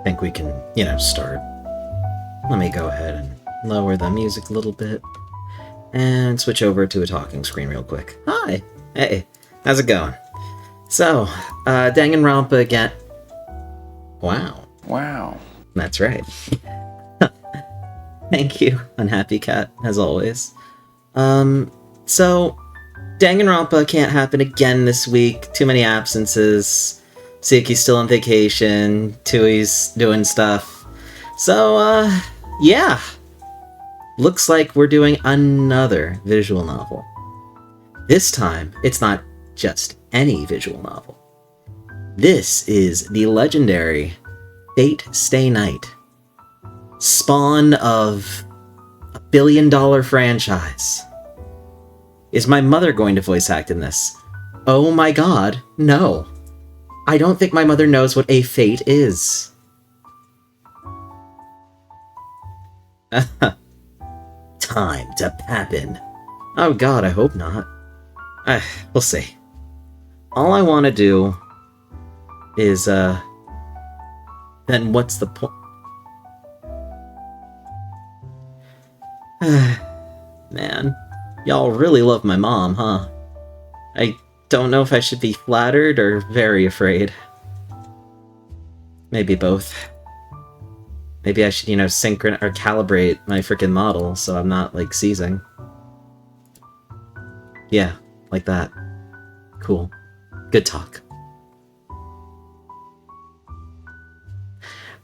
think we can, start. Let me go ahead and lower the music a little bit and switch over to a talking screen real quick. Hi! Hey, how's it going? So, Danganronpa again. Wow. Wow. That's right. Thank you, Unhappy Cat, as always. So, Danganronpa can't happen again this week. Too many absences. Suki's still on vacation. Tui's doing stuff. So, yeah. Looks like we're doing another visual novel. This time, it's not just any visual novel. This is the legendary Fate Stay Night, spawn of a billion-dollar franchise. Is my mother going to voice act in this? Oh my god, no. I don't think my mother knows what a fate is. Time to Pappin. Oh god, I hope not. We'll see. All I want to do is, then what's the point? Man, y'all really love my mom, huh? I don't know if I should be flattered or very afraid. Maybe both. Maybe I should, synchronize or calibrate my freaking model so I'm not, seizing. Yeah, like that. Cool. Good talk.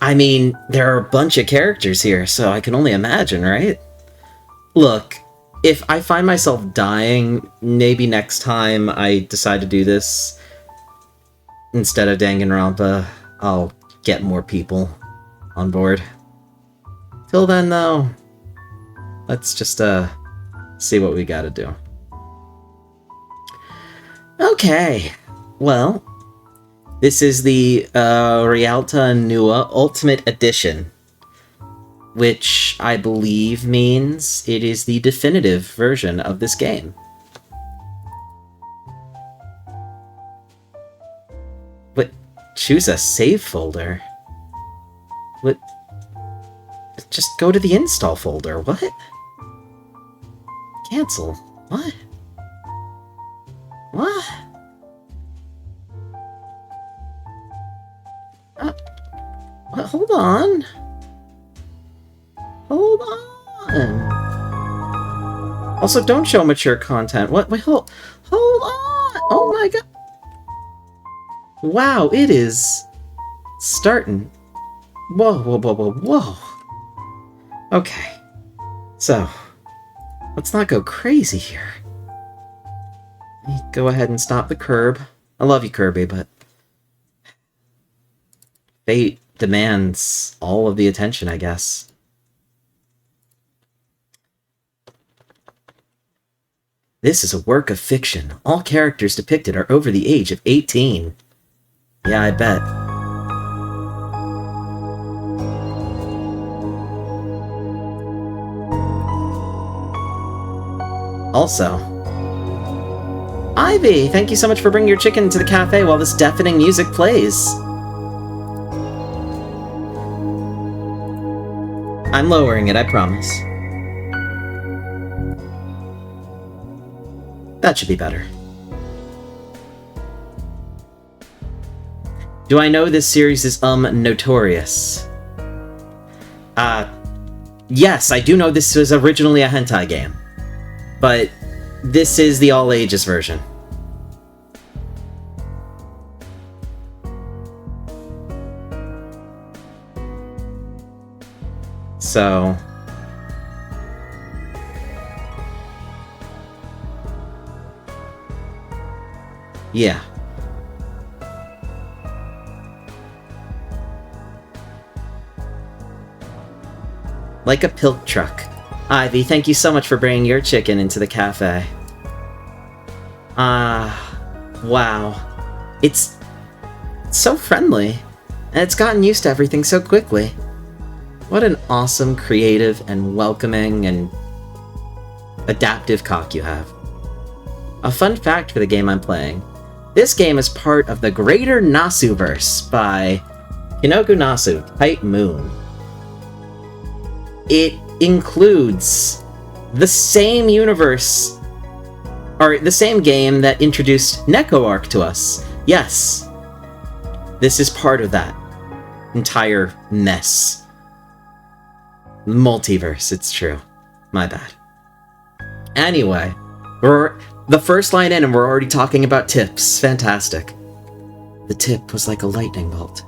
I mean, there are a bunch of characters here, so I can only imagine, right? Look, if I find myself dying, maybe next time I decide to do this, instead of Danganronpa, I'll get more people on board. Till then, though, let's just, see what we gotta do. Okay, well, this is the Rialta Nua Ultimate Edition, which I believe means it is the definitive version of this game. But choose a save folder? What? Just go to the install folder. What? Cancel. What? What? What? Hold on. Hold on. Also, don't show mature content. What? Wait, hold on. Oh my god. Wow, it is starting. Whoa, whoa, whoa, whoa, whoa. Okay. So, let's not go crazy here. Let me go ahead and stop the curb. I love you, Kirby, but fate demands all of the attention, I guess. This is a work of fiction. All characters depicted are over the age of 18. Yeah, I bet. Also, Ivy, thank you so much for bringing your chicken to the cafe while this deafening music plays. I'm lowering it, I promise. That should be better. Do I know this series is, notorious? Yes, I do know this was originally a hentai game. But this is the all-ages version. So... yeah. Like a pilk truck. Ivy, thank you so much for bringing your chicken into the cafe. Wow. It's so friendly, and it's gotten used to everything so quickly. What an awesome, creative, and welcoming, and adaptive cock you have. A fun fact for the game I'm playing. This game is part of the Greater Nasuverse by Kinogunasu, Type Moon. It includes the same universe, or the same game that introduced Neko Arc to us. Yes, this is part of that entire mess. Multiverse, it's true. My bad. Anyway, we're the first line in and we're already talking about tips. Fantastic. The tip was like a lightning bolt.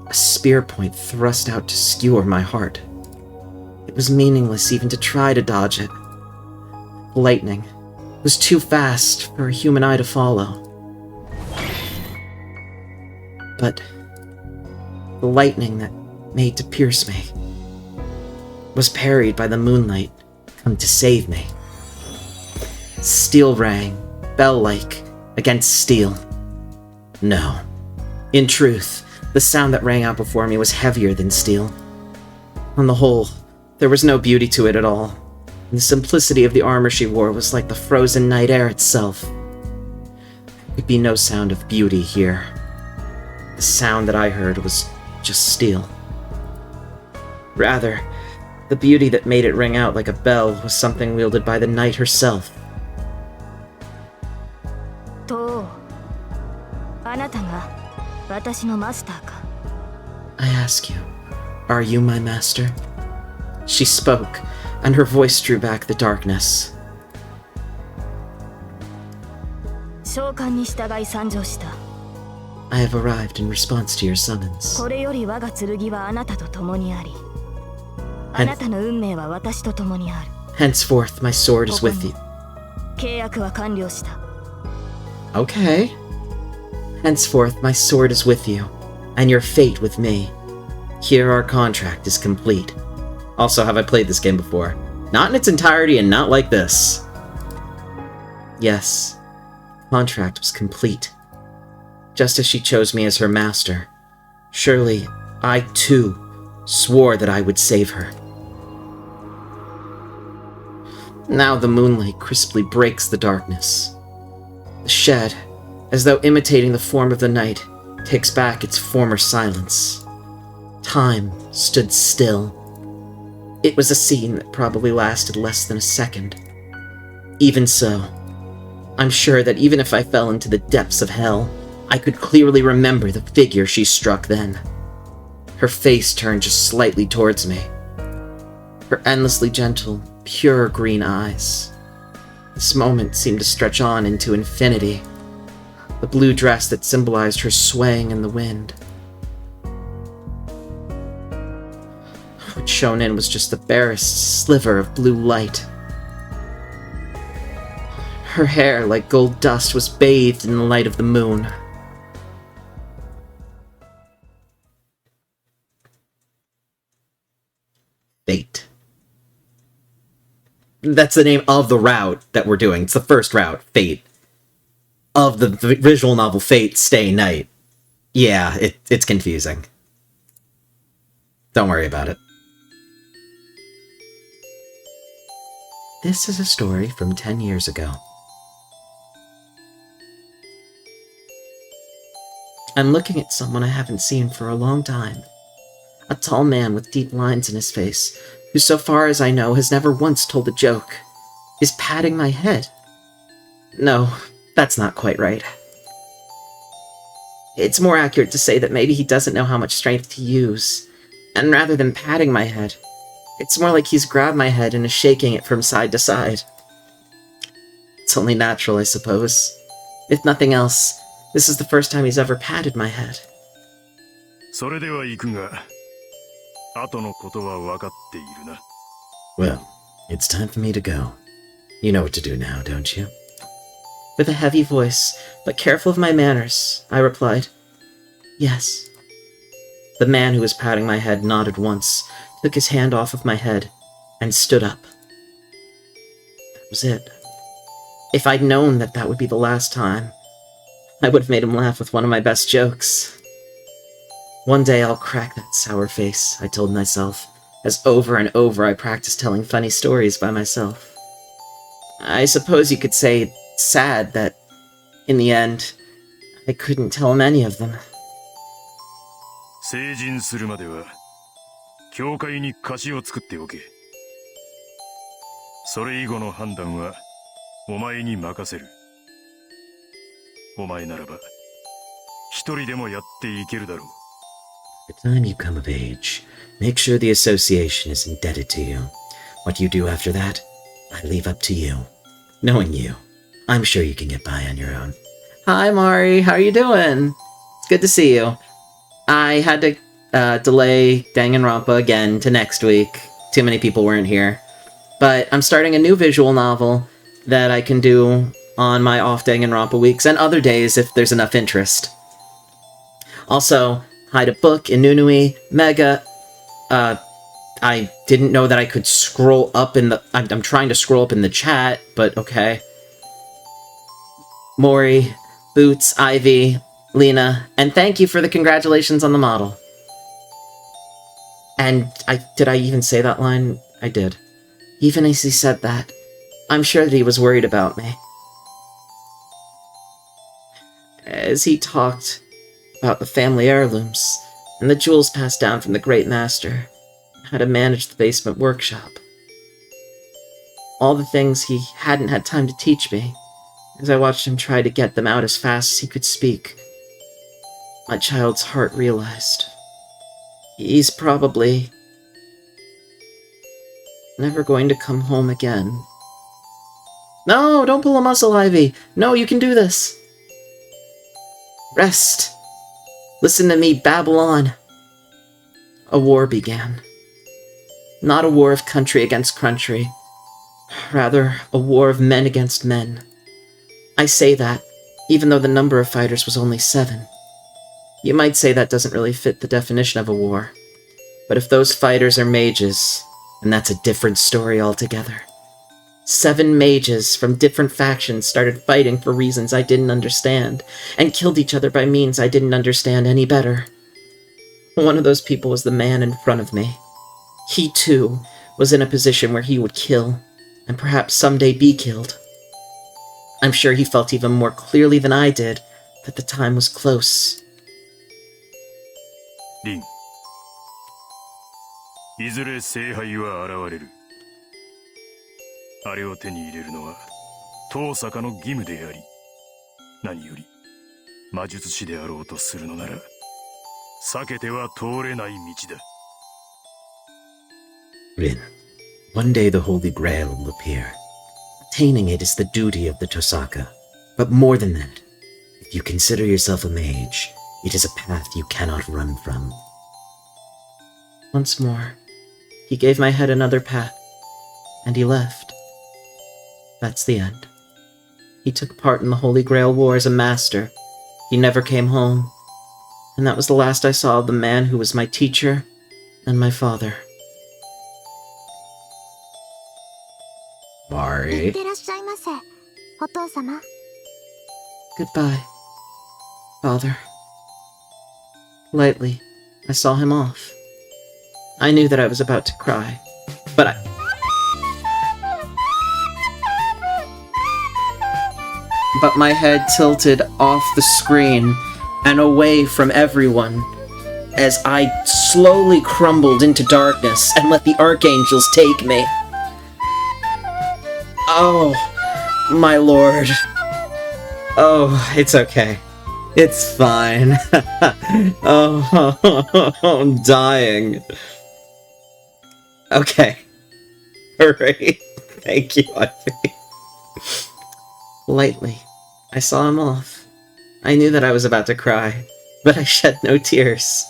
A spear point thrust out to skewer my heart. It was meaningless even to try to dodge it. Lightning was too fast for a human eye to follow. But the lightning that made to pierce me was parried by the moonlight come to save me. Steel rang, bell-like, against steel. No. In truth, the sound that rang out before me was heavier than steel. On the whole, there was no beauty to it at all. And the simplicity of the armor she wore was like the frozen night air itself. There could be no sound of beauty here. The sound that I heard was just steel. Rather, the beauty that made it ring out like a bell was something wielded by the night herself. I ask you, are you my master? She spoke, and her voice drew back the darkness. I have arrived in response to your summons. Henceforth, my sword is with you. Okay. Henceforth, my sword is with you, and your fate with me. Here our contract is complete. Also, have I played this game before? Not in its entirety and not like this. Yes, contract was complete. Just as she chose me as her master, surely I too swore that I would save her. Now the moonlight crisply breaks the darkness. The shed, as though imitating the form of the night, takes back its former silence. Time stood still. It was a scene that probably lasted less than a second. Even so, I'm sure that even if I fell into the depths of hell, I could clearly remember the figure she struck then. Her face turned just slightly towards me. Her endlessly gentle, pure green eyes. This moment seemed to stretch on into infinity. The blue dress that symbolized her swaying in the wind. What shone in was just the barest sliver of blue light. Her hair, like gold dust, was bathed in the light of the moon. Fate. That's the name of the route that we're doing. It's the first route, Fate. Of the visual novel Fate, Stay Night. Yeah, it's confusing. Don't worry about it. This is a story from 10 years ago. I'm looking at someone I haven't seen for a long time. A tall man with deep lines in his face, who so far as I know has never once told a joke, is patting my head. No, that's not quite right. It's more accurate to say that maybe he doesn't know how much strength to use, and rather than patting my head, it's more like he's grabbed my head and is shaking it from side to side. It's only natural, I suppose. If nothing else, this is the first time he's ever patted my head. Well, it's time for me to go. You know what to do now, don't you? With a heavy voice, but careful of my manners, I replied, yes. The man who was patting my head nodded once, took his hand off of my head, and stood up. That was it. If I'd known that that would be the last time, I would have made him laugh with one of my best jokes. One day I'll crack that sour face, I told myself, as over and over I practiced telling funny stories by myself. I suppose you could say it's sad that, in the end, I couldn't tell him any of them. 成人するまでは教会に貸しを作っておけ。それ以後の判断はお前に任せる。お前ならば一人でもやっていけるだろう。The time you come of age, make sure the association is indebted to you. What you do after that, I leave up to you. Knowing you, I'm sure you can get by on your own. Hi, Mari. How are you doing? It's good to see you. I had to delay Danganronpa again to next week. Too many people weren't here. But I'm starting a new visual novel that I can do on my off Danganronpa weeks and other days if there's enough interest. Also, hide a book, Inunui, Mega. I didn't know that I could scroll up in the... I'm trying to scroll up in the chat, but okay. Mori, Boots, Ivy, Lena, and thank you for the congratulations on the model. And did I even say that line? I did. Even as he said that, I'm sure that he was worried about me. As he talked about the family heirlooms and the jewels passed down from the Great Master, how to manage the basement workshop. All the things he hadn't had time to teach me, as I watched him try to get them out as fast as he could speak. My child's heart realized. He's probably never going to come home again. No, don't pull a muscle, Ivy! No, you can do this! Rest! Listen to me babble on. A war began. Not a war of country against country. Rather, a war of men against men. I say that, even though the number of fighters was only 7. You might say that doesn't really fit the definition of a war. But if those fighters are mages, then that's a different story altogether. 7 mages from different factions started fighting for reasons I didn't understand, and killed each other by means I didn't understand any better. One of those people was the man in front of me. He, too, was in a position where he would kill, and perhaps someday be killed. I'm sure he felt even more clearly than I did that the time was close. Lin. いずれ聖杯は現れる。あれを手に入れるのは当坂の義務であり、何より魔術師であろうとするのなら避けては通れない道だ。Rin, one day the Holy Grail will appear. Attaining it is the duty of the Tosaka. But more than that, if you consider yourself a mage, it is a path you cannot run from. Once more, he gave my head another pat, and he left. That's the end. He took part in the Holy Grail War as a master. He never came home. And that was the last I saw of the man who was my teacher and my father. Mari. Goodbye, Father. Lightly, I saw him off. I knew that I was about to cry, but my head tilted off the screen and away from everyone as I slowly crumbled into darkness and let the archangels take me. Oh, my lord. Oh, it's okay. It's fine. Oh, I'm dying. Okay. Hooray. Thank you, Ivy. Lightly, I saw him off. I knew that I was about to cry, but I shed no tears.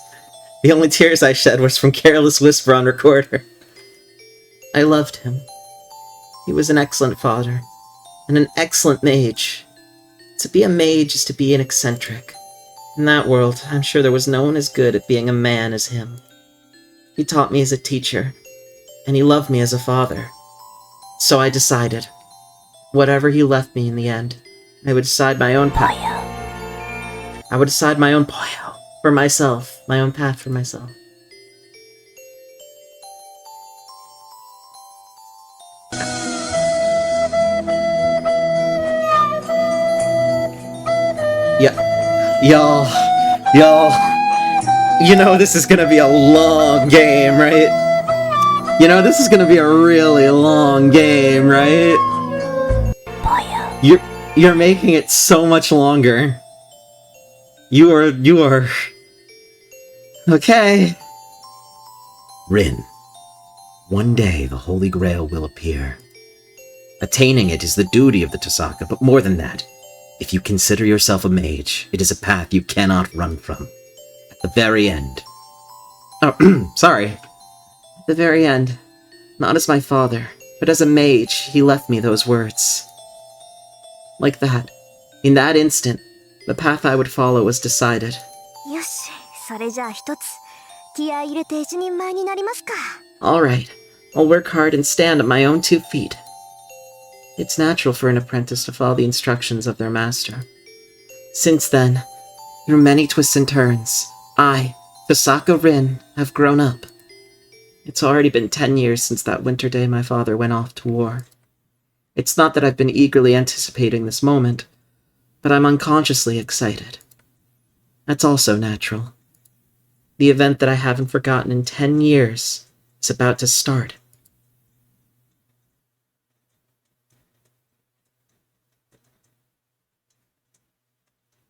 The only tears I shed was from Careless Whisper on recorder. I loved him. He was an excellent father, and an excellent mage. To be a mage is to be an eccentric. In that world, I'm sure there was no one as good at being a man as him. He taught me as a teacher, and he loved me as a father. So I decided, whatever he left me in the end, I would decide my own path. I would decide my own path for myself, my own path for myself. Yeah, y'all. You know this is gonna be a long game, right? You know this is gonna be a really long game, right? You're making it so much longer. You are... Okay. Rin. One day the Holy Grail will appear. Attaining it is the duty of the Tosaka, but more than that, if you consider yourself a mage, it is a path you cannot run from. At the very end. Oh, sorry. At the very end. Not as my father, but as a mage, he left me those words. Like that. In that instant, the path I would follow was decided. よし、それじゃあ一つ気合い入れて一人前になりますか。 Alright, I'll work hard and stand on my own 2 feet. It's natural for an apprentice to follow the instructions of their master. Since then, through many twists and turns, I, Tosaka Rin, have grown up. It's already been 10 years since that winter day my father went off to war. It's not that I've been eagerly anticipating this moment, but I'm unconsciously excited. That's also natural. The event that I haven't forgotten in 10 years is about to start.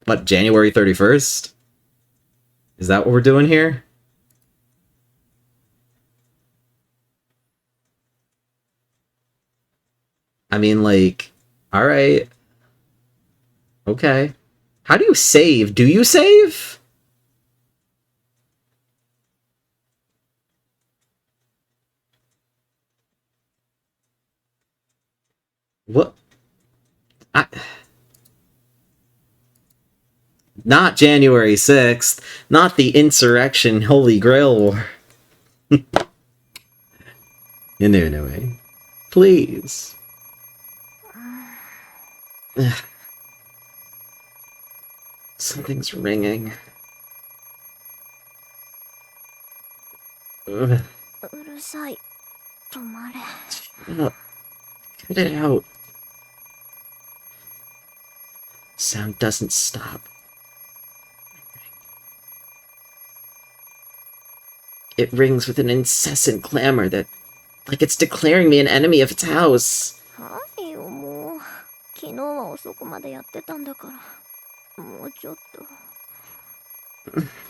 What, January 31st? Is that what we're doing here? I mean, like, alright. Okay. How do you save? Do you save? What? Not January 6th. Not the Insurrection Holy Grail War. Anyway. Please. Something's ringing. Ugh. うるさい。止まれ。 Shut up. Cut it out. Sound doesn't stop. It rings with an incessant clamor that, like it's declaring me an enemy of its house. はいよ、もう。昨日は遅くまでやってたんだから。もうちょっと。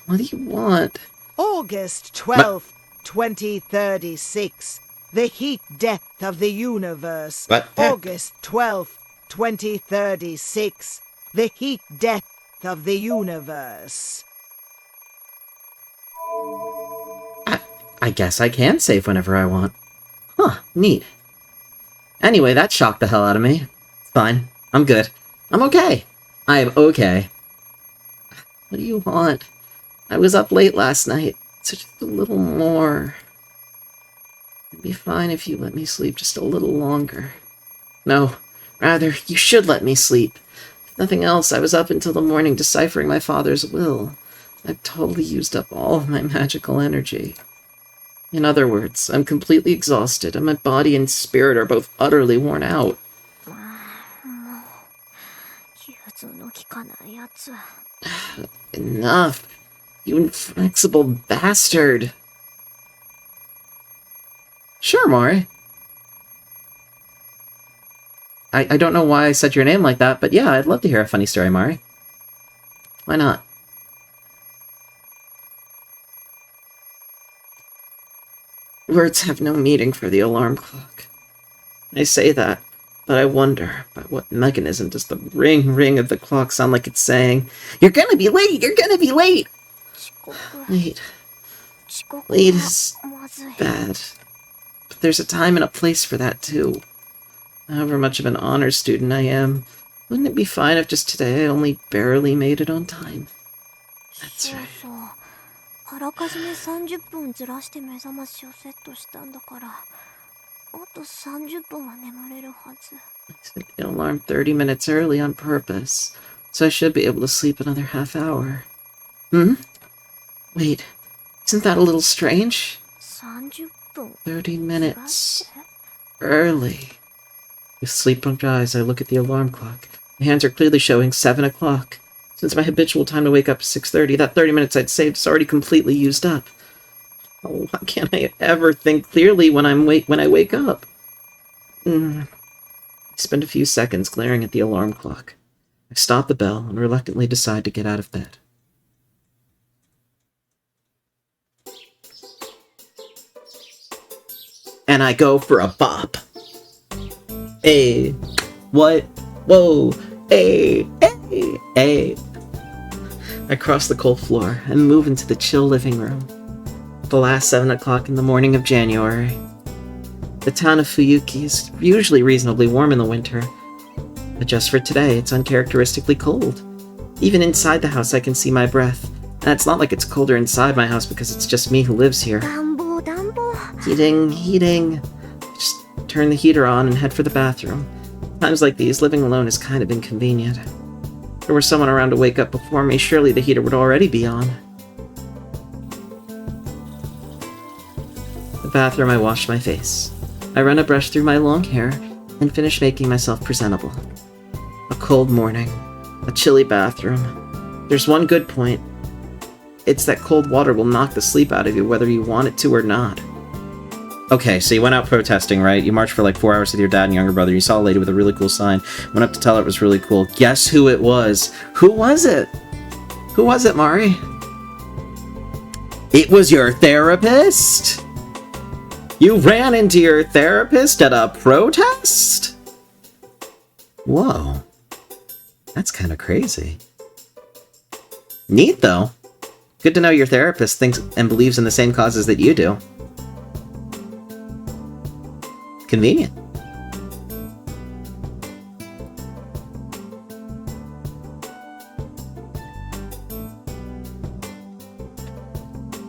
What do you want? August 12th, 2036. The heat death of the universe. What? August 12th, 2036. The heat death of the universe. I guess I can save whenever I want. Huh, neat. Anyway, that shocked the hell out of me. It's fine. I'm good. I'm okay. I am okay. What do you want? I was up late last night, so just a little more. It'd be fine if you let me sleep just a little longer. No, rather, you should let me sleep. If nothing else, I was up until the morning deciphering my father's will. I've totally used up all of my magical energy. In other words, I'm completely exhausted, and my body and spirit are both utterly worn out. もう。融通の利かないやつ。 Enough. You inflexible bastard. Sure, Mori. I don't know why I said your name like that, but yeah, I'd love to hear a funny story, Mari. Why not? Words have no meaning for the alarm clock. I say that, but I wonder, by what mechanism does the ring of the clock sound like it's saying, "You're gonna be late! You're gonna be late!" 遅刻。 Late. 遅刻 Late は is まずい。 bad. But there's a time and a place for that, too. However much of an honor student I am, wouldn't it be fine if just today I only barely made it on time? That's そう right. そう。あらかじめ30分ずらして目覚ましをセットしたんだから、あと30分は眠れるはず。 I set the alarm 30 minutes early on purpose, so I should be able to sleep another half hour. Hmm? Wait, isn't that a little strange? 30分 30ずら minutes して。 early. With sleep-deprived eyes, I look at the alarm clock. My hands are clearly showing 7 o'clock. Since my habitual time to wake up is 6:30, that 30 minutes I'd saved is already completely used up. Oh, why can't I ever think clearly when I wake up? I spend a few seconds glaring at the alarm clock. I stop the bell and reluctantly decide to get out of bed. And I go for a bop. Hey, what? Whoa, hey, hey, hey. I cross the cold floor and move into the chill living room. The last 7 o'clock in the morning of January. The town of Fuyuki is usually reasonably warm in the winter, but just for today, it's uncharacteristically cold. Even inside the house, I can see my breath, and it's not like it's colder inside my house because it's just me who lives here. Heating. Just turn the heater on and head for the bathroom. Times like these, living alone is kind of inconvenient. If there were someone around to wake up before me, surely the heater would already be on. In the bathroom, I wash my face. I run a brush through my long hair and finish making myself presentable. A cold morning. A chilly bathroom. There's one good point. It's that cold water will knock the sleep out of you whether you want it to or not. Okay, so you went out protesting, right? You marched for like 4 hours with your dad and younger brother. You saw a lady with a really cool sign. Went up to tell her it was really cool. Guess who it was? Who was it? Who was it, Mari? It was your therapist? You ran into your therapist at a protest? Whoa. That's kind of crazy. Neat, though. Good to know your therapist thinks and believes in the same causes that you do. Convenient.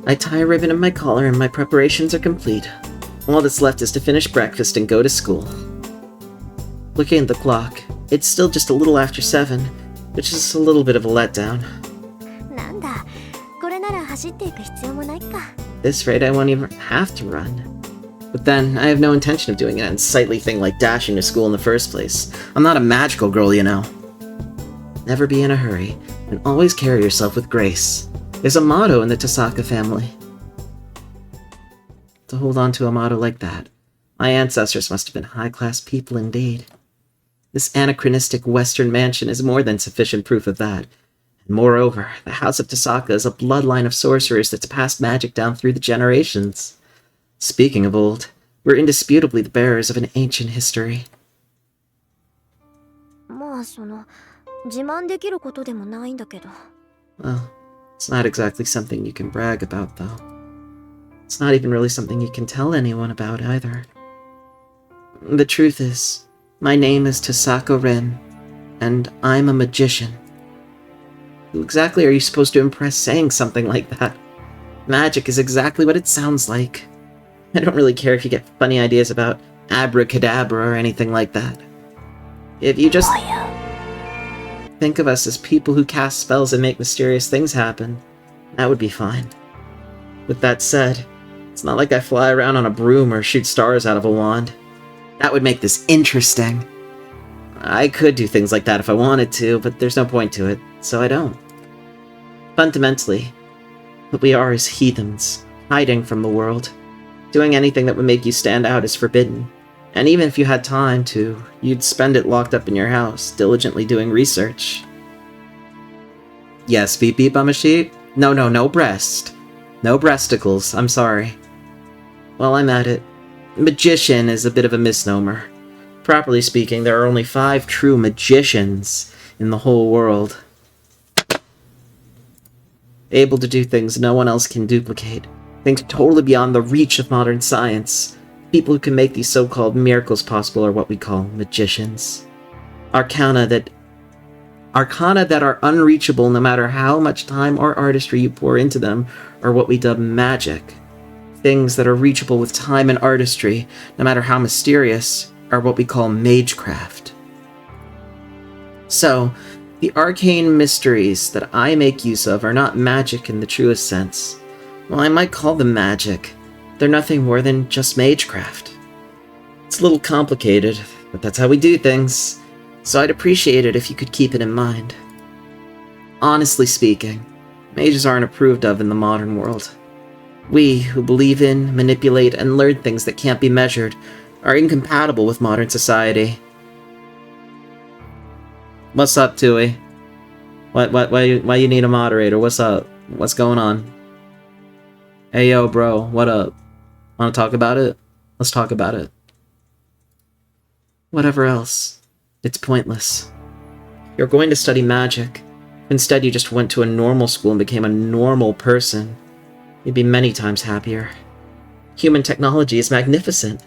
I tie a ribbon in my collar and my preparations are complete. All that's left is to finish breakfast and go to school. Looking at the clock, it's still just a little after 7, which is a little bit of a letdown. This rate, I won't even have to run. But then, I have no intention of doing an unsightly thing like dashing to school in the first place. I'm not a magical girl, you know. Never be in a hurry, and always carry yourself with grace. There's a motto in the Tasaka family. To hold on to a motto like that, my ancestors must have been high-class people indeed. This anachronistic Western mansion is more than sufficient proof of that. And moreover, the House of Tasaka is a bloodline of sorcerers that's passed magic down through the generations. Speaking of old, we're indisputably the bearers of an ancient history. Well, it's not exactly something you can brag about, though. It's not even really something you can tell anyone about, either. The truth is, my name is Tasaka Ren, and I'm a magician. Who exactly are you supposed to impress saying something like that? Magic is exactly what it sounds like. I don't really care if you get funny ideas about abracadabra or anything like that. If you just think of us as people who cast spells and make mysterious things happen, that would be fine. With that said, it's not like I fly around on a broom or shoot stars out of a wand. That would make this interesting. I could do things like that if I wanted to, but there's no point to it, so I don't. Fundamentally, what we are is heathens, hiding from the world. Doing anything that would make you stand out is forbidden. And even if you had time to, you'd spend it locked up in your house, diligently doing research. Yes, beep beep, Amashi? No breast. No breasticles, I'm sorry. While I'm at it, magician is a bit of a misnomer. Properly speaking, there are only 5 true magicians in the whole world. Able to do things no one else can duplicate. Things totally beyond the reach of modern science. People who can make these so-called miracles possible are what we call magicians. Arcana that are unreachable no matter how much time or artistry you pour into them are what we dub magic. Things that are reachable with time and artistry, no matter how mysterious, are what we call magecraft. So, the arcane mysteries that I make use of are not magic in the truest sense. Well, I might call them magic. They're nothing more than just magecraft. It's a little complicated, but that's how we do things, so I'd appreciate it if you could keep it in mind. Honestly speaking, mages aren't approved of in the modern world. We, who believe in, manipulate, and learn things that can't be measured, are incompatible with modern society. What's up, Tui? Why you need a moderator? What's up? What's going on? Hey yo, bro, what up? Wanna talk about it? Let's talk about it. Whatever else. It's pointless. You're going to study magic. Instead, you just went to a normal school and became a normal person. You'd be many times happier. Human technology is magnificent.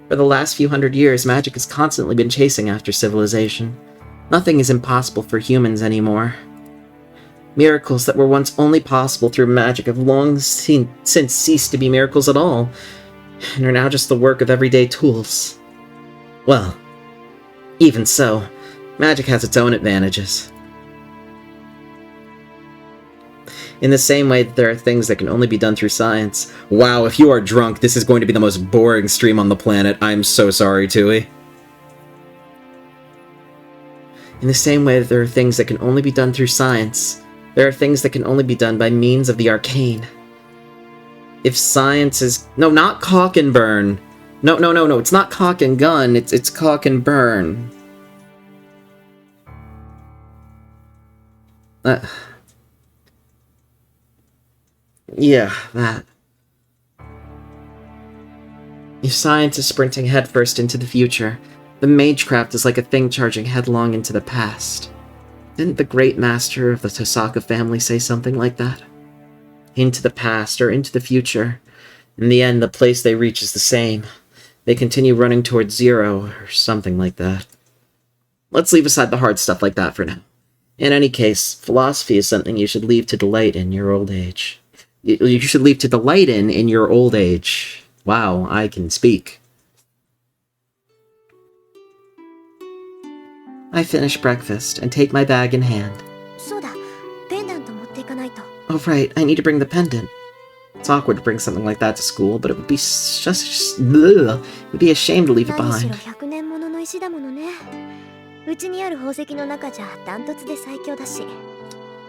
For the last few hundred years, magic has constantly been chasing after civilization. Nothing is impossible for humans anymore. Miracles that were once only possible through magic have long since ceased to be miracles at all, and are now just the work of everyday tools. Well, even so, magic has its own advantages. In the same way that there are things that can only be done through science. Wow, if you are drunk, this is going to be the most boring stream on the planet. I'm so sorry, Tui. In the same way that there are things that can only be done through science, there are things that can only be done by means of the arcane. If science is... No, not cock and burn. No, it's not cock and gun, it's cock and burn. Yeah, that. If science is sprinting headfirst into the future, the magecraft is like a thing charging headlong into the past. Didn't the great master of the Tosaka family say something like that? Into the past or into the future. In the end, the place they reach is the same. They continue running towards zero, or something like that. Let's leave aside the hard stuff like that for now. In any case, philosophy is something you should leave to delight in your old age. You should leave to delight in your old age. Wow, I can speak. I finish breakfast and take my bag in hand. そうだ、ペンダント持っていかないと。 Oh right, I need to bring the pendant. It's awkward to bring something like that to school, but it would be it would be a shame to leave it 何しろ behind. 100年ものの石だものね。うちにある宝石の中じゃダントツで最強だし。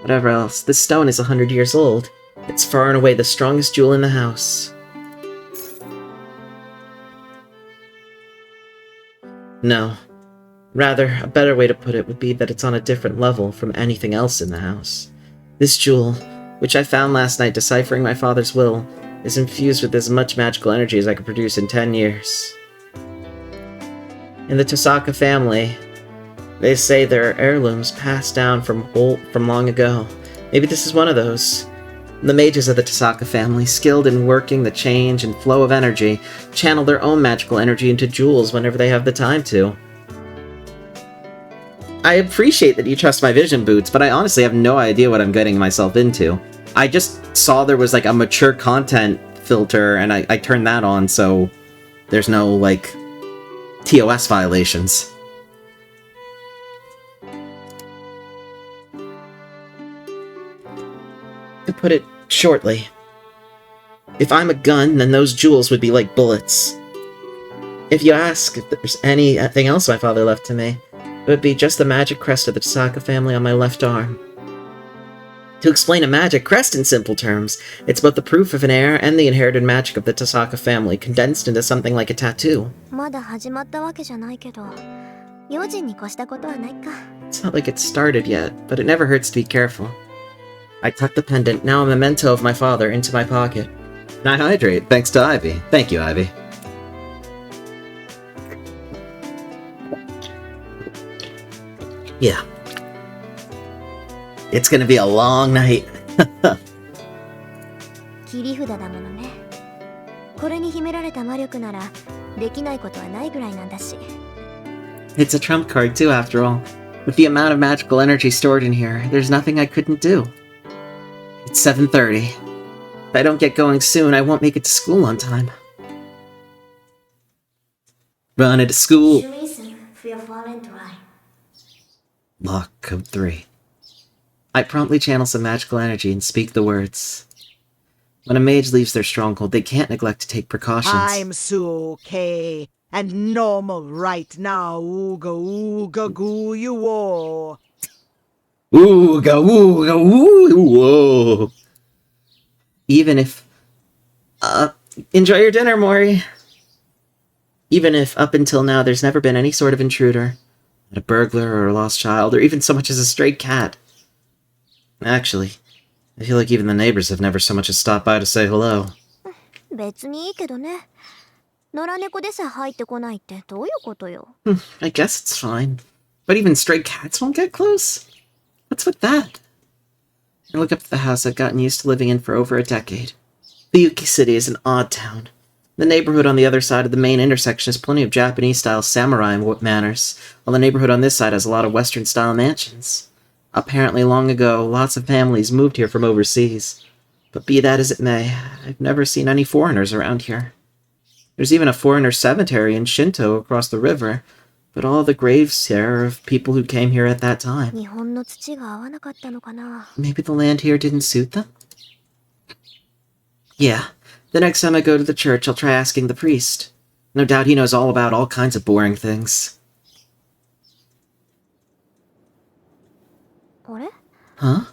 Whatever else, this stone is 100 years old. It's far and away the strongest jewel in the house. No. Rather, a better way to put it would be that it's on a different level from anything else in the house. This jewel, which I found last night deciphering my father's will, is infused with as much magical energy as I could produce in 10 years. In the Tosaka family, they say there are heirlooms passed down from long ago. Maybe this is one of those. The mages of the Tosaka family, skilled in working the change and flow of energy, channel their own magical energy into jewels whenever they have the time to. I appreciate that you trust my vision, Boots, but I honestly have no idea what I'm getting myself into. I just saw there was like a mature content filter, and I turned that on, so there's no, like, TOS violations. To put it shortly, if I'm a gun, then those jewels would be like bullets. If you ask if there's anything else my father left to me, it would be just the magic crest of the Tosaka family on my left arm. To explain a magic crest in simple terms, it's both the proof of an heir and the inherited magic of the Tosaka family condensed into something like a tattoo. まだ始まったわけじゃないけど、用心に越したことはないか。 It's not like it's started yet, but it never hurts to be careful. I tuck the pendant, now a memento of my father, into my pocket. And I hydrate, thanks to Ivy. Thank you, Ivy. Yeah. It's gonna be a long night. 切り札だものね。これに秘められた魔力なら、できないことはないぐらいなんだし。 It's a trump card too, after all. With the amount of magical energy stored in here, there's nothing I couldn't do. It's 7:30. If I don't get going soon, I won't make it to school on time. Run into school. Lock code 3. I promptly channel some magical energy and speak the words. When a mage leaves their stronghold, they can't neglect to take precautions. I'm okay and normal right now. Ooga ooga goo you all. Ooga, ooga, ooh, whoa. Even if... enjoy your dinner, Mori. Even if, up until now, there's never been any sort of intruder. Not a burglar or a lost child, or even so much as a stray cat. Actually, I feel like even the neighbors have never so much as stopped by to say hello. 別にいいけどね。野良猫でさえ入ってこないってどういうことよ。I guess it's fine. But even stray cats won't get close? What's with that? I look up at the house I've gotten used to living in for over a decade. Fuyuki City is an odd town. The neighborhood on the other side of the main intersection has plenty of Japanese-style samurai manners, while the neighborhood on this side has a lot of Western-style mansions. Apparently, long ago, lots of families moved here from overseas. But be that as it may, I've never seen any foreigners around here. There's even a foreigner cemetery in Shinto across the river, but all the graves here are of people who came here at that time. 日本の土が合わなかったのかな。 Maybe the land here didn't suit them? Yeah, the next time I go to the church, I'll try asking the priest. No doubt he knows all about all kinds of boring things. あれ Huh?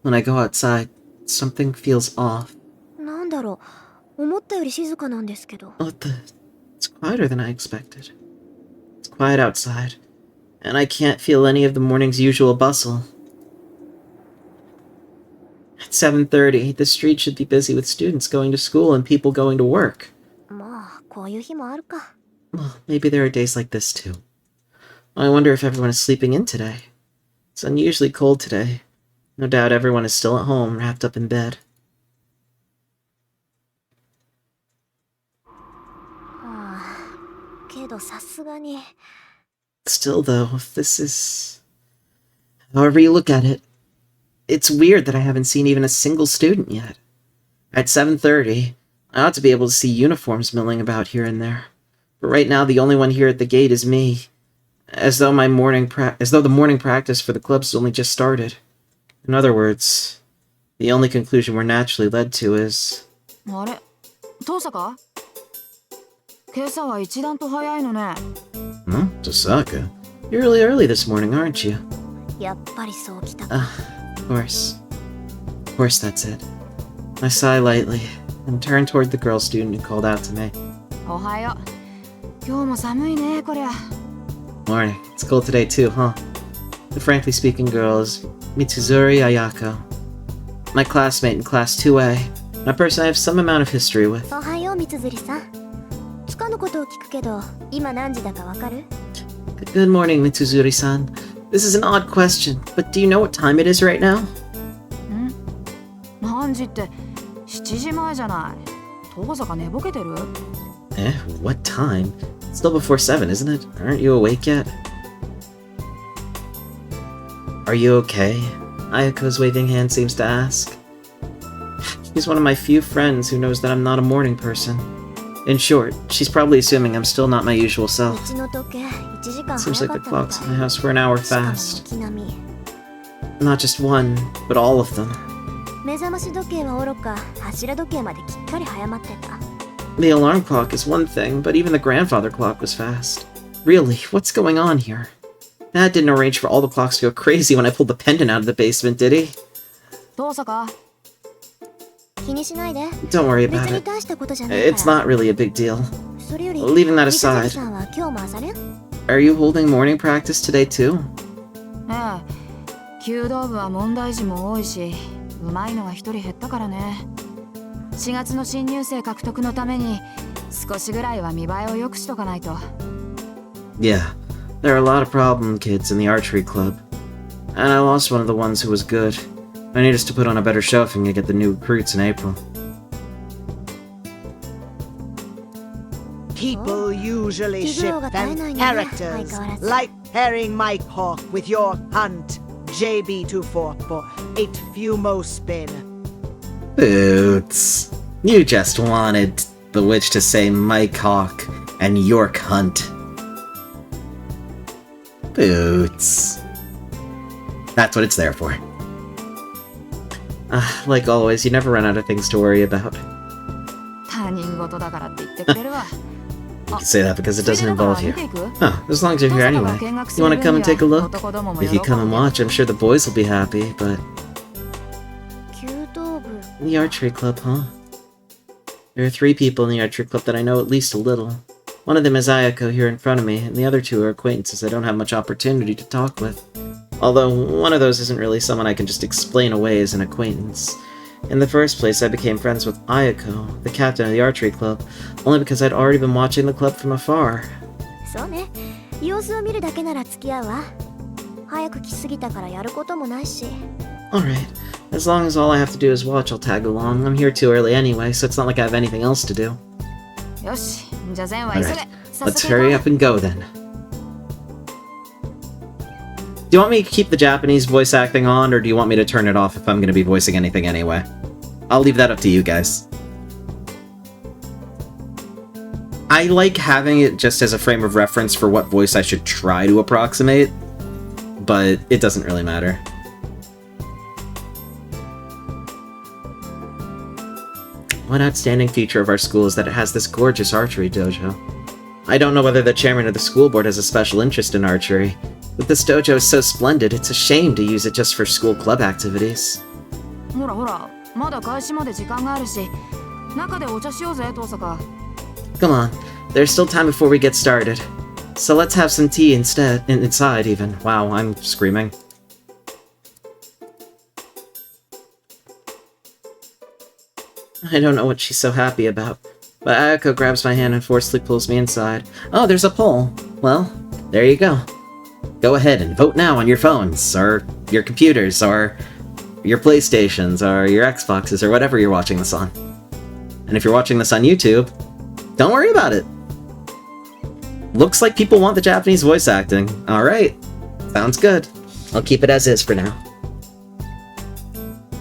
When I go outside, something feels off. なんだろう。思ったより静かなんですけど。 What the... It's quieter than I expected. It's quiet outside, and I can't feel any of the morning's usual bustle. At 7:30, the street should be busy with students going to school and people going to work. まあ、こういう日もあるか。 Well, maybe there are days like this too. I wonder if everyone is sleeping in today. It's unusually cold today. No doubt everyone is still at home, wrapped up in bed. はあ、けどさすがに。 Still, though, if this is... However you look at it, it's weird that I haven't seen even a single student yet. At 7:30, I ought to be able to see uniforms milling about here and there. But right now, the only one here at the gate is me. As though the morning practice for the clubs only just started. In other words, the only conclusion we're naturally led to is... あれ遠坂今朝は一段と早いのね。 Huh? Tosaka? You're really early this morning, aren't you? やっぱりそうきたか。 Of course. Of course that's it. I sigh lightly, and turn toward the girl student who called out to me. おはよう。今日も寒いねこりゃ。 Morning. It's cold today too, huh? The frankly speaking girl is Mitsuzuri Ayako. My classmate in Class 2A, and a person I have some amount of history with. おはよう、みつづりさん。つかぬことを聞くけど、今何時だかわかる？ Good morning, Mitsuzuri-san. This is an odd question, but do you know what time it is right now? 何時って7時前じゃない。遠坂寝ぼけてる？ What time? It's still before 7, isn't it? Aren't you awake yet? Are you okay? Ayako's waving hand seems to ask. She's one of my few friends who knows that I'm not a morning person. In short, she's probably assuming I'm still not my usual う self. ちの時計1時間 Seems 早 like か the った clocks み in た my い。 house were an hour しかも fast. 軒並み Not just one, but all of them. 目覚まし時計はおろか柱時計まできっかり早まってた。 The alarm clock is one thing, but even the grandfather clock was fast. Really, what's going on here? Dad didn't arrange for all the clocks to go crazy when I pulled the pendant out of the basement, did he? 遠坂気にしないで。 Don't worry 別 about に it. 大したことじゃないか It's ら。 not really a big deal. それより、 Leaving that みつづ aside, りさんは今日も朝練？ are you holding morning practice today too? ええ。弓道部は問題児も多いし、うまいのが一人減ったからね。4月の新入生獲得のために少しぐらいは見栄えを良くしとかないと。 Yeah, there are a lot of problem kids in the archery club. And I lost one of the ones who was good. I need us to put on a better show if we can get the new recruits in April. People usually 気苦労 ship が絶え them ないのね、相 characters 変わらず。 like pairing Mike Hawk with your hunt JB24 for 8 Fumo spin. Boots. You just wanted the witch to say Mike Hawk and York Hunt. Boots. That's what it's there for. Like always, you never run out of things to worry about. 他人事だからって言ってくれるわ。can say that because it doesn't ついでだから involve you. 見ていく Oh, as long as you're here 父さんが anyway. 見学す You る want 分 to come に and take a は look? 男どもも If you 喜ぶ come and watch, I'm sure the boys will be happy, but... 弓道部 The archery club, huh? There are 3 people in the archery club that I know at least a little. One of them is Ayako here in front of me, and the other 2 are acquaintances I don't have much opportunity to talk with. Although, one of those isn't really someone I can just explain away as an acquaintance. In the first place, I became friends with Ayako, the captain of the archery club, only because I'd already been watching the club from afar. そうね、様子を見るだけなら付き合うわ。早く来すぎたからやることもないし。 Alright, as long as all I have to do is watch, I'll tag along. I'm here too early anyway, so it's not like I have anything else to do. よしじゃあ善は急げ Alright, 早 let's 速行こ hurry う up and go then. Do you want me to keep the Japanese voice acting on, or do you want me to turn it off if I'm going to be voicing anything anyway? I'll leave that up to you guys. I like having it just as a frame of reference for what voice I should try to approximate, but it doesn't really matter. One outstanding feature of our school is that it has this gorgeous archery dojo. I don't know whether the chairman of the school board has a special interest in archery, but this dojo is so splendid, it's a shame to use it just for school club activities. ほらほらまだ開始まで時間があるし中でお茶しようぜ登坂 Come on, there's still time before we get started. So let's have some tea instead, inside even. Wow, I'm screaming. I don't know what she's so happy about, but Ayako grabs my hand and forcefully pulls me inside. Oh, there's a poll. Well, there you go. Go ahead and vote now on your phones, or your computers, or your PlayStations, or your Xboxes, or whatever you're watching this on. And if you're watching this on YouTube, don't worry about it. Looks like people want the Japanese voice acting. Alright. Sounds good. I'll keep it as is for now.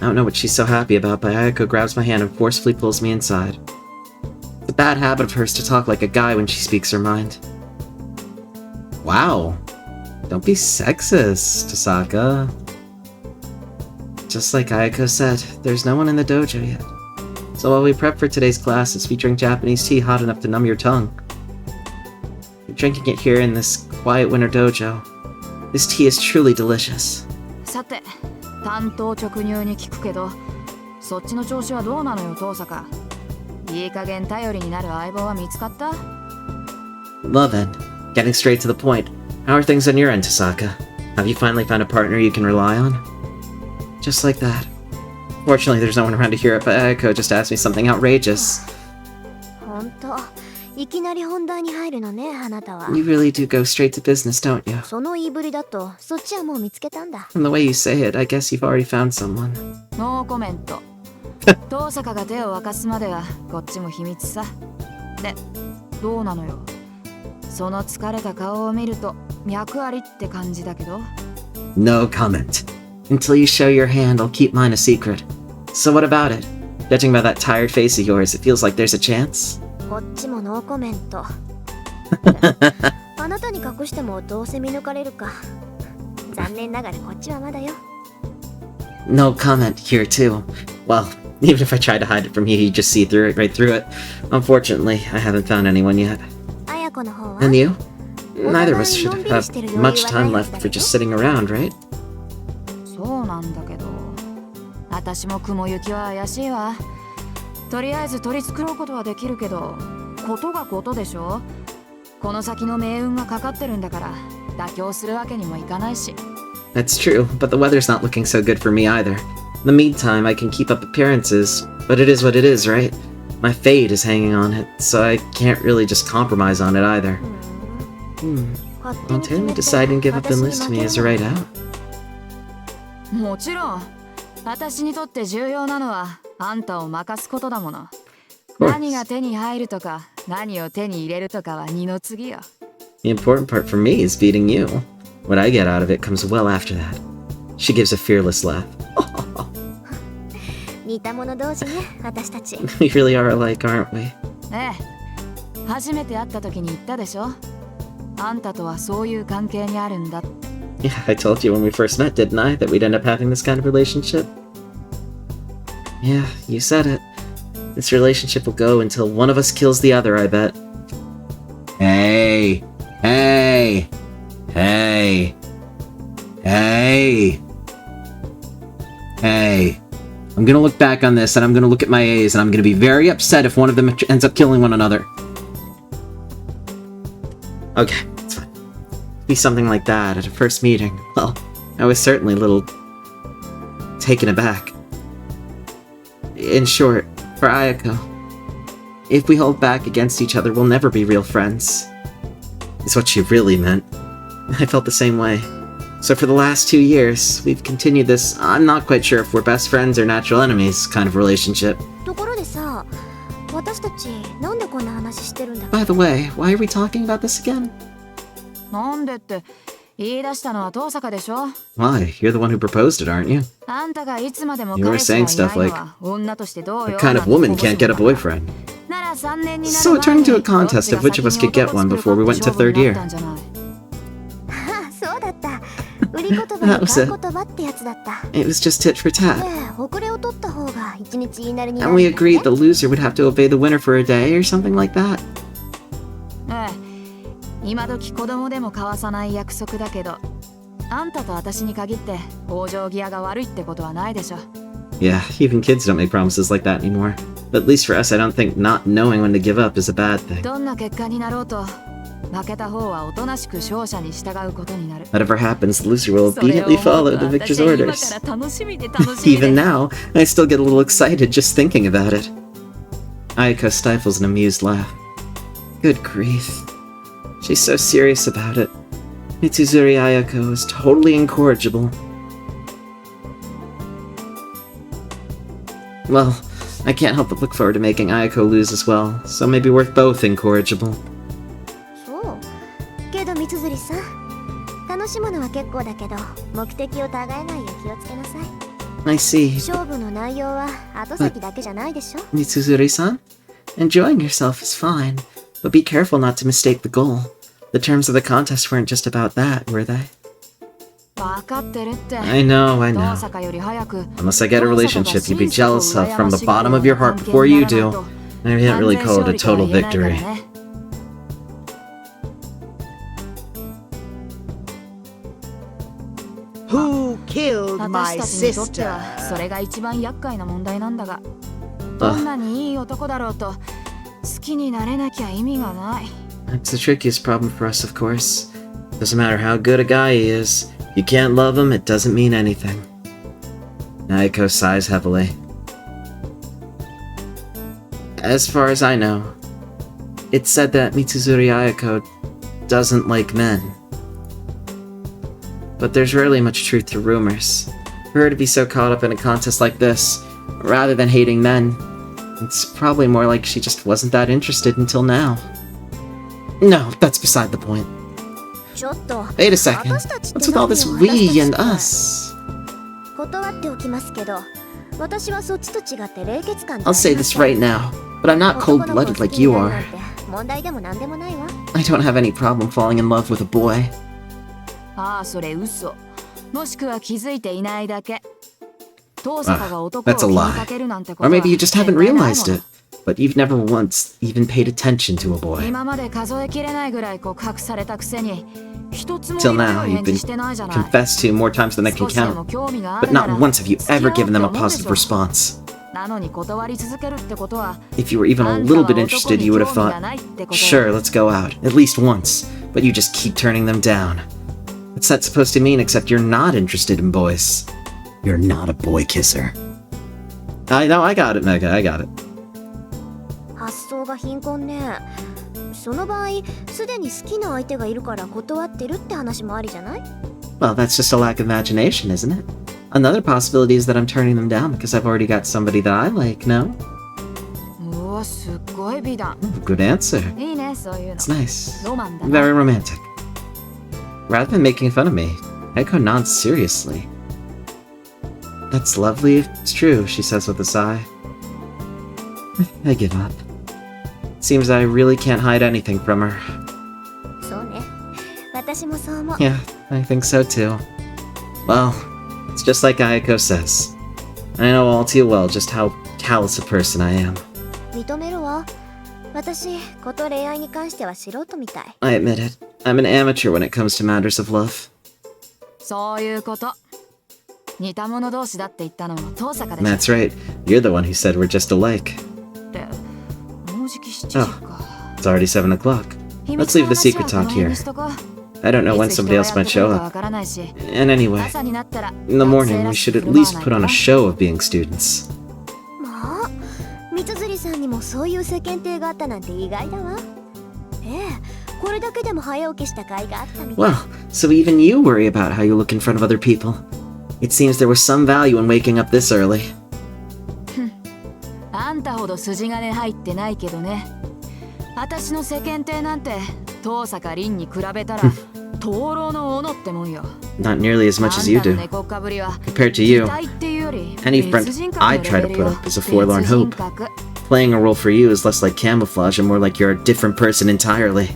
I don't know what she's so happy about, but Ayako grabs my hand and forcefully pulls me inside. It's a bad habit of hers to talk like a guy when she speaks her mind. Wow. Don't be sexist, Tasaka. Just like Ayako said, there's no one in the dojo yet. So while we prep for today's classes, we drink Japanese tea hot enough to numb your tongue. We're drinking it here in this quiet winter dojo. This tea is truly delicious. さて単刀直入に聞くけどそっちの調子はどうなのよ登坂いい加減頼りになる相棒は見つかった Well then, getting straight to the point. How are things on your end, Tasaka? Have you finally found a partner you can rely on? Just like that. Fortunately, there's no one around to hear it, but Ayako just asked me something outrageous. ほんと、いきなり本題に入るのね、あなたは。 You really do go straight to business, don't you? その言いぶりだと、そっちはもう見つけたんだ。 From the way you say it, I guess you've already found someone. ノーコメント登坂が手を沸かすまではこっちも秘密さでどうなのよその疲れた顔を見ると脈ありって感じだけど No comment. Until you show your hand, I'll keep mine a secret. So what about it? Judging by that tired face of yours, it feels like there's a chance. こっちもノーコメント。あなたに隠してもどうせ見抜かれるか。残念ながらこっちはまだよ。 No comment here too. Well, even if I tried to hide it from you, you'd just see through it, right through it. Unfortunately, I haven't found anyone yet. 綾子の方は And you? Neither of us should have much time left for just sitting around, right? そうなんだけど私も雲行きは怪しいわとりあえず取り繕うことはできるけどことがことでしょこの先の命運がかかってるんだから妥協するわけにもいかないし That's true, but the weather's not looking so good for me either. In the meantime, I can keep up appearances, but it is what it is, right? My fate is hanging on it, so I can't really just compromise on it either. 勝手に決 Well, め Tammy て deciding to give up 私 and に list 負 me け is る a の right out. もちろん私にとって重要なのはあんたを任すことだもの course. 何が手に入るとか何を手に入れるとかは二の次よ The important part for me is beating you. What I get out of it comes well after that. She gives a fearless laugh. 似た者同士ね、私たち。 We really are alike, aren't we? ええ初めて会った時に言ったでしょあんたとはそういう関係にあるんだ Yeah, I told you when we first met, didn't I, that we'd end up having this kind of relationship? Yeah, you said it. This relationship will go until one of us kills the other, I bet. Hey! Hey! Hey! Hey! Hey! I'm gonna look back on this, and I'm gonna look at my A's, and I'm gonna be very upset if one of them ends up killing one another. Okay, it's fine. Be something like that at a first meeting. Well, I was certainly a little taken aback. In short, for Ayako, if we hold back against each other, we'll never be real friends. Is what she really meant. I felt the same way. So for the last 2 years, we've continued this, I'm not quite sure if we're best friends or natural enemies kind of relationship. ところでさ、私たちなんでこんな話してるんだっけ？ By the way, why are we talking about this again? なんでって言い出したのは遠坂でしょ。 Why? You're the one who proposed it, aren't you? あんたがいつまでも You were 彼氏がい saying ない stuff の like, は女としてどう What よ kind of woman can't get a boyfriend? なら3年になる So it turned into a 前に contest of which of us could get one before we went to third year. ああ、そうだった。売り言葉と買う言葉ってやつだった。 It was just tit for tat. ねえ、遅れを取った方が一日言いなりにな And る we んだって agreed the loser would have to obey the winner for a day or something like that. ええ、今時子供でも交わさない約束だけど、あんたと私に限って往生際が悪いってことはないでしょ。 Yeah, even kids don't make promises like that anymore. But at least for us, I don't think not knowing when to give up is a bad thing. どんな結果になろうと、負けた方はおとなしく勝者に従うことになる。 Whatever happens, the loser will それを obediently 思う follow と the 私 victor's は今 orders. から楽しみで楽しみ Even で。 now, I still get a little excited just thinking about it. Ayako stifles an amused laugh. Good grief. She's so serious about it. Mitsuzuri Ayako is totally incorrigible. Well, I can't help but look forward to making Ayako lose as well, so maybe we're both incorrigible. そうけど三辻さん、楽しむのは結構だけど目的をたがえないよう気をつけなさい。 I see. 勝負の内容は後先だけじゃないでしょ。 Mitsuzuri-san? Enjoying yourself is fine, but be careful not to mistake the goal. The terms of the contest weren't just about that, were they? 分かってるって。 I know, I 遠 know. 坂より早く Unless I get a relationship you'd be jealous of from the bottom of your heart before you do, I can't really call it a total victory. Who killed 私 my たちにとってはそ sister? れが一番厄介な問題なんだが、どんなにいい男だろうと好きになれなきゃ意味がない。 That's the trickiest problem for us, of course. Doesn't matter how good a guy he is. If you can't love him, it doesn't mean anything. Naoko sighs heavily. As far as I know, it's said that Mitsuzuri Ayako doesn't like men. But there's rarely much truth to rumors. For her to be so caught up in a contest like this, rather than hating men, it's probably more like she just wasn't that interested until now. No, that's beside the point. ちょっと Wait a second. 私たちって What's with all this 何よ、 we and 私たちって us? 断っておきますけど、私はそっちと違って冷血感 I'll say this right now, but I'm not cold-blooded like you are. 問題でもなんでもないわ。 I don't have any problem falling in love with a boy. ああ、それ嘘。もしくは気づいていないだけ。遠坂が男を That's a 気に lie. かけるなんてこと Or は maybe you just haven't 絶対ないもの realized it, but you've never once even paid attention to a boy. 今まで数えきれないぐらい告白されたくせに、一つも Till 今 now, の you've 返事 been してないじゃない。 confessed to more times than I can 少しでも count, 興味があ but るな not ら once have you 付き合お ever うって given them a 思うでし positive ょ。 response. なのに断り続けるってことは、 If you were even あ a んた little は bit 男 interested, に you would 興 have 味が thought, ないってこと。 sure, let's go out, at least once, but you just keep turning them down. What's that supposed to mean except you're not interested in boys? You're not a boy kisser. I know, I got it, Mega, I got it. 発想が貧困ね。その場合、すでに好きな相手がいるから断ってるって話もありじゃない？ Well, that's just a lack of imagination, isn't it? Another possibility is that I'm turning them down because I've already got somebody that I like, no? うわ、すっごい美談。 Good answer. いいね、そういうの。 It's nice. ロマンだな。 Very romantic. Rather than making fun of me, Eiko nods seriously. That's lovely if it's true, she says with a sigh. I give up. Seems I really can't hide anything from her. そうね。私もそう思う。 Yeah, I think so too. Well, it's just like Ayako says. I know all too well just how callous a person I am. 認めるわ。私、こと恋愛に関しては素人みたい。 I admit it. I'm an amateur when it comes to matters of love. そういうこと。似た者同士だって言ったのも遠坂でしょ。 That's right. You're the one who said we're just alike. ってもうじき7時か。 It's already 7 o'clock. Let's leave the secret talk here. I don't know when somebody else might show up. And anyway, in the morning we should at least put on a show of being students. まあ、三辻さんにもそういう世間体があったなんて意外だわ。ええ、これだけでも早起きした甲斐があったみたい。 Well, so even you worry about how you look in front of other people. It seems there was some value in waking up this early. あんたほど筋金入ってないけどね。私の世間体なんて遠坂凛に比べたら灯籠の斧ってもんよ。 Not nearly as much as you do. Compared to you, any front I try to put up is a forlorn hope. Playing a role for you is less like camouflage and more like you're a different person entirely.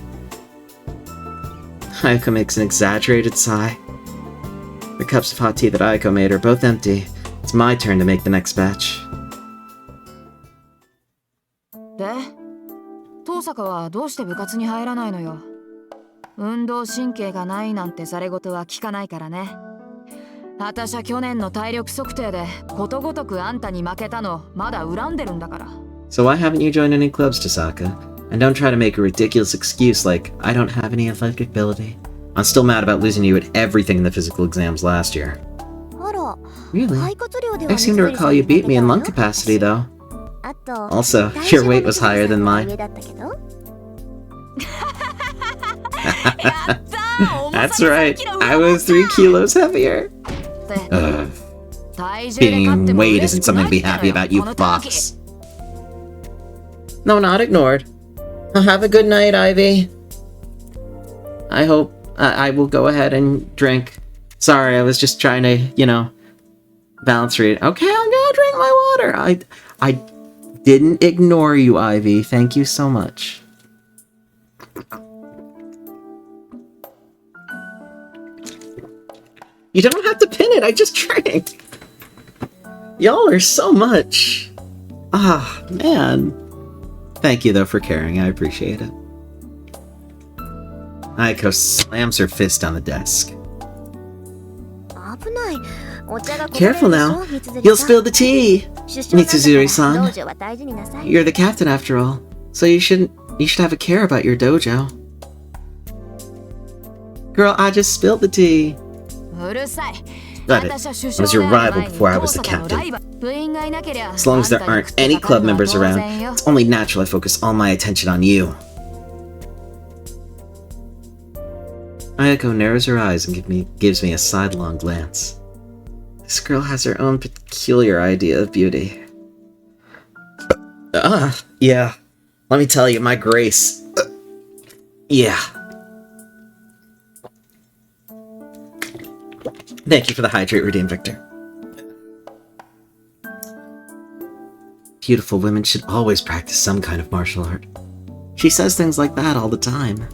Ayako makes an exaggerated sigh. The cups of hot tea that Ayako made are both empty. It's my turn to make the next batch. で、遠坂はどうして部活に入らないのよ。運動神経がないなんてざれ言は聞かないからね。私は去年の体力測定でことごとくあんたに負けたのまだ恨んでるんだから。 So why haven't you joined any clubs, Tosaka? And don't try to make a ridiculous excuse like, I don't have any athletic ability. I'm still mad about losing you at everything in the physical exams last year. あら、 Really? 肺活量では I seem to recall you beat me in lung capacity, though. あと、 Also, your weight was higher than mine. 上だったけど。 That's right. I was 3 kilos heavier. Being weighed isn't something to be happy about, you fox. No, not ignored. Have a good night, Ivy. I hope I will go ahead and drink. Sorry, I was just trying to, balance read. Okay, I'm gonna drink my water. I didn't ignore you, Ivy. Thank you so much. You don't have to pin it, I just drank. Y'all are so much. Ah, man. Thank you, though, for caring. I appreciate it. Aiko slams her fist on the desk. 危ない。お茶がこぼれるでしょ。 Careful now. 三辻 You'll さん spill the tea. 出生なんだから Mitsuzuri-san. 道場は大事になさい。 You're the captain after all. So you should have a care about your dojo. Girl, I just spilled the tea. うるさい。 Got it. I was your rival before I was the captain. As long as there aren't any club members around, it's only natural I focus all my attention on you. Ayako narrows her eyes and gives me a sidelong glance. This girl has her own peculiar idea of beauty. Yeah. Let me tell you, my grace. Yeah. Thank you for the hydrate redeem, Victor. Beautiful women should always practice some kind of martial art. She says things like that all the time.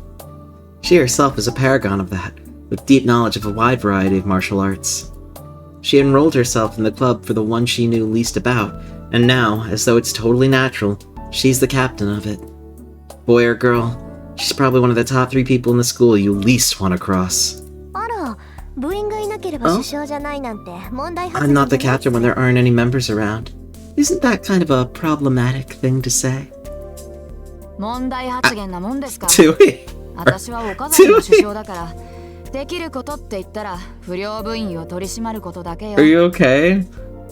She herself is a paragon of that, with deep knowledge of a wide variety of martial arts. She enrolled herself in the club for the one she knew least about, and now, as though it's totally natural, she's the captain of it. Boy or girl, she's probably one of the top 3 people in the school you least want to cross. あら、部員がいなければ首相じゃないなんて問題発 I'm 言 not the じゃない captain when there aren't any members around. Isn't that kind of a problematic thing to say? 問題発言なもんですか。 Tui? 私は岡崎の首相だから、できることって言ったら不良部員を取り締まることだけよ。 Are you okay?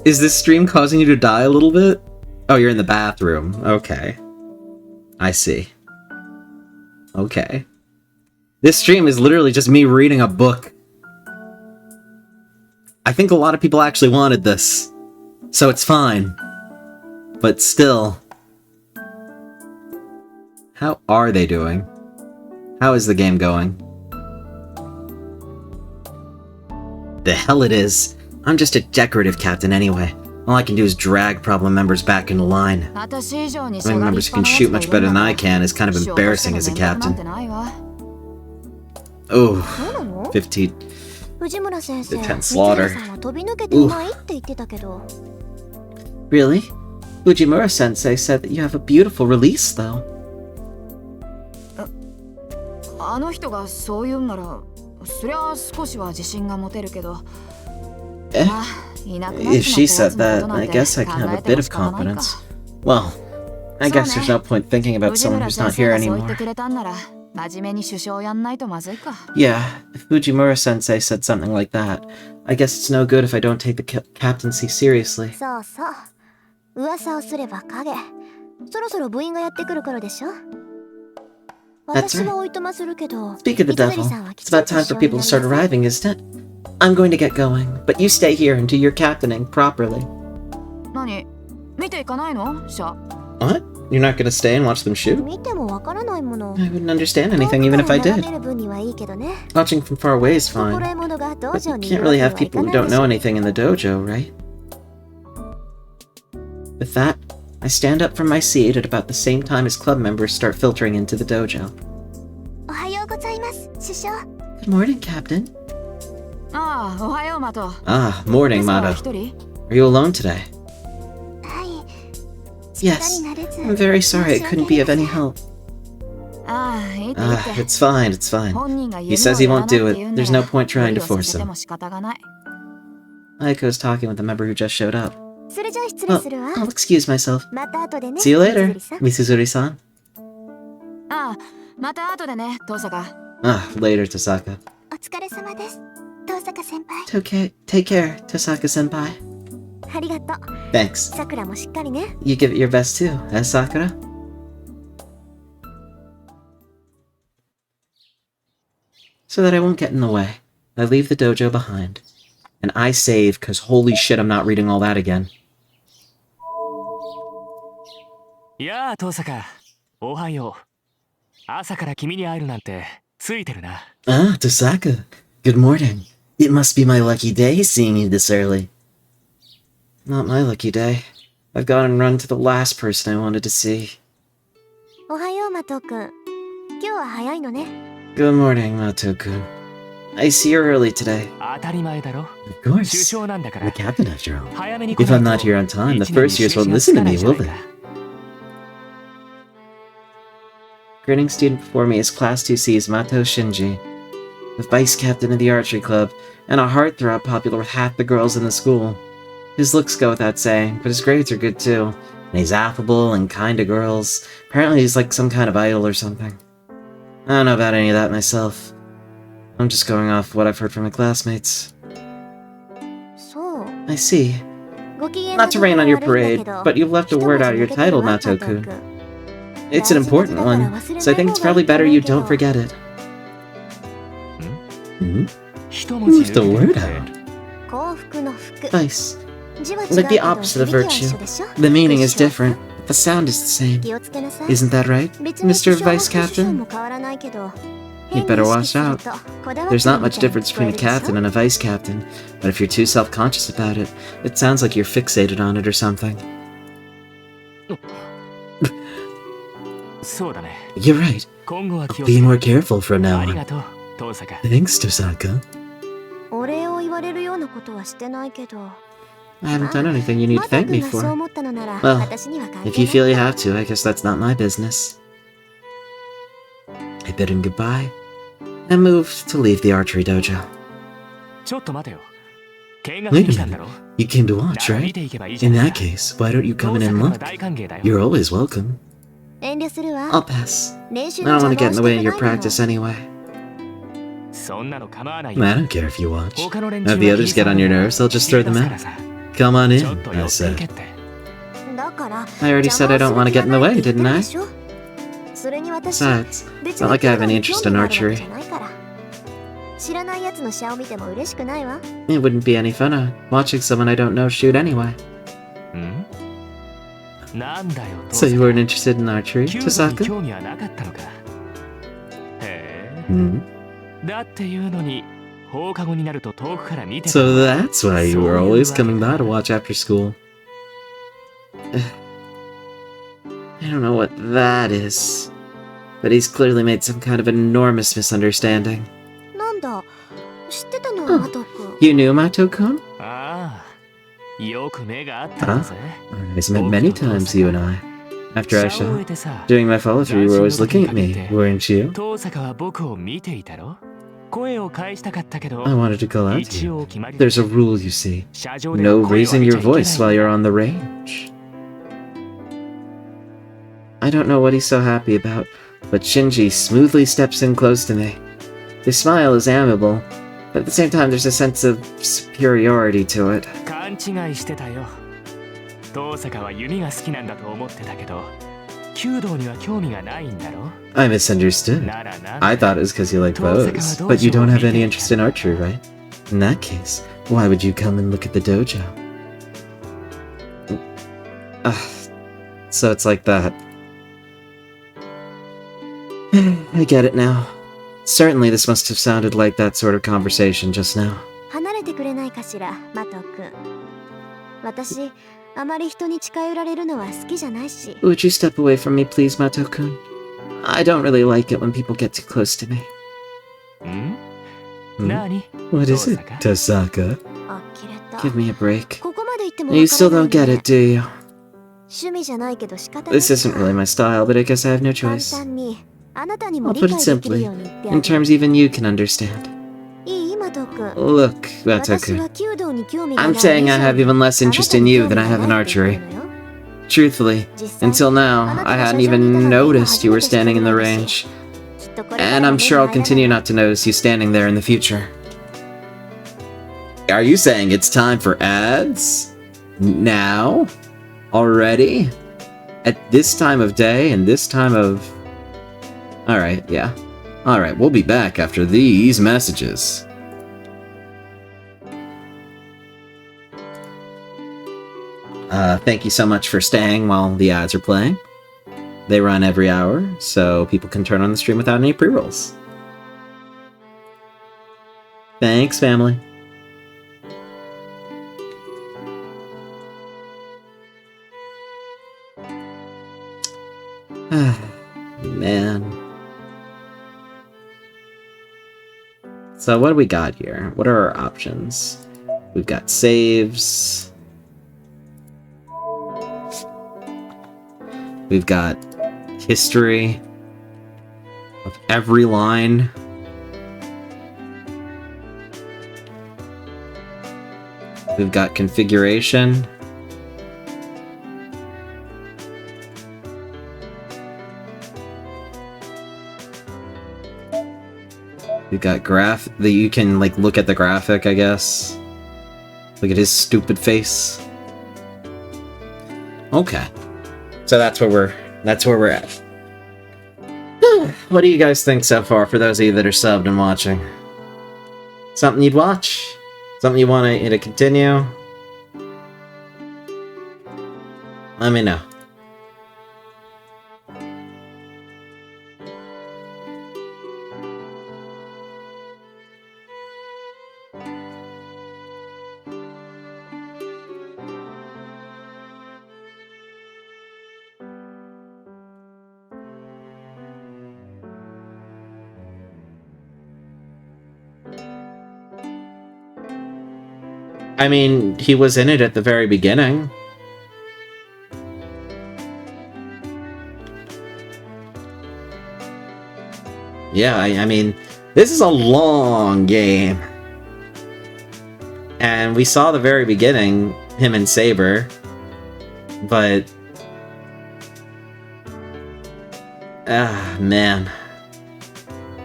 Is this stream causing you to die a little bit? Oh, you're in the bathroom. Okay. I see. Okay. This stream is literally just me reading a book. I think a lot of people actually wanted this, so it's fine. But still. How are they doing? How is the game going? The hell it is. I'm just a decorative captain anyway. All I can do is drag problem members back into line. Having members who can shoot much better than I can is kind of embarrassing as a captain. Oh, 15. 藤村先生、 The 三 tenth 辻 slaughter. さんは飛び抜けてうまいって言ってたけど。 Really? Fujimura-sensei said that you have a beautiful release, though. あの人がそう言うんなら、そりゃ少しは自信が持てるけど。 Eh? まあ、いなくなっ If ちま she ったや said つのこと that, なん I て guess I can 考 have a えて bit も of 仕方ないか。 confidence. Well, I guess there's no point thinking about 藤 someone 村 who's 先 not 生 here がそう言って anymore. くれたんなら、真面目に首相やんないとまずいか。 Yeah, if Fujimura sensei said something like that, I guess it's no good if I don't take the captaincy seriously. そうそう。噂をすれば影。そろそろ部員がやってくる頃でしょ。 That's 私はおいとまするけど、 Speak of the 三 devil, 成さんはき it's ちん about と time 首 for 相に people な to り start なさい。 arriving, isn't it? I'm going to get going, but you stay here and do your captaining properly. 何？見ていかないの？シャ。 What? You're not gonna stay and watch them shoot? 見てもわからないもの。 I wouldn't understand anything even if I 眺 did. める分にはいいけどね。 Watching from far away is 心 fine. 得物が道 But 場 you にい can't る really わ have けに people は who いか don't ない know でしょ。 anything in the dojo, right? With that, I stand up from my seat at about the same time as club members start filtering into the dojo. おはようございます、首相。 Good morning, Captain. ああ、おはようマト。 Ah, morning, 今朝は Mato. 一人？ Are you alone today? はい。 Yes. 力になれず I'm very sorry I couldn't be of any help. ああ、いいっていい Ah, って。 it's fine, it's fine. 本人が He 夢 says を he やら won't ないって do 言 it. うんな There's ら no point trying 無 to 理をさ force せて him. も仕方がない。 Aiko's talking with the member who just showed up. それじゃあ失礼 Well, するわ。 I'll excuse myself. また後でね。 See you later, 水鳥さん Mitsuzuri-san. ああ、また後でね、登坂。 Ah, later, Tosaka. お疲れ様です。遠坂先輩。 Take care, Tosaka-senpai. ありがとう。 Thanks. さくらもしっかりね。 You give it your best too, Sakura? So that I won't get in the way, I leave the dojo behind. And I save, cause holy shit, I'm not reading all that again. やあ、遠坂。おはよう。朝から君に会えるなんてついてるな。Ah, Tosaka. Good morning. It must be my lucky day seeing you this early. Not my lucky day. I've gone and run to the last person I wanted to see. おはよう、マト君。今日は早いのね。 Good morning, Mato-kun. I see you're early today. 当たり前だろ。 Of 首 course. 相なんだか I'm ら the。captain after all. 早めに来 If ない I'm と not here on time, the 一年に first years won't 示し listen が to つ me, かない will じゃ they? ないか。 Grinning student before me is Class 2C's Mato Shinji, the vice captain of the archery club, and a heartthrob popular with half the girls in the school. His looks go without saying, but his grades are good too, and he's affable and kind to girls. Apparently he's like some kind of idol or something. I don't know about any of that myself. I'm just going off what I've heard from my classmates. そう。 I see. ご機嫌 Not to rain on your なところは悪い parade, んだけど but you've left a word out of your title, 一文字抜けてるわ Mato-kun. マト君 It's an important one, so I think it's probably better you don't forget it. Hmm? 一文字 Move the 抜け word て out. 幸福の福。 Vice. 字は違う Like け the ど opposite of 響きは virtue. 一緒でしょ。 The meaning is 副首相 different. The sound is the same. 気をつけなさい。 Isn't that right, 別に Mr. 首相も Vice 副首相 Captain? も変わらないけど You'd better watch out. There's not much difference between a captain and a vice captain, but if you're too self-conscious about it, it sounds like you're fixated on it or something. そうだね。 You're right. 今後は気を Be つけ more careful from あ now り on. がとう、遠坂。 Thanks, Tosaka. お礼を言われるようなことはしてないけど I haven't done anything you need マ to ト thank 君 me がそう for. 思ったのなら Well, 私には関 If 係 you ない feel you have to, I guess that's not my business. I bid him goodbye and moved to leave the archery dojo. ちょっと待てよ。見学 Wait に a 来たんだろ。 You came to な watch, ら見 right? ていけばいいじゃ In ない that か。 case, why don't you come 遠 in 坂 and は look? 大歓迎だよ。 You're always welcome. 遠慮するわ I'll pass. 練習 I の don't 邪 want to 魔 get を in し the て way く of れ your ないの practice anyway. そんなの構わない I よ。 don't care if you watch. 他の連中 If the others get on your nerves, they'll just throw them から out. さ Come on ちょっ in, と I 寄ってい said. けって。だから I already said I don't want to get in the way, didn't I? それに私 Besides, 別 it's not like I have any に interest in 興味があるわけ archery. じゃないから知らない奴の試合を見ても嬉しくないわ It wouldn't be any fun watching someone I don't know shoot anyway. んなんだよ、 So 遠 you 坂 weren't interested in archery, 弓道に Tosaka? 興味はなかったのか。へ Hmm. え。だっていうのに、放課後になると遠くから見てた So that's why you were always coming by to watch after school. I don't know what that is. But he's clearly made some kind of enormous misunderstanding. なんだ知ってたのうんマト君 You knew Mato-kun? ああ、よく目があったんだぜ。I've met many times, you and I. After 飛車を終え Aisha. てさ、 Doing my follow-through, you were always looking at me, weren't you? 遠坂は僕を見ていたろ。声を返したかったけど、 I wanted to call out to 一 you. 応決まり There's a rule, you see. 車上では No 声を raising 上げ your ちゃいけない voice while you're on the range. I don't know what he's so happy about, but Shinji smoothly steps in close to me. His smile is amiable, but at the same time there's a sense of superiority to it. 勘違いしてたよ。遠坂は弓が好きなんだと思ってたけど、弓道には興味がないんだろ。 I misunderstood. ならな。 I thought it was because you like bows, but you don't have any interest in archery, right? In that case, why would you come and look at the dojo? So it's like that. I get it now. Certainly this must have sounded like that sort of conversation just now. 離れてくれないかしら、マトくん。私、あまり人に近寄られるのは好きじゃないし。 Would you step away from me, please, Mato-kun? I don't really like it when people get too close to me. ん？ Hmm? 何？ What is it, 遠坂？ Tasaka? あ、切れた。 Give me a break. ここまで言っても You わから still ない don't get ね it, do you? 趣味じゃないけど仕方ない This isn't really my style, but I guess I have no 簡 choice. 単にあなたにも I'll 理 put it 解できる simply, ように言ってあ in げる terms even you can understand. いいマトくん Look, 私 Mato-kun. は弓道に興味が I'm ない saying I have even less interest in you than I have in あなたに興味 archery. がないって言ってるのよ Truthfully, 実際 until now, I hadn't even noticed you were standing in the range. きっとこれから And も I'm sure I'll 目に入ら continue ない not to notice you standing there in the future. Are you saying it's time for ads? Now? Already? At this time of day and this time of... Alright, yeah. Alright, we'll be back after these messages. Thank you so much for staying while the ads are playing. They run every hour, so people can turn on the stream without any pre-rolls. Thanks, family. Man. So what do we got here? What are our options? We've got saves. We've got history of every line. We've got configuration. We've got graph that you can like look at the graphic, I guess. Look at his stupid face. Okay. So that's where we're at. What do you guys think so far for those of you that are subbed and watching? Something you'd watch? Something you want to continue? Let me know. I mean, he was in it at the very beginning. Yeah, I mean, this is a long game. And we saw the very beginning, him and Saber. But... ah, man.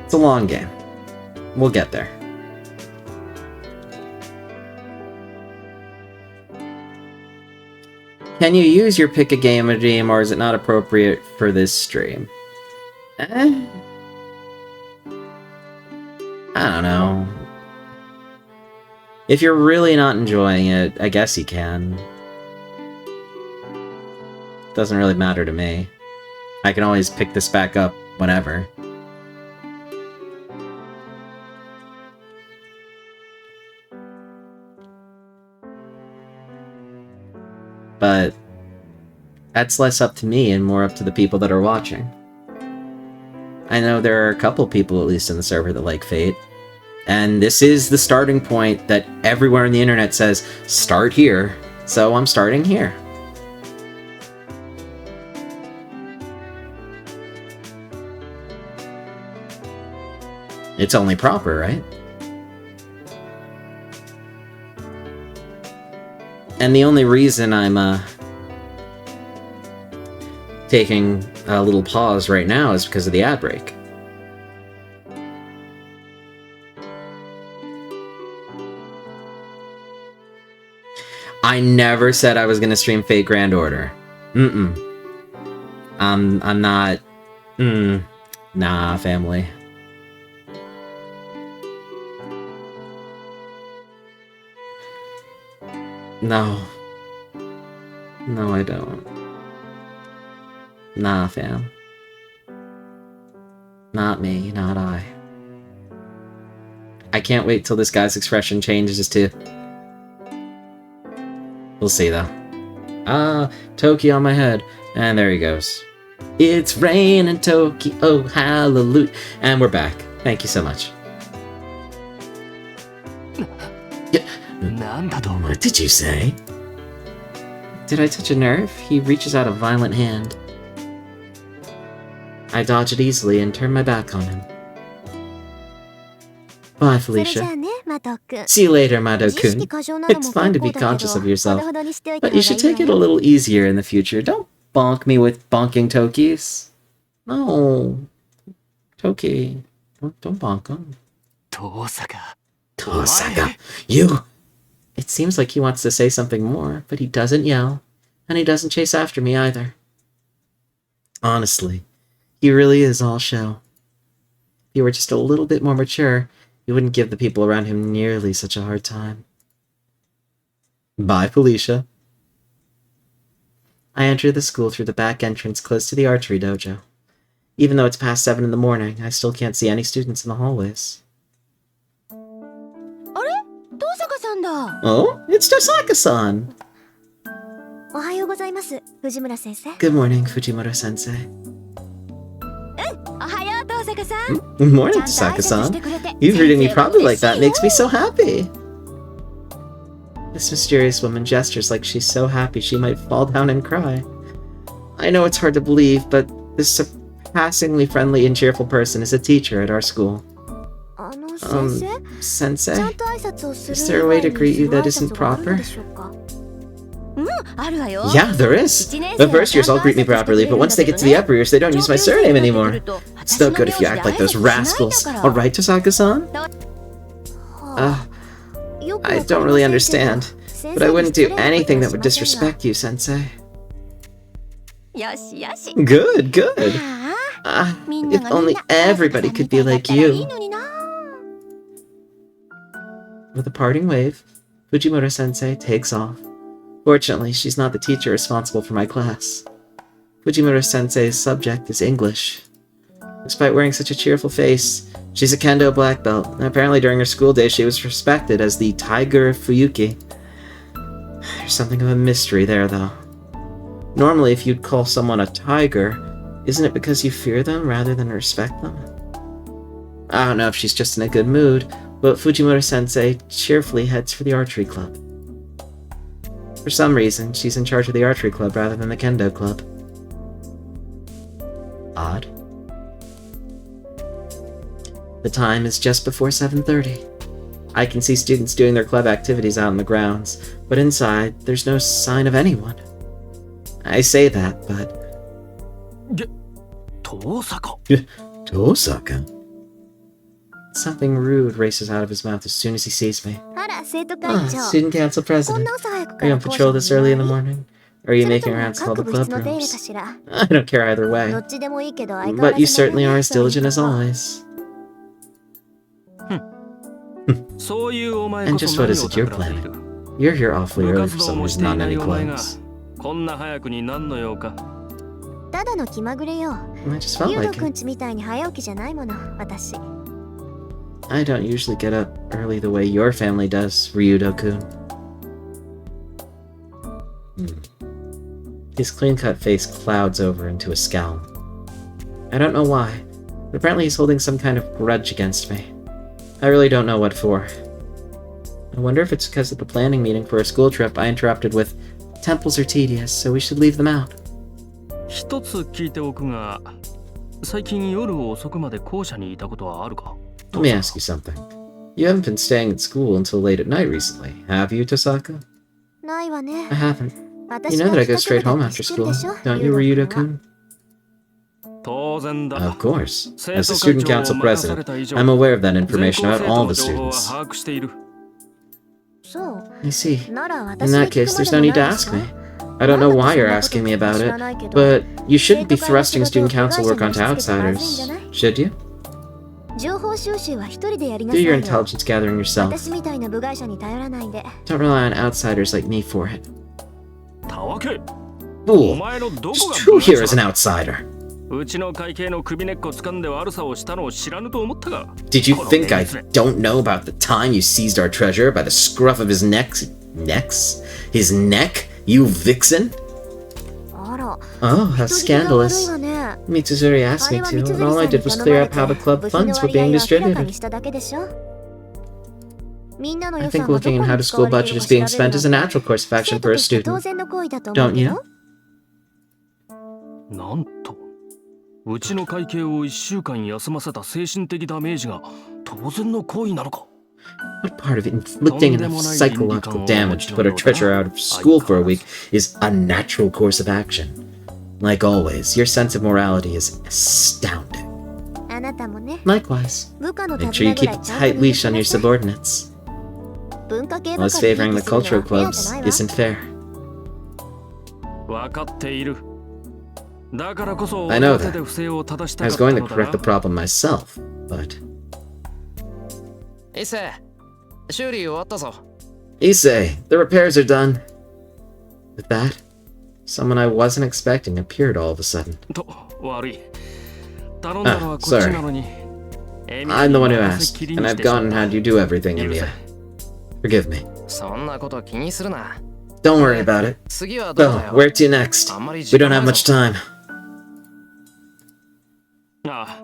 It's a long game. We'll get there. Can you use your pick a game or dream, or is it not appropriate for this stream? I don't know. If you're really not enjoying it, I guess you can. Doesn't really matter to me. I can always pick this back up whenever. But that's less up to me and more up to the people that are watching. I know there are a couple people, at least in the server, that like Fate. And this is the starting point that everywhere on the internet says, start here. So I'm starting here. It's only proper, right? And the only reason I'm taking a little pause right now is because of the ad break. I never said I was gonna stream Fate Grand Order. I'm not. Nah, family. No. No, I don't. Nah, fam. Not me, not I. I can't wait till this guy's expression changes too. We'll see though. Toki on my head. And there he goes. It's raining Toki, oh hallelujah. And we're back. Thank you so much. What did you say? Did I touch a nerve? He reaches out a violent hand. I dodge it easily and turn my back on him. Bye, それじゃ Felicia. あね、マト君。 See you later, 自意識 Mado-kun. 過剰なの It's も fine to 結 be 構だけ conscious ど、 of ほ yourself, どほどにしておいた but 方 you がい should い take it わ a よ。 little easier in the future. Don't bonk me with bonking Tokis. No. Toki. Don't bonk him. 遠坂 Tosaka, you! It seems like he wants to say something more, but he doesn't yell, and he doesn't chase after me either. Honestly, he really is all show. If he were just a little bit more mature, he wouldn't give the people around him nearly such a hard time. Bye, Felicia. I enter the school through the back entrance close to the archery dojo. Even though it's past 7 in the morning, I still can't see any students in the hallways. あれ東坂さんだ。 Oh, it's Tosaka-san! おはようございます、藤村先生。 Good morning, Fujimura-sensei. おはよう東坂さん。 Good morning, ちゃんと挨拶 Tosaka-san. してくれて You treating me 先生 properly like that 嬉しいよ makes me so happy. This mysterious woman gestures like she's so happy she might fall down and cry. I know it's hard to believe, but this surpassingly friendly and cheerful person is a teacher at our school. あの先生、ちゃ Sensei? んと挨拶をす Is る there a way 以 to 外 greet に you する that 挨 isn't 拶があるの proper? でしょうか。あるわよ。 Yeah, there is. 一年生 The first years all greet me properly, but once they get to the upper years, they don't use my surname anymore. It's no good if you act like those rascals. Alright, Tosaka-san? はあ、よくわかり I ません don't け really ど understand, 先 but 生 I に wouldn't 失 do 礼なことは anything that し would ませんが。 disrespect you, Sensei. よしよし。 Good, good. ああ、 Ah, みんな if がみん only な everybody could be 東坂さんみたいだっ like たらいい you. のにな。 With a parting wave, Fujimura-sensei takes off. Fortunately, she's not the teacher responsible for my class. Fujimura-sensei's subject is English. Despite wearing such a cheerful face, she's a kendo black belt, and apparently during her school days she was respected as the Tiger of Fuyuki. There's something of a mystery there, though. Normally, if you'd call someone a tiger, isn't it because you fear them rather than respect them? I don't know if she's just in a good mood, but Fujimura-sensei cheerfully heads for the archery club. For some reason, she's in charge of the archery club rather than the kendo club. Odd. The time is just before 7:30. I can see students doing their club activities out in the grounds, but inside, there's no sign of anyone. I say that, but... 遠坂 Tosaka? Something rude races out of his mouth as soon as he sees me. あら、生徒会 Ah, 長。 student council こん president. な朝早くか Are you ら on 校 patrol 舎 this early in the に morning? Or are you それ making とも rounds to all 各 the 部 club 室の手入れか rooms? しら。 I don't care either ど way. っちでもいいけど、相変わら But you ず certainly ね are as そういう diligent as とこ always. そういうお前 And こ just そ what 何 is を it you're 企んでいる You're here awfully 部 early 活 for 動 someone も who's してい not な in い any お前が clothes. こんな早くに何の用かただの気まぐれよ。 I just felt リュウド like くん it. ちみたいに早起きじゃないもの、私。 I don't usually get up early the way your family does, Ryudo-kun. His clean-cut face clouds over into a scowl. I don't know why, but apparently he's holding some kind of grudge against me. I really don't know what for. I wonder if it's because at the planning meeting for a school trip I interrupted with, "Temples are tedious, so we should leave them out." 一つ聞いておくが最近夜遅くまで校舎にいたことはあるか Let me ask you something. You haven't been staying at school until late at night recently, have you, Tosaka? ないわね I haven't. 私 You know は that I 帰 go 宅部 straight だっ home て after 知ってる school, でしょ don't you, ユウト君は Ryudo-kun? 当然だ Of course. 生 As 徒 the 会 student 長を council 任され president, た以上 I'm aware of that 全 information 校 about 生 all 徒 the の情報は students. 把握しているそう I see. なら In 私に that 聞く case, ま there's で no も need な to いで ask しょ me. I don't know why you're asking me about it, but you shouldn't be thrusting student council work onto outsiders, should you? 情報収集は一人でやりなさ Do い your よ intelligence gathering yourself. 私みたいな部外者に頼らないで Don't rely on outsiders like me for it. たわけお Fool! 前のどこ Just が who 部 here 外 is 者 an だ outsider? うちの会計の首根っこ掴んで悪さをしたのを知らぬと思ったが Did you この think I メンツめ don't know about the time you seized our treasure by the scruff of his his neck, you vixen? あら Oh, how 人聞きが悪い scandalous. わね Mitsuzuri あ asked れ me は to, 三 and 辻 all さ I ん did に was 頼 clear まれ up て how the club 部費の funds were 割合 being を明らか distributed. にしただけでしょみんなの I 予 think 算がど looking こ at how に the 使 school われる budget か is 調 being べ spent る is a の natural course of 生 action 徒 for と a して当 student. 然の行為だと思 Don't う you? よなんとうちの会計を1週間休ませた精神的ダメージが当然の行為なのか What part of inflicting enough psychological damage to put our treasure out of school for a week is a natural course of action? Like always, your sense of morality is astounding. あなたもね Likewise, 部下の make 手 sure you 綱ぐ keep ら a いちゃんと tight 握 leash on り your なさい subordinates. 文化系ば Always かり favoring 引 the きするの cultural はフェア clubs じゃないわ isn't fair. 分かっているだからこそ I know 表 that. で不正を正した I か was った going の to だ correct the な problem myself, but... 伊勢修理終わったぞ Issei, the repairs are done. With that, someone I wasn't expecting appeared all of a sudden. と悪い頼んだのはこっちなのに I'm the one who asked, and I've gone and had you do everything, Emiya. Forgive me. そんなこと気にするな Don't worry about it. 次はどう So, だよ where to next? あんまり We 時 don't 間 have ない much ぞ time. ああ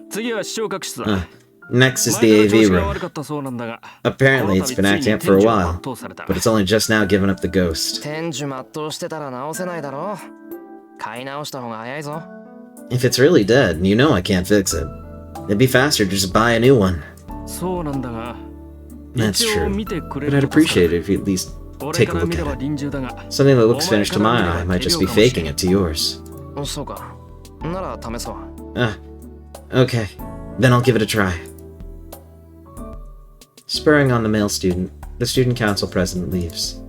次は視聴覚室 Uh, だ next is 前 the から調子 AV が room. 悪かったそうなんだが Apparently, it's been acting up for a while, 通された but it's only just now given up the ghost. 天寿全うしてたら直せないだろ買い直した方が早いぞ If it's really dead, you know I can't fix it. It'd be faster to just buy a new one. そうなんだが That's 一応 true, 見てくれ but る I'd ことさ appreciate it if you at least 俺 take か a ら look 見れば at it. 臨終だが Something that looks finished to my eye might just be faking it to yours. そうかなら試そう Okay. Then I'll give it a try. Spurring on the male student, the student council president leaves.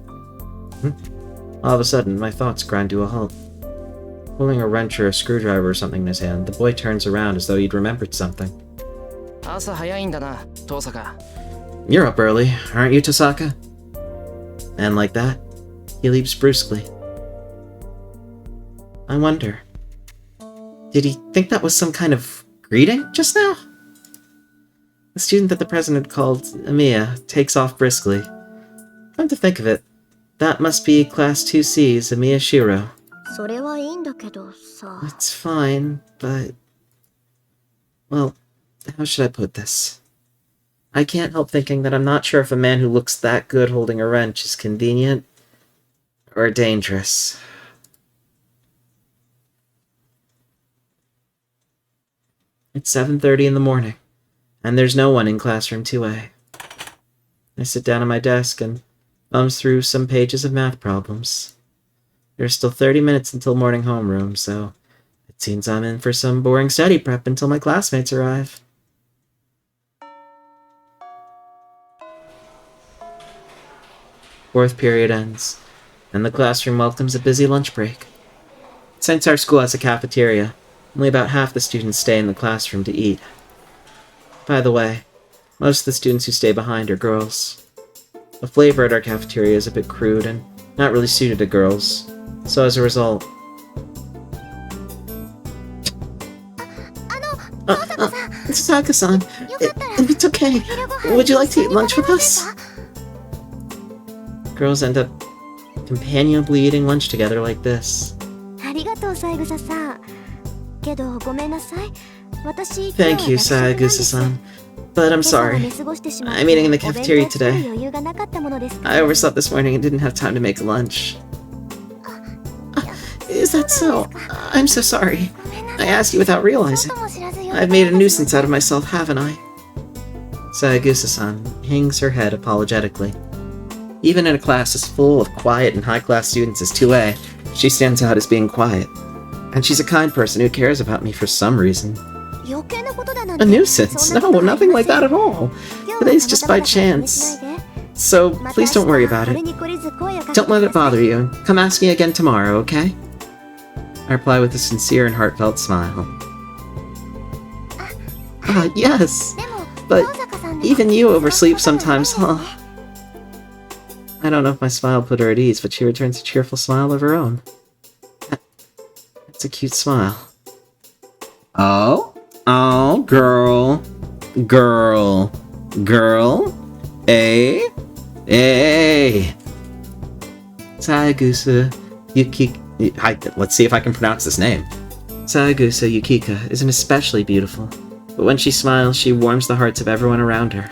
All of a sudden, my thoughts grind to a halt. Holding a wrench or a screwdriver or something in his hand, the boy turns around as though he'd remembered something. 朝早いんだな遠坂 You're up early, aren't you, Tosaka? And like that, he leaps brusquely. I wonder, did he think that was some kind of greeting just now? The student that the president called Emiya takes off briskly. Come to think of it, that must be Class 2C's Emiya Shiro. それはいいんだけどさ It's fine, but... Well, how should I put this? I can't help thinking that I'm not sure if a man who looks that good holding a wrench is convenient or dangerous. It's 7:30 in the morning, and there's no one in classroom 2A. I sit down at my desk and thumbs through some pages of math problems. There's still 30 minutes until morning homeroom, so it seems I'm in for some boring study prep until my classmates arrive. Fourth period ends, and the classroom welcomes a busy lunch break. Since our school has a cafeteria, only about half the students stay in the classroom to eat. By the way, most of the students who stay behind are girls. The flavor at our cafeteria is a bit crude and not really suited to girls, so as a result... Saka-san, if it's okay, would you like to eat lunch with us? Girls end up companionably eating lunch together like this. ありがとう三枝さんけどごめんなさい私 Thank you, Sayagusa-san, but I'm sorry. I'm eating in the cafeteria today. I overslept this morning and didn't have time to make lunch. Is that so? I'm so sorry. I asked you without realizing. I've made a nuisance out of myself, haven't I? Sayagusa-san hangs her head apologetically. Even in a class as full of quiet and high-class students as 2A, she stands out as being quiet. And she's a kind person who cares about me for some reason. A nuisance? No, nothing like that at all. Today's just by chance. So, please don't worry about it. Don't let it bother you. Come ask me again tomorrow, okay? I reply with a sincere and heartfelt smile. Yes! But even you oversleep sometimes, huh? I don't know if my smile put her at ease, but she returns a cheerful smile of her own. That's a cute smile. Oh? Oh, girl. Girl. Girl? Eh? Eh? Sayagusa Yukika... Let's see if I can pronounce this name. Sayagusa Yukika isn't especially beautiful, but when she smiles, she warms the hearts of everyone around her.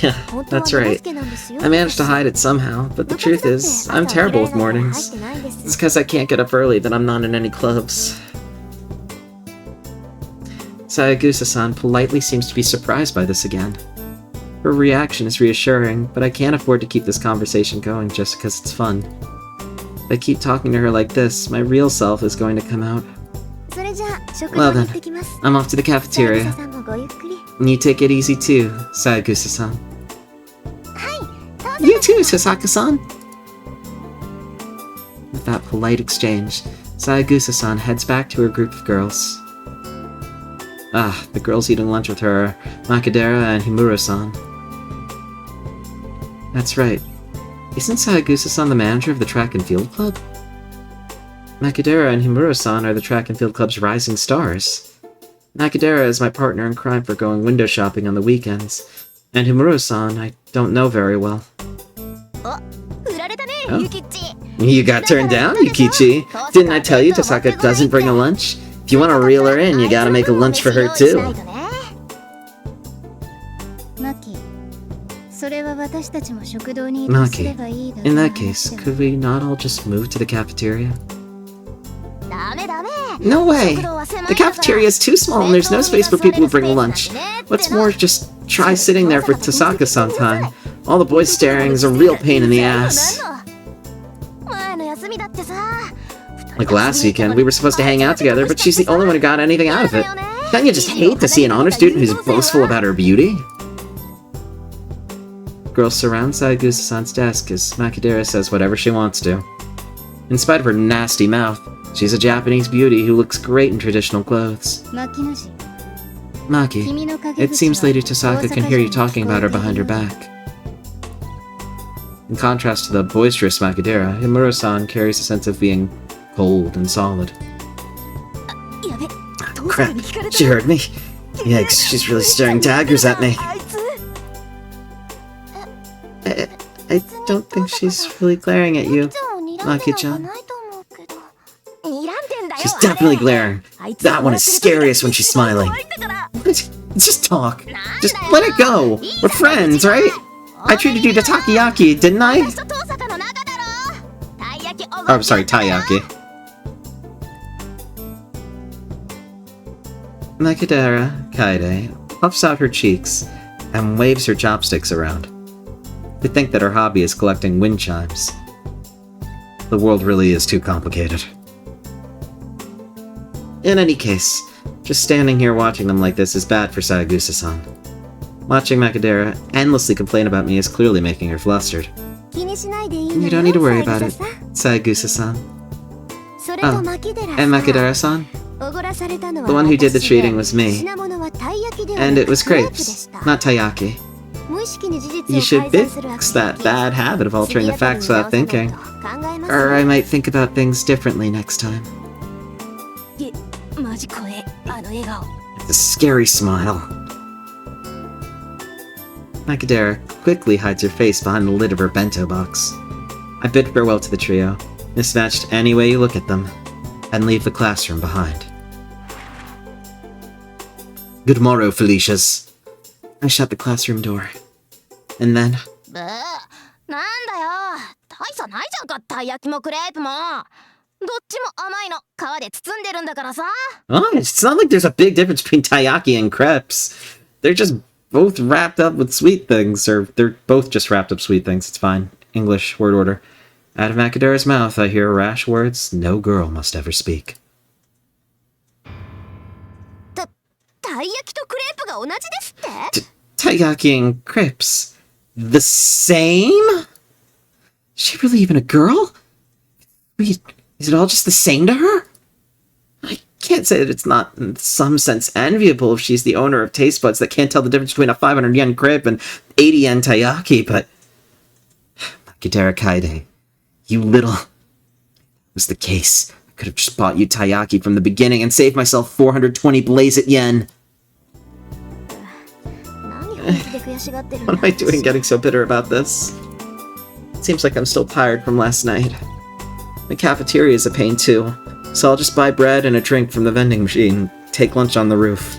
Yeah, that's right. I managed to hide it somehow, but the truth is, I'm terrible with mornings. It's because I can't get up early that I'm not in any clubs. Sayagusa-san politely seems to be surprised by this again. Her reaction is reassuring, but I can't afford to keep this conversation going just because it's fun. If I keep talking to her like this, my real self is going to come out. Well then, I'm off to the cafeteria. And you take it easy too, Sayagusa-san. You too, Sasaka-san! With that polite exchange, Sayagusa-san heads back to her group of girls. Ah, the girls eating lunch with her are Makidera and Himuro-san. That's right. Isn't Sayagusa-san the manager of the track and field club? Makidera and Himuro-san are the track and field club's rising stars. Makidera is my partner in crime for going window shopping on the weekends, and Himuro-san I don't know very well. Oh. You got turned down, Yukichi? Didn't I tell you Tosaka doesn't bring a lunch? If you want to reel her in, you gotta make a lunch for her too. Maki, in that case, could we not all just move to the cafeteria? No way! The cafeteria is too small and there's no space for people who bring lunch. What's more, just try sitting there for Tosaka-san time. All the boys staring is a real pain in the ass. Like last weekend, we were supposed to hang out together, but she's the only one who got anything out of it. Don't you just hate to see an honor student who's boastful about her beauty? Girls surround Sayagusa-san's desk as Makidera says whatever she wants to. In spite of her nasty mouth, she's a Japanese beauty who looks great in traditional clothes. Maki, it seems Lady Tosaka can hear you talking about her behind her back. In contrast to the boisterous Makidera, Himuro-san carries a sense of being cold and solid. Oh, crap, she heard me. Yikes, she's really staring daggers at me. I don't think she's really glaring at you, Maki-chan. She's definitely glaring. That one is scariest when she's smiling. Just talk. Just let it go. We're friends, right? I treated you to takoyaki, didn't I? Oh, I'm sorry, taiyaki. Makidera Kaede puffs out her cheeks and waves her chopsticks around. We think that her hobby is collecting wind chimes. The world really is too complicated. In any case, just standing here watching them like this is bad for Sayagusa-san. Watching Makidera endlessly complain about me is clearly making her flustered. You don't need to worry about it, Sayagusa-san. Oh, and Makidera-san? The one who did the treating was me. And it was crepes, not taiyaki. You should fix that bad habit of altering the facts without thinking. Or I might think about things differently next time. It's a scary smile. Makidera quickly hides her face behind the lid of her bento box. I bid farewell to the trio, mismatched any way you look at them, and leave the classroom behind. Good morrow, Felicias. I shut the classroom door. And then... どっちも甘いの皮で包んでるんだからさ。 Oh, it's not like there's a big difference between taiyaki and crepes. They're just both wrapped up with sweet things, or they're both just wrapped up sweet things. It's fine. English, word order. Out of Makadera's mouth, I hear rash words no girl must ever speak. たい焼きとクレープが同じですって？ Taiyaki and crepes. The same? Is she really even a girl? Wait, is it all just the same to her? I can't say that it's not in some sense enviable if she's the owner of taste buds that can't tell the difference between a 500 yen crepe and 80 yen taiyaki, but... Makadera Kaide, you little... That was the case. I could have just bought you taiyaki from the beginning and saved myself 420 blazed yen. What am I doing getting so bitter about this? It seems like I'm still tired from last night. The cafeteria is a pain too, so I'll just buy bread and a drink from the vending machine, take lunch on the roof.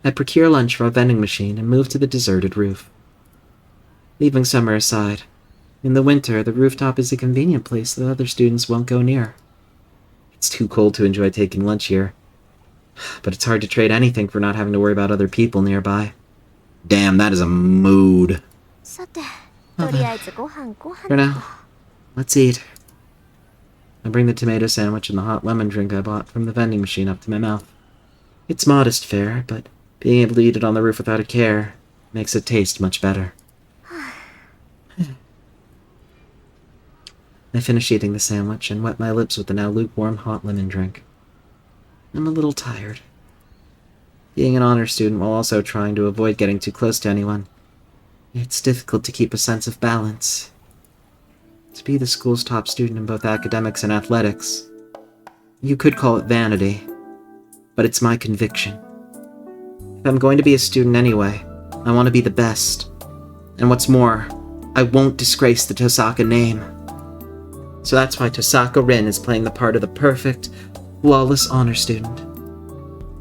I procure lunch from a vending machine and move to the deserted roof. Leaving summer aside, in the winter the rooftop is a convenient place that other students won't go near. It's too cold to enjoy taking lunch here, but it's hard to trade anything for not having to worry about other people nearby. Damn, that is a mood. For now, let's eat. I bring the tomato sandwich and the hot lemon drink I bought from the vending machine up to my mouth. It's modest fare, but being able to eat it on the roof without a care makes it taste much better. I finish eating the sandwich and wet my lips with the now lukewarm hot lemon drink. I'm a little tired. Being an honor student while also trying to avoid getting too close to anyone, it's difficult to keep a sense of balance. To be the school's top student in both academics and athletics, you could call it vanity, but it's my conviction. If I'm going to be a student anyway, I want to be the best. And what's more, I won't disgrace the Tosaka name. So that's why Tosaka Rin is playing the part of the perfect, flawless honor student.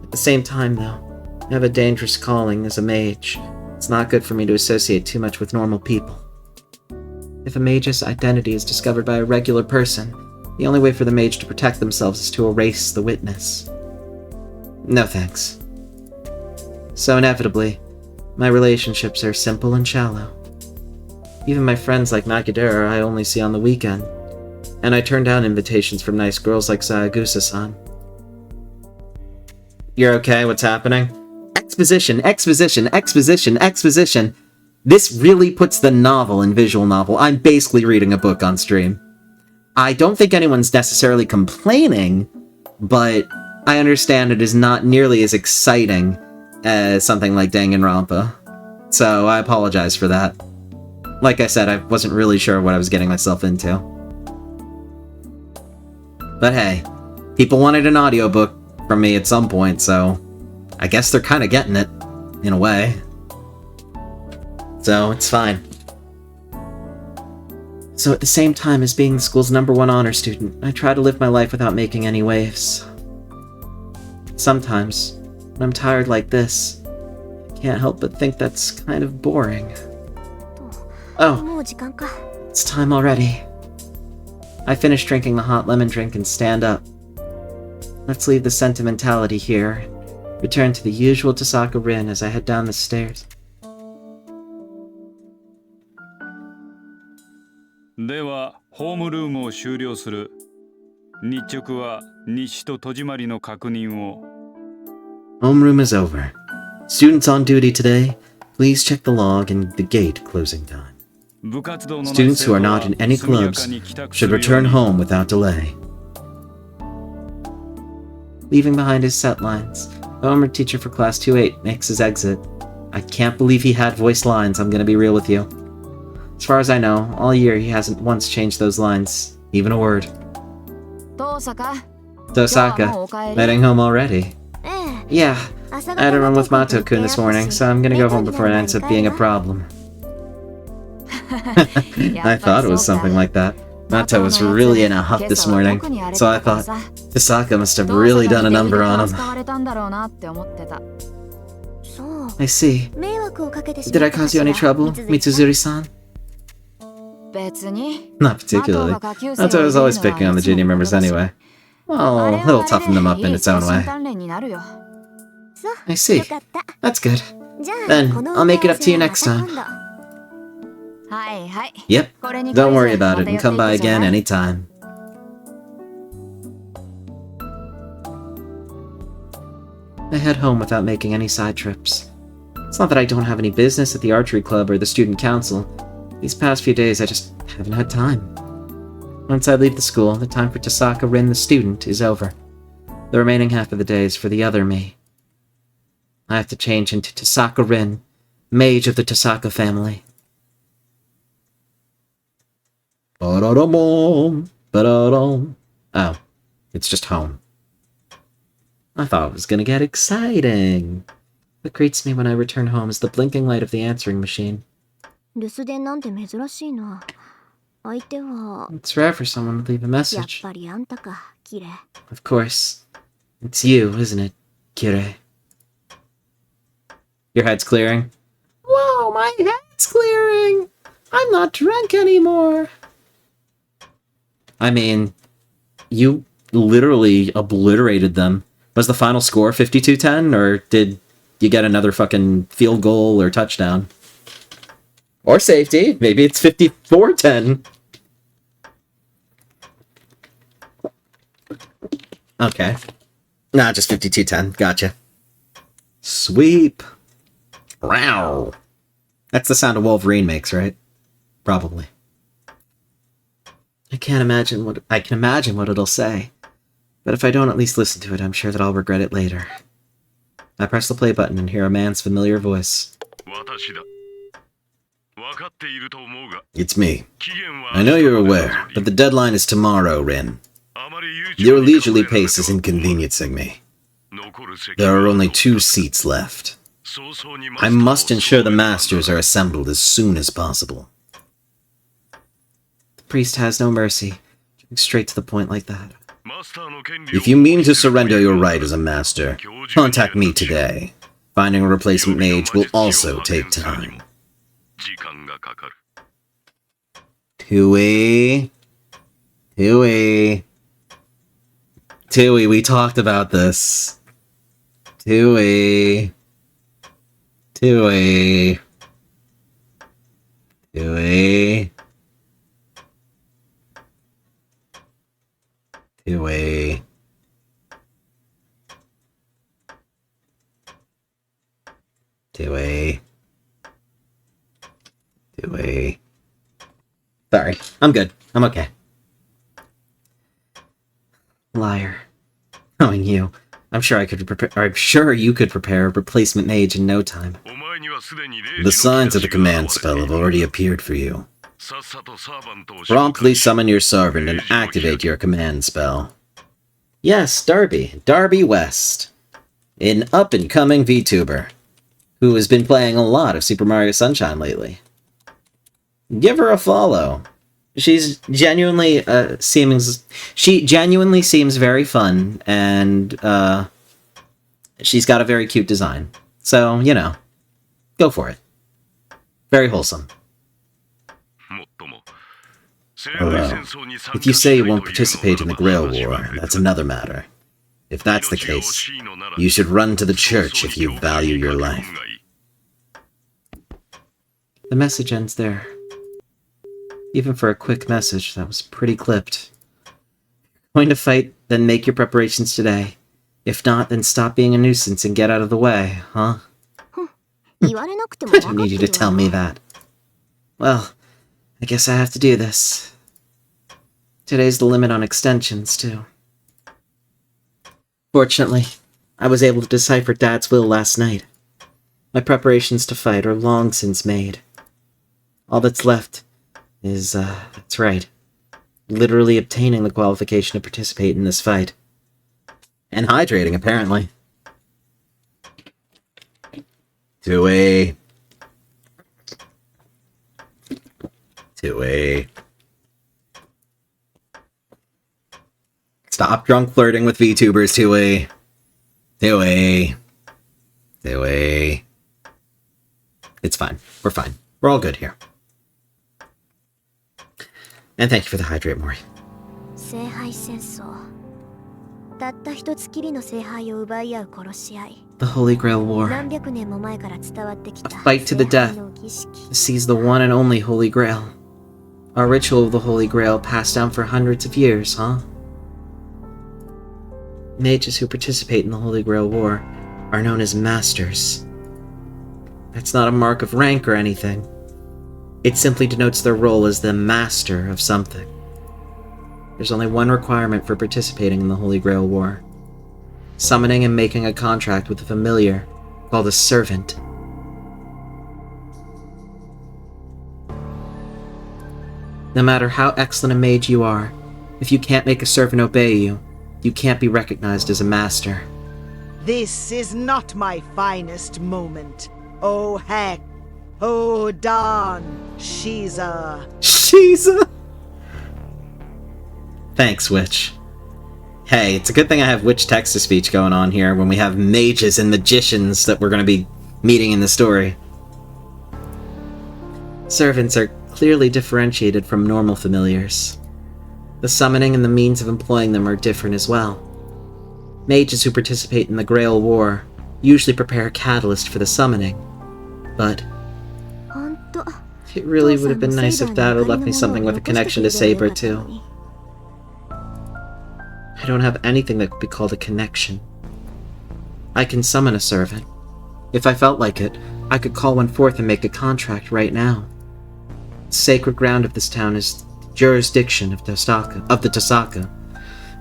At the same time, though, I have a dangerous calling as a mage. It's not good for me to associate too much with normal people. If a mage's identity is discovered by a regular person, the only way for the mage to protect themselves is to erase the witness. No thanks. So inevitably, my relationships are simple and shallow. Even my friends like Makadera I only see on the weekend, and I turn down invitations from nice girls like Sayagusa-san. You're okay? What's happening? Exposition, exposition, exposition, exposition. This really puts the novel in visual novel. I'm basically reading a book on stream. I don't think anyone's necessarily complaining, but I understand it is not nearly as exciting as something like Danganronpa. So I apologize for that. Like I said, I wasn't really sure what I was getting myself into. But hey, people wanted an audiobook from me at some point, so I guess they're kind of getting it, in a way. So it's fine. So at the same time as being the school's #1 honor student, I try to live my life without making any waves. Sometimes, when I'm tired like this, I can't help but think that's kind of boring. Oh, it's time already. I finish drinking the hot lemon drink and stand up. Let's leave the sentimentality here. Return to the usual Tosaka Rin as I head down the stairs. では、ホームルームを終了する。日直は日誌と戸締まりの確認を。Homeroom is over. Students on duty today, please check the log and the gate closing time. Students who are not in any clubs should return home without delay. Leaving behind his set lines, the homeroom teacher for class 2-8 makes his exit. I can't believe he had voiced lines, I'm gonna be real with you. As far as I know, all year he hasn't once changed those lines, even a word. Tosaka, heading home already. Yeah, I had to run with Mato-kun this morning, so I'm gonna go home before it ends up being a problem. I thought it was something like that. Mato was really in a huff this morning, so I thought, Tosaka must have really done a number on him. I see. Did I cause you any trouble, Mitsuzuri-san? 別に Not particularly. That's why I was always picking on the junior members anyway. Well, it'll toughen them up in its own way. I see. That's good. Then, I'll make it up to you next time. Yep. Don't worry about it and come by again anytime. I head home without making any side trips. It's not that I don't have any business at the archery club or the student council. These past few days I just haven't had time. Once I leave the school, the time for Tasaka Rin the student is over. The remaining half of the day is for the other me. I have to change into Tasaka Rin, mage of the Tasaka family. Ba-da-da-bom, ba-da-dum. Oh, it's just home. I thought it was gonna get exciting. What greets me when I return home is the blinking light of the answering machine. 留守電なんて珍しいな。相手は It's rare for someone to leave a やっ message. ぱりあんたか、キレ。 Of course. It's you, isn't it, Kirei? Your head's clearing? Whoa, my head's clearing! I'm not drunk anymore! I mean, you literally obliterated them. Was the final score 52-10, or did you get another fucking field goal or touchdown? Or safety. Maybe it's 54-10. Okay. Nah, just 52-10. Gotcha. Sweep. Wow. That's the sound a Wolverine makes, right? Probably. I can imagine what it'll say. But if I don't at least listen to it, I'm sure that I'll regret it later. I press the play button and hear a man's familiar voice. It's me. I know you're aware, but the deadline is tomorrow, Rin. Your leisurely pace is inconveniencing me. There are only 2 seats left. I must ensure the masters are assembled as soon as possible. The priest has no mercy, getting straight to the point like that. If you mean to surrender your right as a master, contact me today. Finding a replacement mage will also take time. Tui, we talked about this. Tui. Sorry, I'm good. I'm okay. Liar. Knowing you, I'm sure you could prepare a replacement mage in no time. The signs of the command spell have already appeared for you. Promptly summon your servant and activate your command spell. Yes, Darby West. An up-and-coming VTuber, who has been playing a lot of Super Mario Sunshine lately. Give her a follow. She's genuinely she genuinely seems very fun, and she's got a very cute design. So, you know, go for it. Very wholesome. Although, if you say you won't participate in the Grail War, that's another matter. If that's the case, you should run to the church if you value your life. The message ends there. Even for a quick message, that was pretty clipped. Going to fight, then make your preparations today. If not, then stop being a nuisance and get out of the way, huh? I don't need you to tell me that. Well, I guess I have to do this. Today's the limit on extensions, too. Fortunately, I was able to decipher Dad's will last night. My preparations to fight are long since made. All that's left is, that's right, literally obtaining the qualification to participate in this fight. And hydrating, apparently. Tui. Stop drunk flirting with VTubers, Tui. It's fine. We're fine. We're all good here. And thank you for the hydrate, Mori. 聖杯戦争。たった一つきりの聖杯を奪い合う殺し合い。 The Holy Grail War. 何百年も前から伝わってきた A fight to the death. 聖杯の儀式。 Seize the one and only Holy Grail. Our ritual of the Holy Grail passed down for hundreds of years, huh? Mages who participate in the Holy Grail War are known as Masters. That's not a mark of rank or anything. It simply denotes their role as the master of something. There's only one requirement for participating in the Holy Grail War. Summoning and making a contract with a familiar called a servant. No matter how excellent a mage you are, if you can't make a servant obey you, you can't be recognized as a master. This is not my finest moment. Oh heck. Oh darn. She's a... Thanks, Witch. Hey, it's a good thing I have Witch text-to-speech going on here when we have mages and magicians that we're going to be meeting in the story. Servants are clearly differentiated from normal familiars. The summoning and the means of employing them are different as well. Mages who participate in the Grail War usually prepare a catalyst for the summoning, but it really would have been nice if Dad had left me something with a connection to Saber too. I don't have anything that could be called a connection. I can summon a servant. If I felt like it, I could call one forth and make a contract right now. The sacred ground of this town is the jurisdiction of the Tosaka.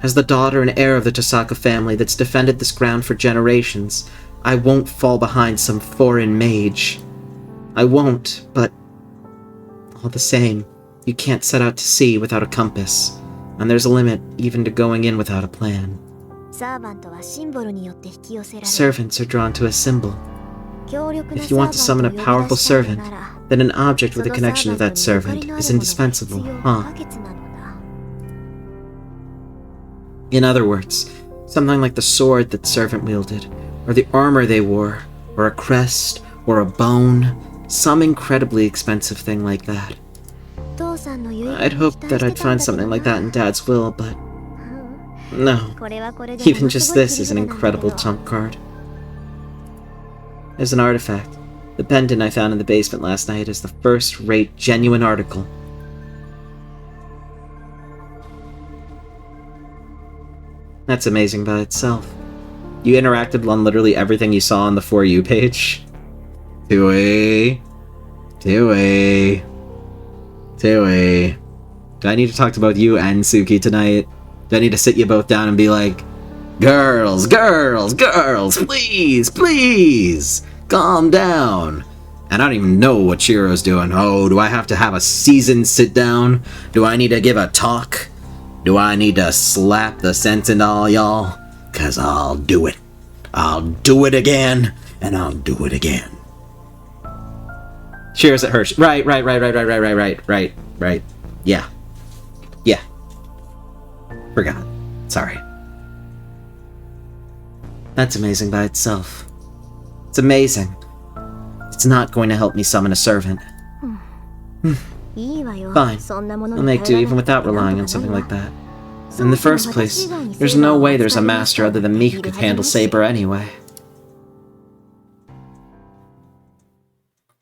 As the daughter and heir of the Tosaka family that's defended this ground for generations, I won't fall behind some foreign mage. I won't, but all the same, you can't set out to sea without a compass, and there's a limit even to going in without a plan. Servants are drawn to a symbol. If you want to summon a powerful servant, then an object with a connection to that servant is indispensable, huh? In other words, something like the sword that servant wielded, or the armor they wore, or a crest, or a bone, some incredibly expensive thing like that. I'd hoped that I'd find something like that in Dad's will, but no. Even just this is an incredible trump card. There's an artifact. The pendant I found in the basement last night is the first-rate, genuine article. That's amazing by itself. You interacted on literally everything you saw on the For You page. Tui. Do I need to talk to both you and Suki tonight? Do I need to sit you both down and be like, Girls, please, calm down. And I don't even know what Shiro's doing. Oh, do I have to have a seasoned sit down? Do I need to give a talk? Do I need to slap the sense into all y'all? 'Cause I'll do it. I'll do it again, and I'll do it again. Shiro's at Hirsch. Right. Yeah. Forgot. Sorry. That's amazing by itself. It's amazing. It's not going to help me summon a servant. Fine. I'll make do even without relying on something like that. In the first place, there's no way there's a master other than me who could handle Saber anyway.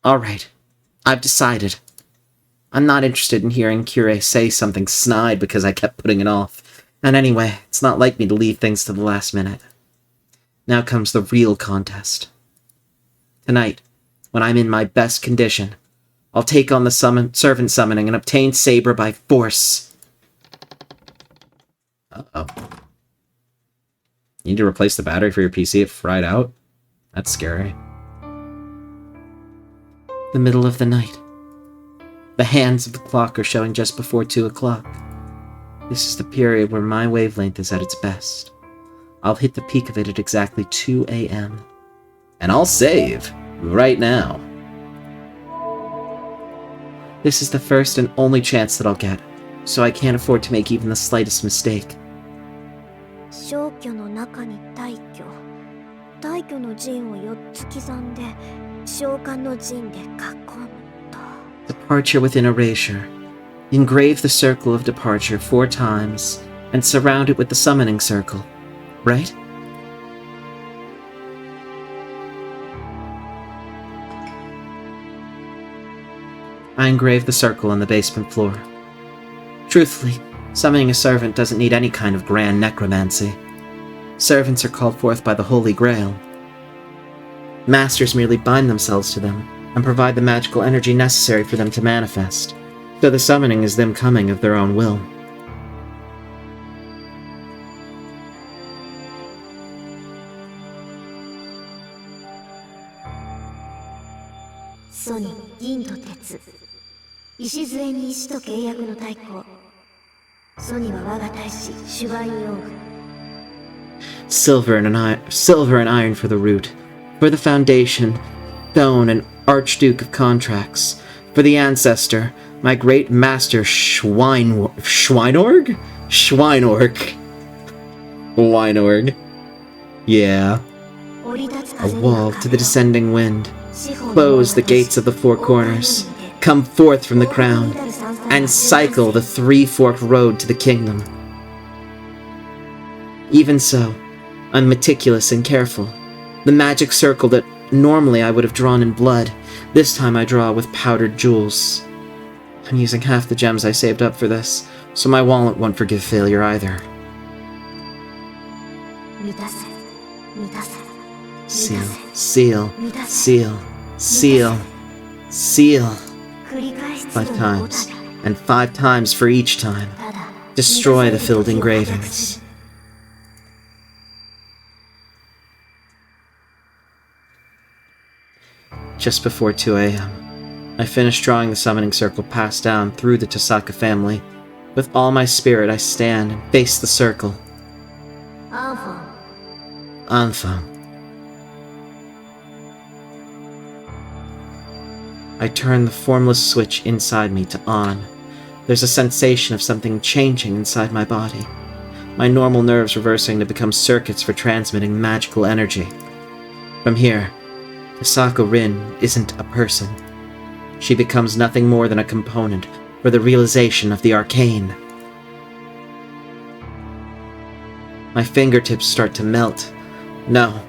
Alright. I've decided. I'm not interested in hearing Kure say something snide because I kept putting it off. And anyway, it's not like me to leave things to the last minute. Now comes the real contest. Tonight, when I'm in my best condition, I'll take on the servant summoning and obtain Saber by force. Uh-oh. You need to replace the battery for your PC? It fried out? That's scary. The middle of the night. The hands of the clock are showing just before 2 o'clock. This is the period where my wavelength is at its best. I'll hit the peak of it at exactly 2 a.m. And I'll save right now. This is the first and only chance that I'll get, so I can't afford to make even the slightest mistake. Departure within erasure. Engrave the circle of departure 4 times, and surround it with the summoning circle, right? I engraved the circle on the basement floor. Truthfully, summoning a servant doesn't need any kind of grand necromancy. Servants are called forth by the Holy Grail. Masters merely bind themselves to them, and provide the magical energy necessary for them to manifest, so the summoning is them coming of their own will. Sony, 銀と鉄。礎に石と契約の太鼓。ソニは我が大使、シュバインヨング。Silver and iron for the root, for the foundation, stone and Archduke of Contracts, for the ancestor, my great master Schweinorg? Schweinorg. Yeah. A wall to the descending wind. Close the gates of the 4 corners. Come forth from the crown, and cycle the 3-forked road to the kingdom. Even so, I'm meticulous and careful. The magic circle that normally I would have drawn in blood, this time I draw with powdered jewels. I'm using half the gems I saved up for this, so my wallet won't forgive failure either. Seal, seal, seal, seal, seal. 5 times, and 5 times for each time. Destroy the filled engravings. Just before 2 a.m., I finished drawing the summoning circle passed down through the Tosaka family. With all my spirit, I stand and face the circle. Anfang. I turn the formless switch inside me to on. There's a sensation of something changing inside my body. My normal nerves reversing to become circuits for transmitting magical energy. From here, Tosaka Rin isn't a person. She becomes nothing more than a component for the realization of the arcane. My fingertips start to melt. No,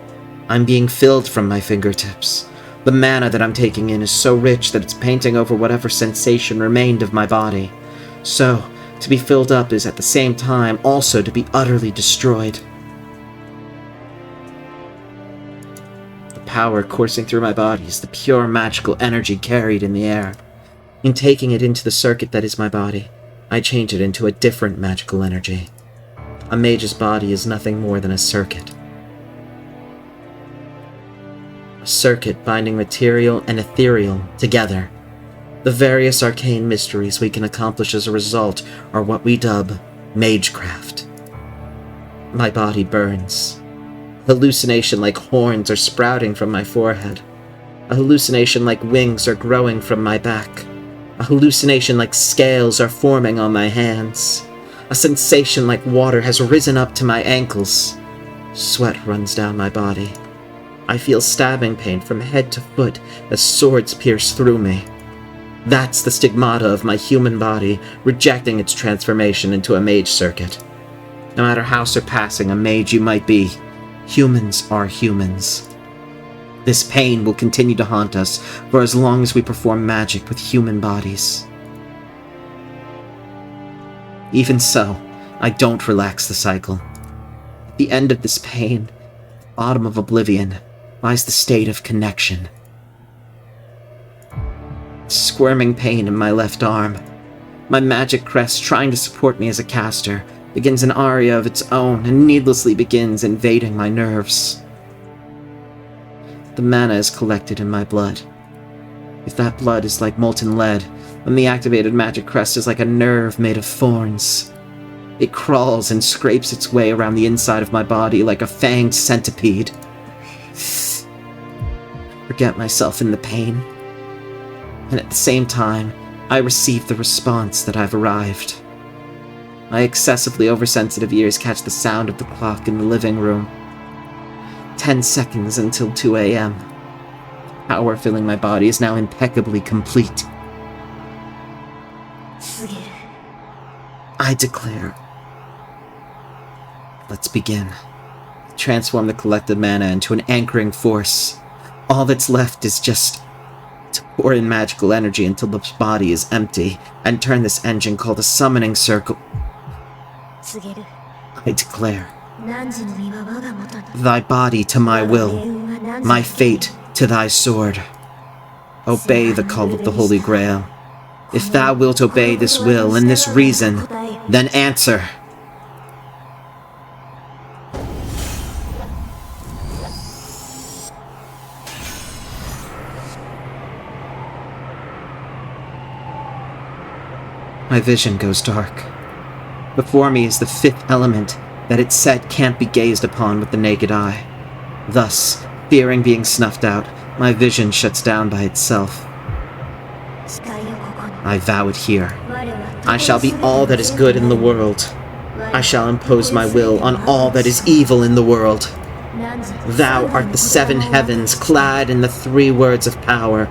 I'm being filled from my fingertips. The mana that I'm taking in is so rich that it's painting over whatever sensation remained of my body. So, to be filled up is at the same time also to be utterly destroyed. The power coursing through my body is the pure magical energy carried in the air. In taking it into the circuit that is my body, I change it into a different magical energy. A mage's body is nothing more than a circuit. A circuit binding material and ethereal together. The various arcane mysteries we can accomplish as a result are what we dub magecraft. My body burns. A hallucination like horns are sprouting from my forehead. A hallucination like wings are growing from my back. A hallucination like scales are forming on my hands. A sensation like water has risen up to my ankles. Sweat runs down my body. I feel stabbing pain from head to foot as swords pierce through me. That's the stigmata of my human body, rejecting its transformation into a mage circuit. No matter how surpassing a mage you might be, humans are humans. This pain will continue to haunt us for as long as we perform magic with human bodies. Even so, I don't relax the cycle. At the end of this pain, bottom of oblivion, lies the state of connection. Squirming pain in my left arm. My magic crest, trying to support me as a caster, begins an aria of its own and needlessly begins invading my nerves. The mana is collected in my blood. If that blood is like molten lead, then the activated magic crest is like a nerve made of thorns. It crawls and scrapes its way around the inside of my body like a fanged centipede. Forget myself in the pain. And at the same time, I receive the response that I've arrived. My excessively oversensitive ears catch the sound of the clock in the living room. 10 seconds until 2 a.m. Power filling my body is now impeccably complete. すげる I declare. Let's begin. Transform the collected mana into an anchoring force. All that's left is just to pour in magical energy until the body is empty, and turn this engine called a summoning circle. I declare. Thy body to my will, my fate to thy sword. Obey the call of the Holy Grail. If thou wilt obey this will and this reason, then answer. My vision goes dark. Before me is the fifth element that it said can't be gazed upon with the naked eye. Thus, fearing being snuffed out, my vision shuts down by itself. I vow it here. I shall be all that is good in the world. I shall impose my will on all that is evil in the world. Thou art the seven heavens clad in the 3 words of power.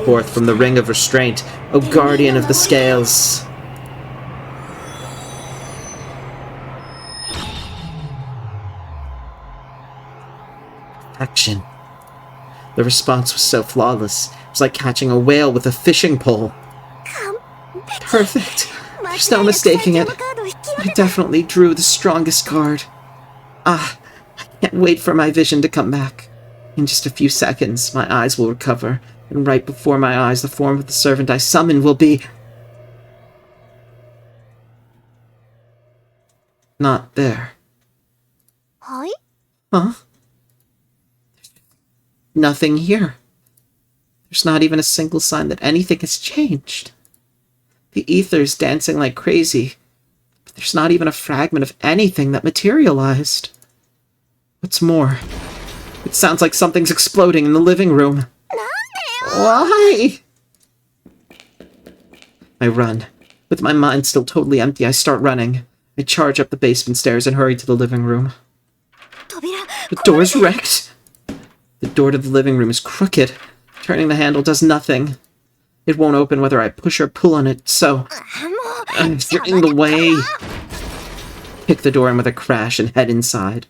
Forth from the ring of restraint, O guardian of the scales. Action. The response was so flawless. It was like catching a whale with a fishing pole. Perfect. There's no mistaking it. I definitely drew the strongest card. I can't wait for my vision to come back. In just a few seconds, my eyes will recover, and right before my eyes, the form of the servant I summon will be... not there. Hi? Huh? Nothing here. There's not even a single sign that anything has changed. The ether's dancing like crazy, but there's not even a fragment of anything that materialized. What's more, it sounds like something's exploding in the living room. Why? I run. With my mind still totally empty, I start running. I charge up the basement stairs and hurry to the living room. The door's wrecked. The door to the living room is crooked. Turning the handle does nothing. It won't open whether I push or pull on it, so... you're in the way. Kick the door in with a crash and head inside.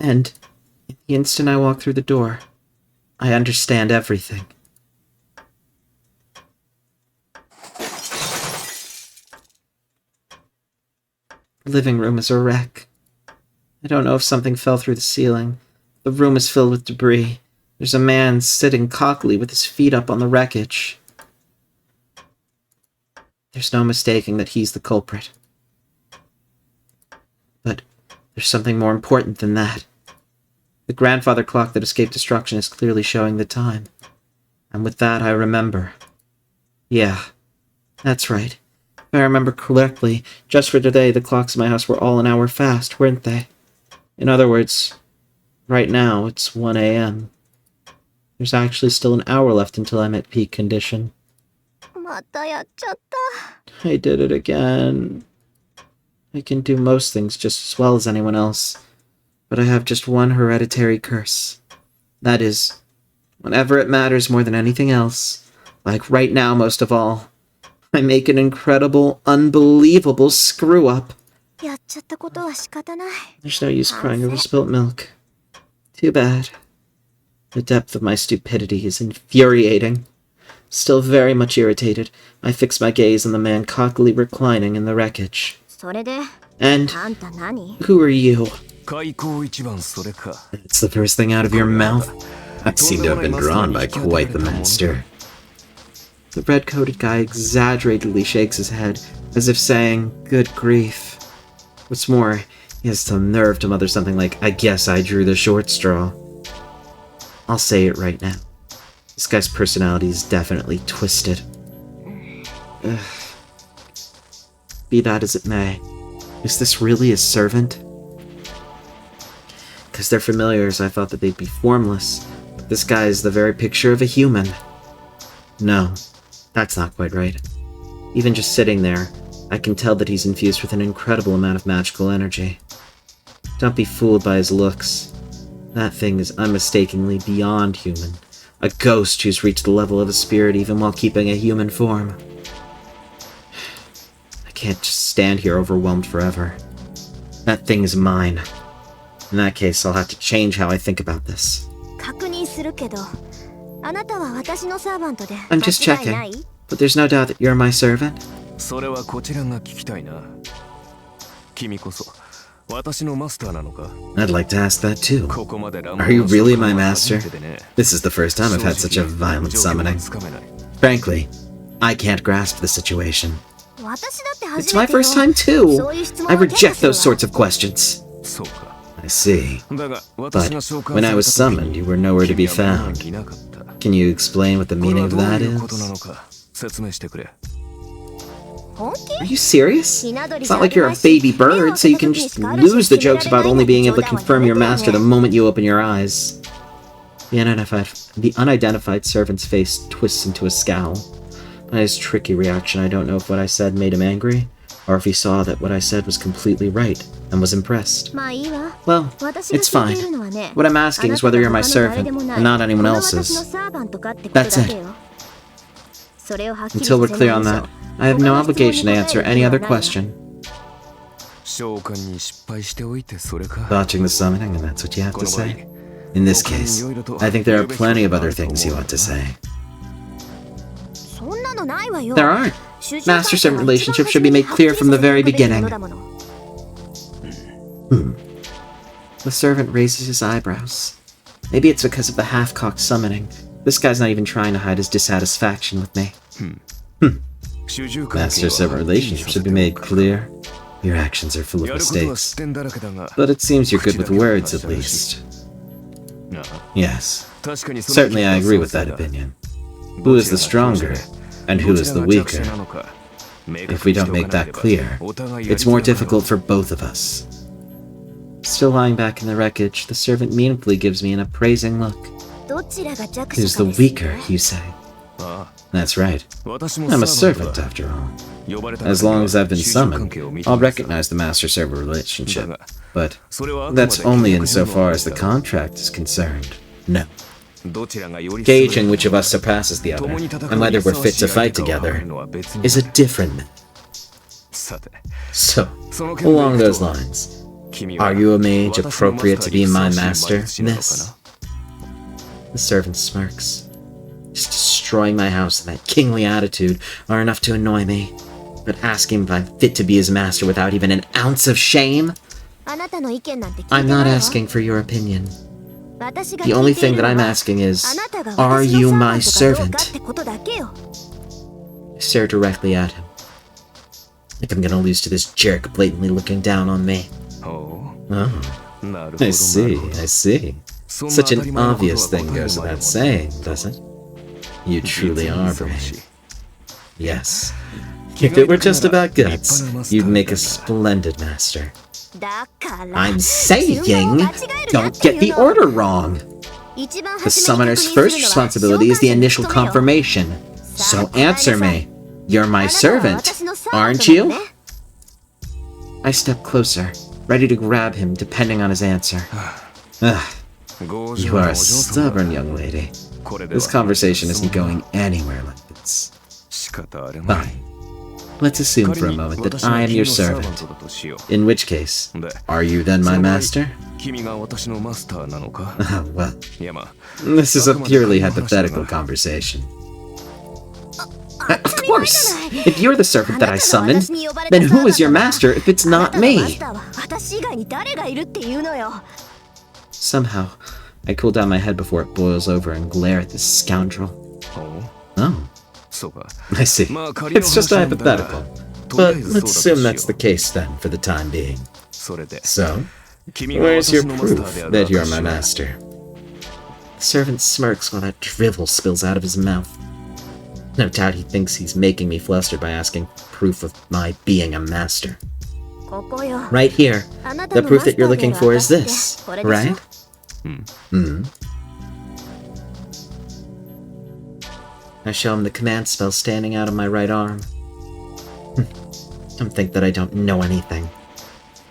And the instant I walk through the door, I understand everything. The living room is a wreck. I don't know if something fell through the ceiling. The room is filled with debris. There's a man sitting cockily with his feet up on the wreckage. There's no mistaking that he's the culprit. But there's something more important than that. The grandfather clock that escaped destruction is clearly showing the time. And with that, I remember. Yeah, that's right. If I remember correctly, just for today, the clocks in my house were all an hour fast, weren't they? In other words, right now, it's 1 a.m. There's actually still an hour left until I'm at peak condition. I did it again. I can do most things just as well as anyone else, but I have just one hereditary curse. That is, whenever it matters more than anything else, like right now most of all, I make an incredible, unbelievable screw-up. There's no use crying over spilt milk. Too bad. The depth of my stupidity is infuriating. Still very much irritated, I fix my gaze on the man cockily reclining in the wreckage. And who are you? It's the first thing out of your mouth. I seem to have been drawn by quite the master. The red-coated guy exaggeratedly shakes his head, as if saying, good grief. What's more, he has some nerve to mutter something like, I guess I drew the short straw. I'll say it right now. This guy's personality is definitely twisted. Ugh. Be that as it may, is this really a servant? Because they're familiars, I thought that they'd be formless, but this guy is the very picture of a human. No, that's not quite right. Even just sitting there, I can tell that he's infused with an incredible amount of magical energy. Don't be fooled by his looks. That thing is unmistakably beyond human, A ghost who's reached the level of a spirit even while keeping a human form. I can't just stand here overwhelmed forever. That thing is mine. In that case, I'll have to change how I think about this. 確認するけど、あなたは私のサーバントで I'm just 間違いな checking, い？ but there's no doubt that you're my servant. それはこちらが聞きたいな。君こそ私のマスターなのか？ I'd like to ask that too. ここまで乱暴 Are you な really 召喚 my は master? 初めてでね。 This is the first time I've had such a violent summoning. Frankly, I can't grasp the situation. 私だって初 It's my めてよ。 first time too. そういう質問 I は手が reject する those わ。 sorts of questions. そうか。 I see. だが But 私が召喚 when I was された時 summoned, you were nowhere to be 君は目 found. にいなかった。 Can you explain what the これ meaning は of どう that いうことなの is? か説明してくれ。本気？ Are you serious? ひな鳥 It's じゃ not like you're a ないし baby 目を bird, 開 so you けた can 時に just しかあるし lose the jokes about only being able to 冗談は confirm your やめてよね。 master the moment you open your eyes. The unidentified servant's face twists into a scowl. By his tricky reaction, I don't know if what I said made him angry, or if he saw that what I said was completely right and was impressed. まあいいわ。 Well, 私が it's 聞いてい fine. るのはね、 What I'm asking is whether you're my あなたが servant 他の誰でもない and not anyone この私の else's. サーバントかってことだ That's け it. よ。それをはっきり Until we're させ clear ない on 以上 that, I have no 他の質問に obligation to 答える answer 義 any 務は other ないわ。 question. 召喚に失敗しておいてそれか。 Botching the summoning, and that's what you have to say? In this case, I think there are plenty of other things you ought to say. そんなのないわよ。 There aren't. 主従関係は Master-servant 一番 relationships 初 should め be に made はっきり clear from the させて very おくべきも beginning. のだもの。 The servant raises his eyebrows. Maybe it's because of the half-cocked summoning. This guy's not even trying to hide his dissatisfaction with me. 主従関係は Master-servant relationships should be made clear. Your actions are full of やることは mistakes. 失点だらけだが。 But it seems you're good with 口だけは words, 達 at 者らし least. いなあ Yes. 確かにその Certainly I agree with that opinion. Who is the stronger, and who is the weaker? If we don't make that clear, it's more difficult for both of us. Still lying back in the wreckage, the servant meaningfully gives me an appraising look. どちらが弱者 Who's か the ですよ weaker, ね。 you say? ああ That's right. 私も I'm a サーバン servant, トだ after all. 呼ばれた As long as I've been 主従関 summoned, 係を認 I'll めなさい recognize the master-servant relationship. だが But それはあくまで that's only 契約上の insofar as the 話だ contract is concerned. No. どちらがより Gauging which of us surpasses the other, 共に戦う and whether we're fit to にふさわ fight しい相手かを together, 測るのは別に is a different matter. さて So, その件で along いく those と lines, 君は are you a mage 私の appropriate to be my マスター master, にふさわしい魔術師なのか miss? な The servant smirks. Just destroying my house and that kingly attitude are enough to annoy me. But asking if I'm fit to be his master without even an ounce of shame? あなたの意見なんて聞いて I'm ない not わ。 asking for your opinion. 私が The 聞 only いてい thing る that の I'm は asking is, あなたが are 私の you サーバ my ントかどうか servant? ってことだけよ。 I stare directly at him. Like I'm gonna lose to this jerk blatantly looking down on me. ほ Oh, うなるほど I see, なるほど I see. そんな Such 当た an り前のことは obvious 答え thing る goes 前 without の saying, doesn't it? You truly 実に are ふさわしい brave. Yes. If it were just about guts, you'd make a splendid master. だから I'm 順番を saying, 間違えるなっ don't て get い the うの。 order wrong. 一番 The 初めに summoner's 確認 first するのは responsibility is the 召喚者の initial 務めよ。 confirmation. So answer me. You're my あなたは servant, 私のサーバン aren't トなの you? ね。 I step closer, ready to grab him depending on his answer. Ugh, 強 you 情 are な a お嬢様 stubborn young lady. これでは This conversation isn't going anywhere like this. 仕方あるまい Fine. Let's assume for a 仮に moment that 私が I am 君 your のサーバン servant. トだとしよ In which case, うで are you then そ my の場合 master? 君が私のマスターなのか Well, いやまあ this is a purely あくまで仮の話だ hypothetical が conversation. Of course! If you're the servant that I summoned, then who is your master if it's あな not たのマ me? スターは私以外に誰がいるっていうのよ。 Somehow, I cool down my head before it boils over and glare at this scoundrel. ほう Oh, そうか I see. まあ仮の It's just 話なんだが hypothetical. とりあ But えず let's そう assume だ that's とし the よ case then, for the time being. うそれで So, 君が where's 私 your のマス proof ターである that you're 証 my は master? The servant smirks while that drivel spills out of his mouth. No doubt he thinks he's making me flustered by asking proof of my being a master. ここよ。 Right here, あなた the の proof マス that タ you're ーであ looking る for is 証って this, これでしょ right? I show him the command spell standing out on my right arm. Don't think that I don't know anything.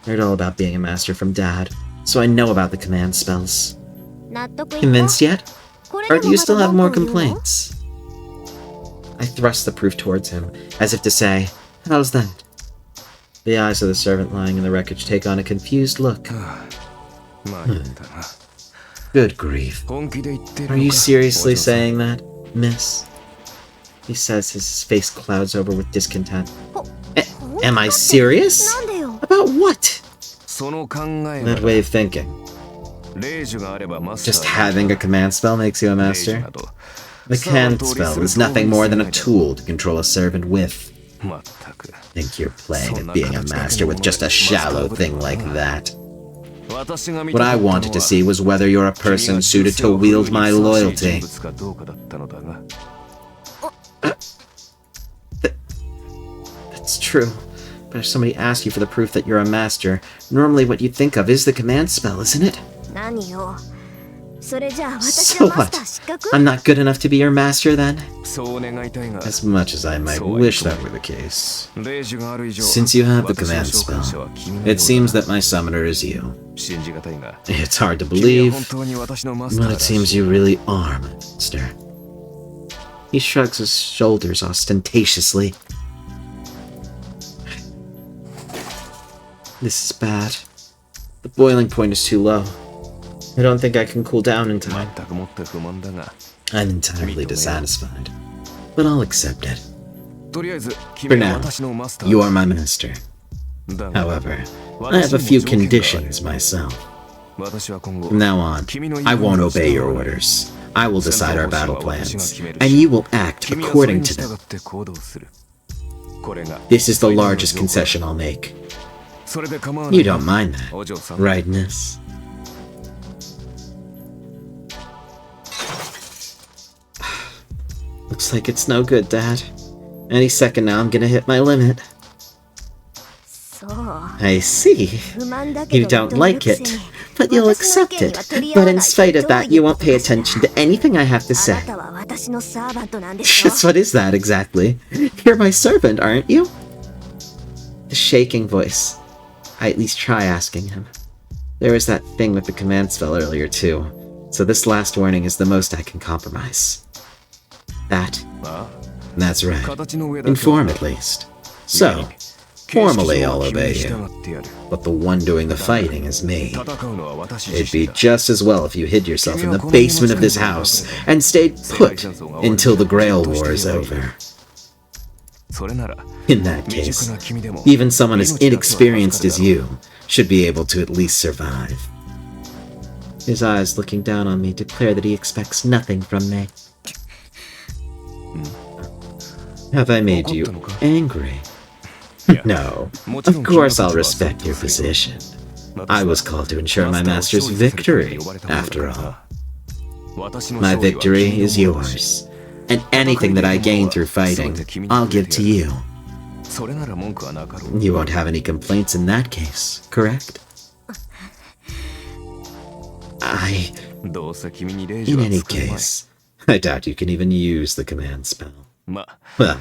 Heard all about being a master from Dad, so I know about the command spells. 納得いった？ Convinced yet? これ Or do you still have more complaints? I thrust the proof towards him, as if to say, how's that? The eyes of the servant lying in the wreckage take on a confused look. Good grief. Are you seriously saying that, miss? He says, his face clouds over with discontent. Am I serious? About what? That way of thinking. Just having a command spell makes you a master? The command spell is nothing more than a tool to control a servant with. Think you're playing at being a master with just a shallow thing like that? What I wanted to see was whether you're a person suited to wield my loyalty. That's true. But if somebody asks you for the proof that you're a master, normally what you think of is the command spell, isn't it? So what? I'm not good enough to be your master then? As much as I might wish that were the case. Since you have the command spell, it seems that my summoner is you. It's hard to believe, but it seems you really are my master. He shrugs his shoulders ostentatiously. This is bad. The boiling point is too low. I don't think I can cool down in time. I'm entirely dissatisfied, but I'll accept it. For now, you are my master. However, I have a few conditions myself. From now on, I won't obey your orders. I will decide our battle plans, and you will act according to them. This is the largest concession I'll make. You don't mind that, right, miss? Looks like it's no good, Dad. Any second now I'm gonna hit my limit. I see. You don't like it, but you'll accept it. But in spite of that, you won't pay attention to anything I have to say. Just what is that, exactly? You're my servant, aren't you? The shaking voice. I at least try asking him. There was that thing with the command spell earlier, too. So this last warning is the most I can compromise. That's right. In form, at least. So, formally I'll obey you. But the one doing the fighting is me. It'd be just as well if you hid yourself in the basement of this house and stayed put until the Grail War is over. In that case, even someone as inexperienced as you should be able to at least survive. His eyes looking down on me declare that he expects nothing from me. Have I made you angry? No. Of course I'll respect your position. I was called to ensure my master's victory, after all. My victory is yours, and anything that I gain through fighting, I'll give to you. You won't have any complaints in that case, correct? In any case, I doubt you can even use the command spell. Well,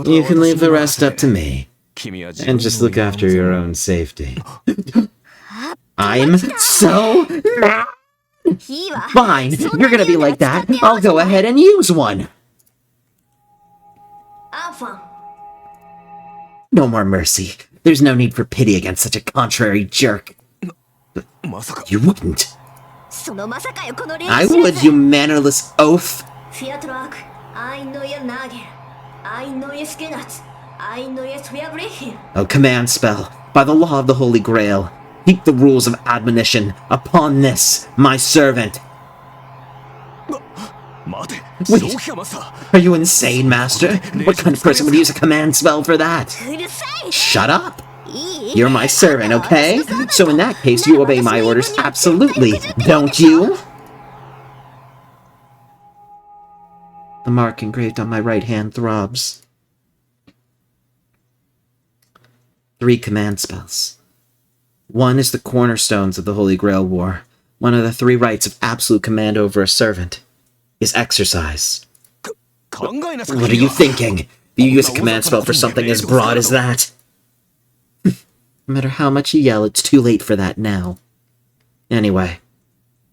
you can leave the rest up to me, and just look after your own safety. I'm so mad! Fine, you're gonna be like that. I'll go ahead and use one! No more mercy. There's no need for pity against such a contrary jerk. You wouldn't. I would, you mannerless oaf! Oh, command spell. By the law of the Holy Grail, heap the rules of admonition upon this, my servant. Wait, are you insane, Master? What kind of person would use a command spell for that? Shut up! You're my servant, okay? So in that case, you obey my orders absolutely, don't you? The mark engraved on my right hand throbs. 3 command spells. One is the cornerstones of the Holy Grail War. One of the 3 rights of absolute command over a servant is exercise. What are you thinking? You use a command spell for something as broad as that? No matter how much you yell, it's too late for that now. Anyway,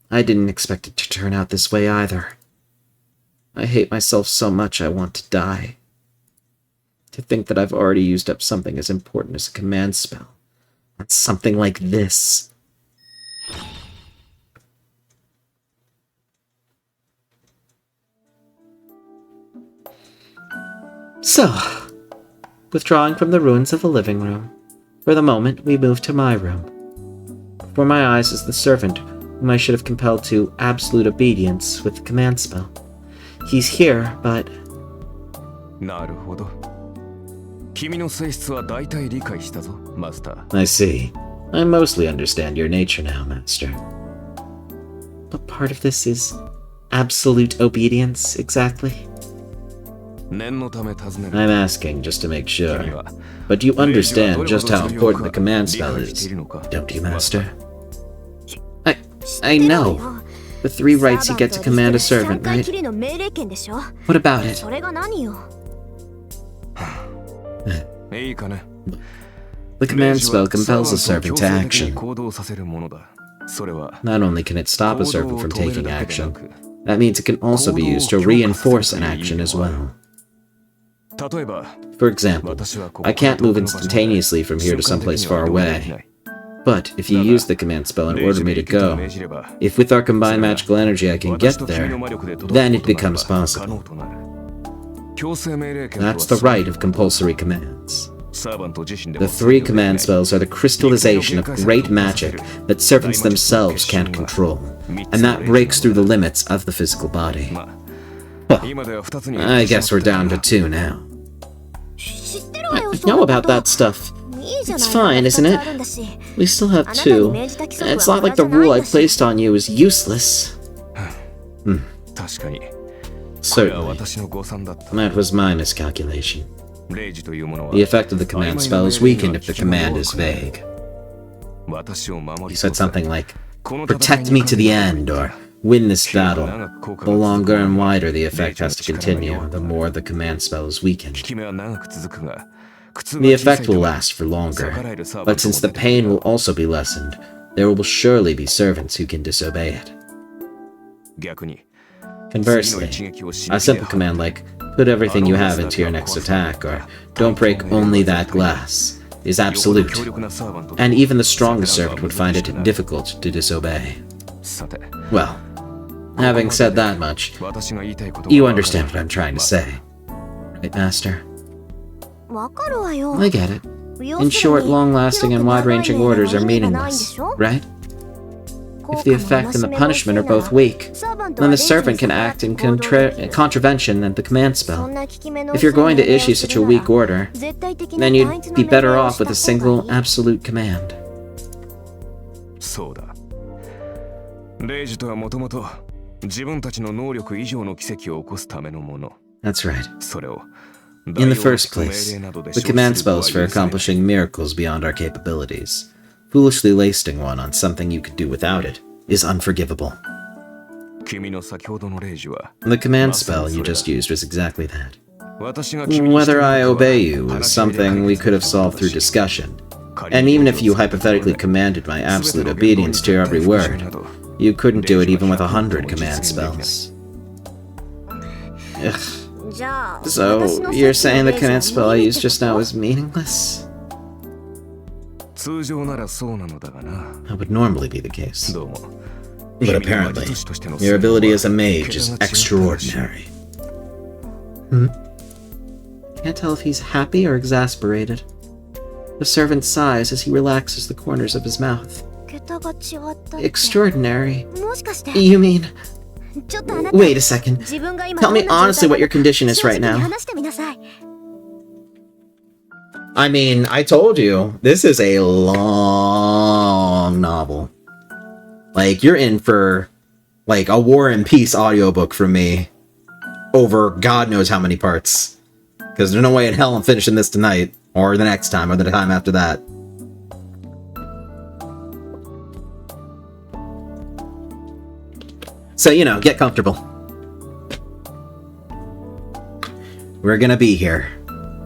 I didn't expect it to turn out this way either. I hate myself so much I want to die. To think that I've already used up something as important as a command spell. On something like this. So, withdrawing from the ruins of the living room, for the moment we move to my room. Before my eyes is the servant whom I should have compelled to absolute obedience with the command spell. He's here, but... なるほど。君の性質は大体理解したぞ、マスター。I see. I mostly understand your nature now, Master. What part of this is absolute obedience, exactly? 念のため尋ねる。 I'm asking just to make sure. But you understand just how important the command spell is, don't you, Master? I know. The 3 rights you get to command a servant, right? What about it? いいかね。 The command spell compels a servant to action. 行動させるものだ。それは Not only can it stop a servant from taking action, that means it can also be used to reinforce an action as well. 例えば、 For example, I can't move instantaneously from here to someplace far away. But if you use the command spell and order me to go, if with our combined magical energy I can get there, then it becomes possible. That's the right of compulsory commands. The 3 command spells are the crystallization of great magic that servants themselves can't control, and that breaks through the limits of the physical body. Well, I guess we're down to 2 now. I know about that stuff. It's fine, isn't it? We still have 2. It's not like the rule I placed on you is useless. Certainly. That was my miscalculation. The effect of the command spell is weakened if the command is vague. You said something like, protect me to the end, or win this battle. The longer and wider the effect has to continue, the more the command spell is weakened. The effect will last for longer, but since the pain will also be lessened, there will surely be servants who can disobey it. Conversely, a simple command like, put everything you have into your next attack, or don't break only that glass, is absolute, and even the strongest servant would find it difficult to disobey. Well, having said that much, you understand what I'm trying to say, right, Master? I get it. In short, long-lasting and wide-ranging orders are meaningless, right? If the effect and the punishment are both weak, then the servant can act in contravention of the command spell. If you're going to issue such a weak order, then you'd be better off with a single, absolute command. そうだ。レイジとはもともと自分たちの能力以上の奇跡を起こすためのもの。 That's right. それを In the first place, the command spells for accomplishing miracles beyond our capabilities. Foolishly wasting one on something you could do without it is unforgivable. 君の先ほどのレイジは The command spell you just used was exactly that. 私が君に Whether I obey you is something we could have solved through discussion. And even if you hypothetically commanded my absolute obedience to your every word, you couldn't do it even with 100 command spells. Ugh. So, you're saying the command spell I used just now is meaningless? 通常ならそうなのだがな。 That would normally be the case. どうも。 But apparently, your ability as a mage is extraordinary. Can't tell if he's happy or exasperated. The servant sighs as he relaxes the corners of his mouth. Extraordinary? You mean... Wait a second. Tell me honestly what your condition is right now. I mean, I told you, this is a long novel. Like, you're in for, like, a War and Peace audiobook from me. Over God knows how many parts. Because there's no way in hell I'm finishing this tonight. Or the next time, or the time after that. So, you know, get comfortable. We're gonna be here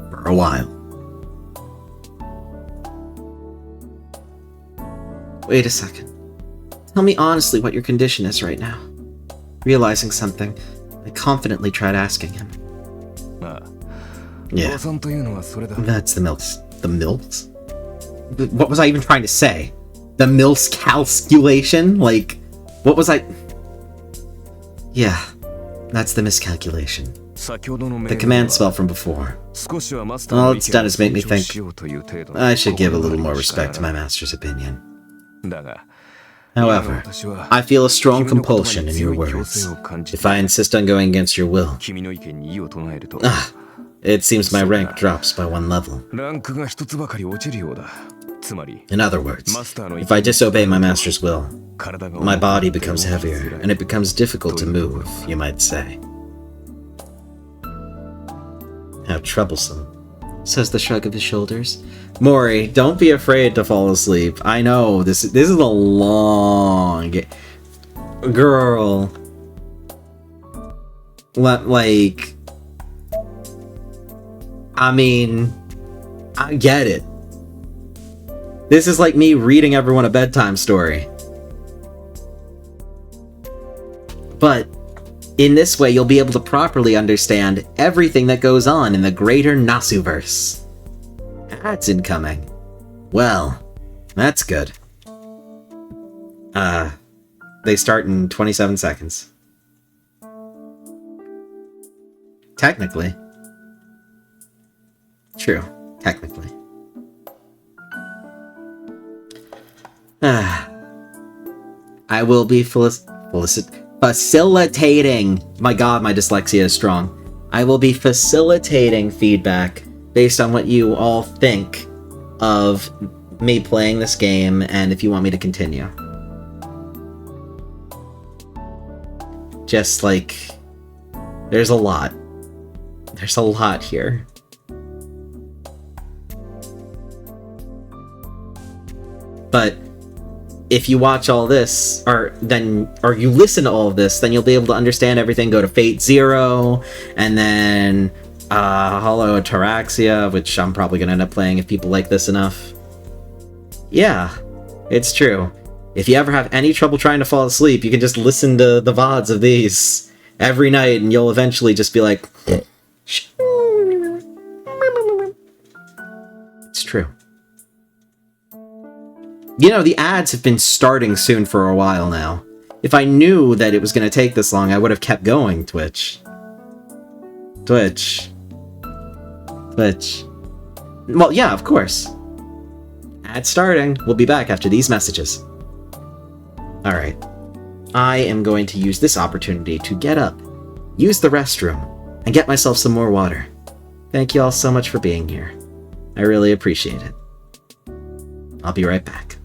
for a while. Wait a second. Tell me honestly what your condition is right now. Realizing something, like confidently tried asking him. ああ Yeah, 誤算というのはそれだ that's the milks. The milks? What was I even trying to say? The milks calculation? Like, what was I... Yeah, that's the miscalculation. 先ほどの命 The 令 command は spell from before. 少しはマスター All の意 it's 見 done を is make me 尊重 think しようという程度の I should give a little 心 more がけにした respect to my master's opinion. だが However, I feel a strong compulsion in your words. If I insist on going against your will, 君の意見に異を唱えると it seems my rank drops by one level. ランクが一つばかり落ちるようだつまり In other words, マスターの意 if I 見 disobey my master's will, 体が my body becomes heavier, and it becomes difficult to move, you might say. How troublesome, says the shrug of his shoulders. Mori, don't be afraid to fall asleep. I know, this is a long... Girl. Like... I mean... I get it. This is like me reading everyone a bedtime story. But in this way, you'll be able to properly understand everything that goes on in the greater Nasuverse. That's incoming. Well, that's good. They start in 27 seconds. Technically. True, technically. I will be facilitating. My god, my dyslexia is strong. I will be facilitating feedback based on what you all think of me playing this game and if you want me to continue. Just like, there's a lot. There's a lot here. But if you watch all this, or you listen to all of this, then you'll be able to understand everything. Go to Fate Zero, and then Hollow Ataraxia, which I'm probably gonna end up playing if people like this enough. Yeah, it's true. If you ever have any trouble trying to fall asleep, you can just listen to the VODs of these every night, and you'll eventually just be like... It's true. You know, the ads have been starting soon for a while now. If I knew that it was going to take this long, I would have kept going, Twitch. Twitch. Well, yeah, of course. Ad starting. We'll be back after these messages. Alright. I am going to use this opportunity to get up, use the restroom, and get myself some more water. Thank you all so much for being here. I really appreciate it. I'll be right back.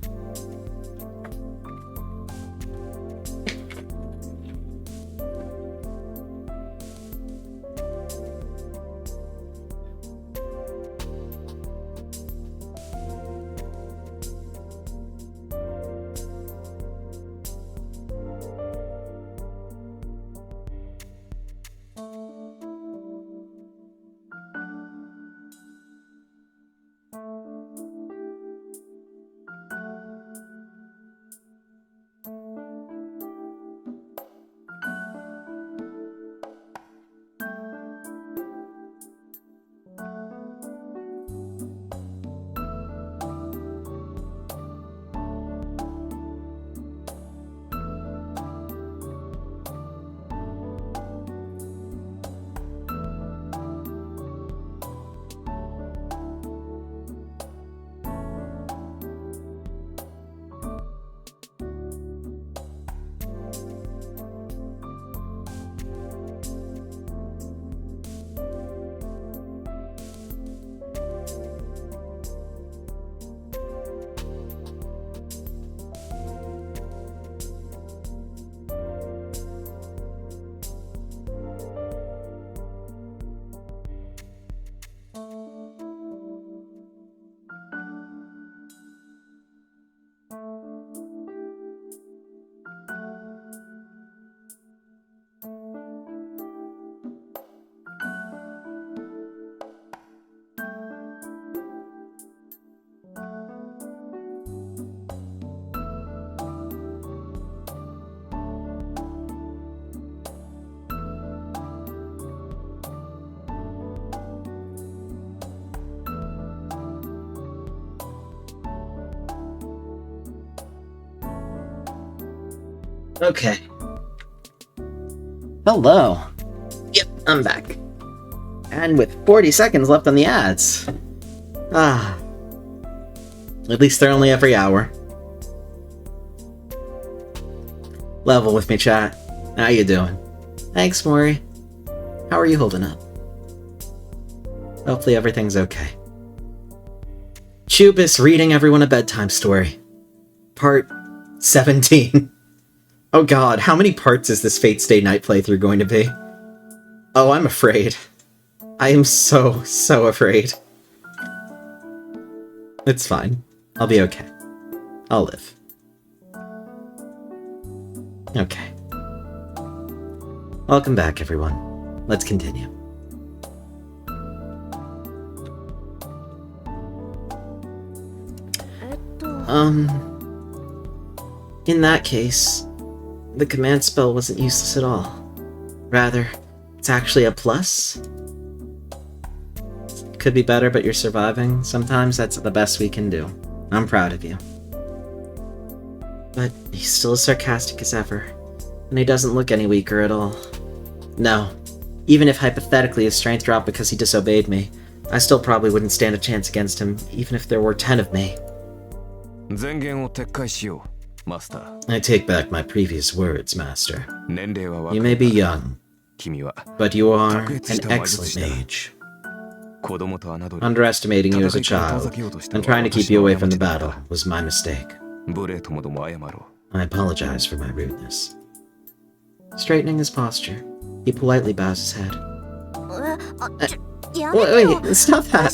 Okay. Hello. Yep, I'm back. And with 40 seconds left on the ads. Ah. At least they're only every hour. Level with me, chat. How you doing? Thanks, Mori. How are you holding up? Hopefully everything's okay. Chubis reading everyone a bedtime story. Part 17. Oh god, how many parts is this Fate Stay Night playthrough going to be? Oh, I'm afraid. I am so afraid. It's fine. I'll be okay. I'll live. Okay. Welcome back, everyone. Let's continue. In that case, the command spell wasn't useless at all. Rather, it's actually a plus. Could be better, but you're surviving. Sometimes that's the best we can do. I'm proud of you. But he's still as sarcastic as ever, and he doesn't look any weaker at all. No, even if hypothetically his strength dropped because he disobeyed me, I still probably wouldn't stand a chance against him, even if there were 10 of me. I take back my previous words, Master. You may be young, but you are an excellent mage. Underestimating you as a child and trying to keep you away from the battle was my mistake. I apologize for my rudeness. Straightening his posture, he politely bows his head. Wait, stop that!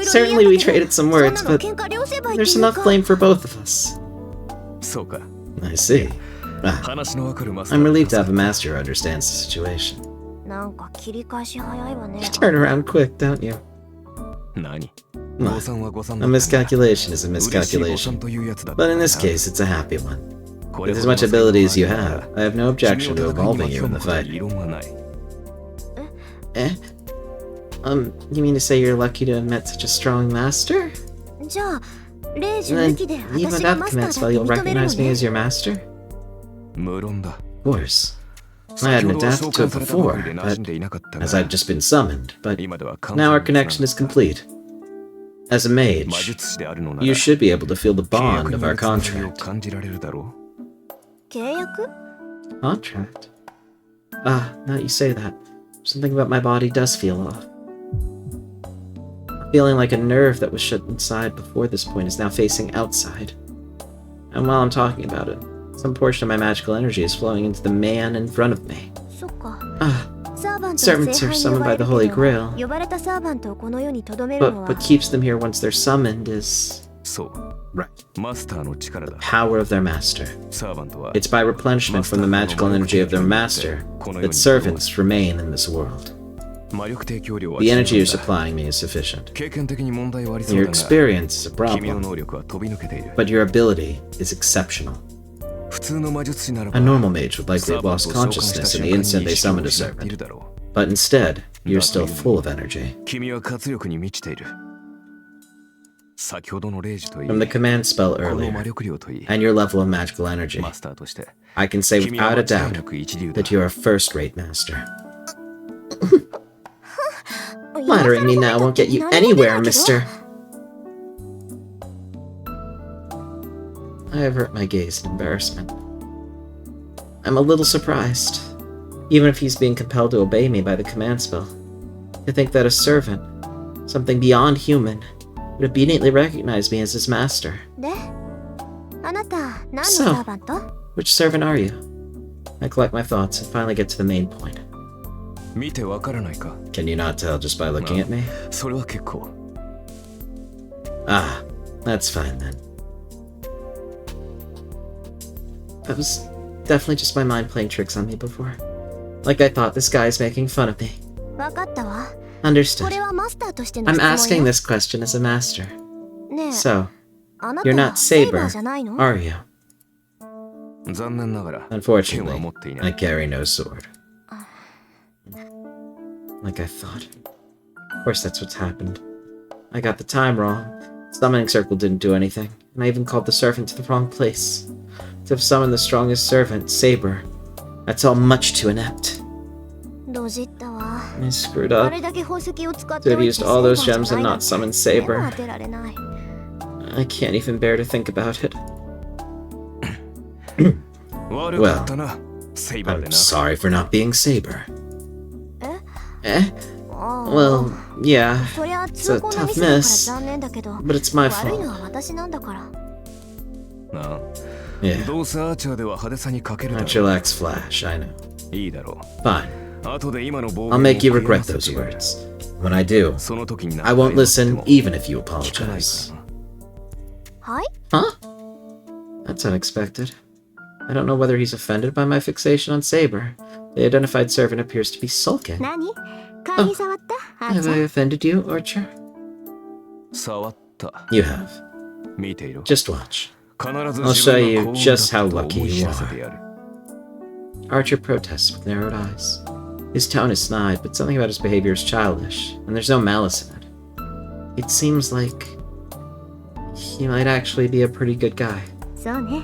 Certainly we traded some words, but there's enough blame for both of us. I see. I'm relieved to have a master who understands the situation. You turn around quick, don't you? A miscalculation is a miscalculation, but in this case it's a happy one. With as much ability as you have, I have no objection to involving you in the fight. Eh? You mean to say you're lucky to have met such a strong master? Then, even without the command spell, you'll recognize me as your master? Of course. I hadn't adapted to it before, but as I've just been summoned, but now our connection is complete. As a mage, you should be able to feel the bond of our contract. Contract? Ah, now that you say that, something about my body does feel off. Feeling like a nerve that was shut inside before this point is now facing outside. And while I'm talking about it, some portion of my magical energy is flowing into the man in front of me. Servants are summoned by the Holy Grail. But what keeps them here once they're summoned is... Right. The power of their master. It's by replenishment from the magical energy of their master that servants remain in this world. The energy you're supplying me is sufficient. Your experience is a problem, but your ability is exceptional. A normal mage would likely have lost consciousness in the instant they summoned a servant, but instead, you're still full of energy. From the command spell earlier, and your level of magical energy, I can say without a doubt that you're a first-rate master. Flattering me now won't get you anywhere, mister. I avert my gaze in embarrassment. I'm a little surprised, even if he's being compelled to obey me by the command spell, to think that a servant, something beyond human, would obediently recognize me as his master. So, which servant are you? I collect my thoughts and finally get to the main point. Can you not tell just by looking at me? Ah, that's fine then. That was definitely just my mind playing tricks on me before. Like I thought this guy is making fun of me. Understood. I'm asking this question as a master. So, you're not Saber, are you? Unfortunately, I carry no sword. Like I thought. Of course that's what's happened. I got the time wrong. Summoning circle didn't do anything, and I even called the servant to the wrong place. to have summoned the strongest servant, Saber. That's all much too inept. ドジったわ。 I screwed あ up. れだけ宝石を使っ To て have おいて used all those セーバー gems じゃ and ない not なんて summoned 目 Saber. も当てられない。 I can't even bear to think about it. 悪かったな、セイバーで I'm な。 sorry for not being Saber. え Eh? ああ Well, yeah, そりゃ it's 通 a 行の tough ミスだから miss, 残念だけど but it's my 悪いの fault. は私なんだから。なあ Yeah, どうせアーチャーでは派手さに欠けるだ Archer ろ lacks flash, I know. う。いいだろ Fine, う。後で今の暴 I'll 言を make you 悔や regret ませ those てやる words. When I do, その時にな I won't って listen も even if you 聞かない apologize. からな。はい Huh? That's unexpected. I don't know whether he's offended by my fixation on Saber. The identified servant appears to be sulking. 何髪に触ったあ Have ちゃ I ん offended you, Archer? 触った。 You have. 見ていろ。 Just watch. 必ず I'll 自 show 分 you が幸運 just だ how と lucky 思い you 知らせてやる。 Archer protests with narrowed eyes. His tone is snide, but something about his behavior is childish, and there's no malice in it. It seems like he might actually be a pretty good guy. そうね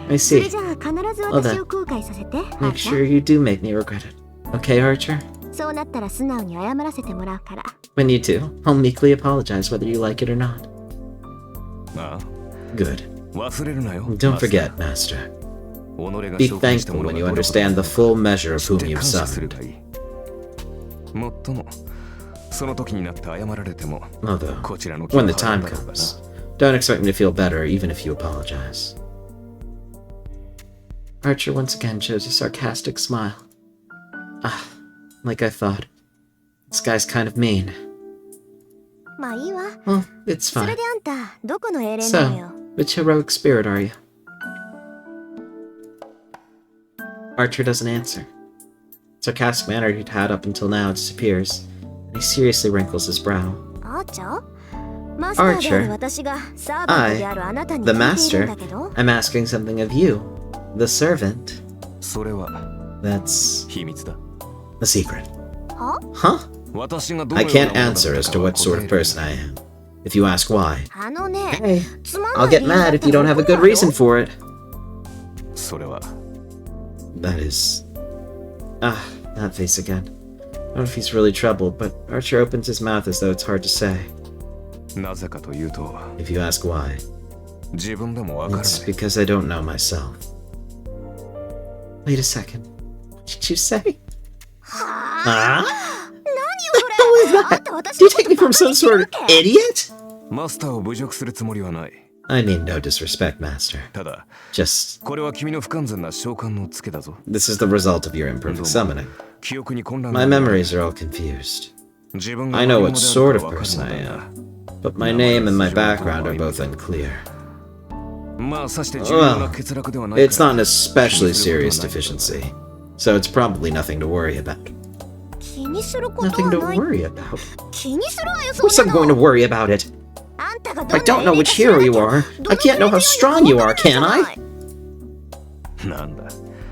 I それ see. じゃあ必ず私を後悔させてあ Make ちゃん sure you do make me regret it. Okay, Archer? そうなったら素直に謝らせてもらうから When you do, I'll meekly apologize whether you like it or not. ああ Good. 忘れるなよ。 Don't forget, Master. 己が Be 紹介した thankful もの when が you どれほど understand the full measure of 知っ whom て you've 感謝する summoned. がいい。もっとも、その時になって謝られても、 Although, こちらの when the 気は time 晴れるだろうがな comes, don't expect me to feel better even if you apologize. Archer once again shows a sarcastic smile. Ah, like I thought. This guy's kind of mean. まあいいわ Well, it's それ fine. であんたどこの英霊なのよ So, which heroic spirit are you? Archer doesn't answer. The sarcastic manner he'd had up until now disappears, and he seriously wrinkles his brow. あーちゃんマスターである Archer. 私がサーバントであるあなたに The 聞いているん master. だけど I'm asking something of you, the servant. それは That's 秘密だ。 a secret. は Huh? 私がどの I ような can't ものだった answer as か to は what sort 答 of える person I am. If you ask why, あのね hey, つまんな I'll い get 理由だ mad っ if た you ら don't have a 怒 good るわよ reason for it. それは That is. Ah, that face again. I don't know if he's really troubled, but Archer opens his mouth as though it's hard to say. なぜかというと、 If you ask why, 自分でもわから it's ない。 because I don't know myself. Wait a second. What did you say? は Huh? あ何よそれ What あんた was 私 that? Do の you こと take me from some sort of バカにしてるわけ idiot? マスターを侮辱するつもりはない。 I mean no disrespect, Master. ただ、 Just, これは君の不完全な召喚のツケだぞ。 this is the result of your imperfect summoning. 記憶に混乱 My が memories are all confused. 自分が I know 何 what 者 sort で of あるかわか person る I のだ am, but my name and my background are both unclear. まあ、さして重要な欠落ではない It's から not an especially serious deficiency, so it's probably nothing to worry about. 気にすること Nothing は to ない worry about. 気にするわよ Of course そ I'm ん going な to の worry about it. あんたが I どん don't な know 英霊 which か知ら hero な you きゃ are. ど I の can't know how strong you are, can I? なんだ。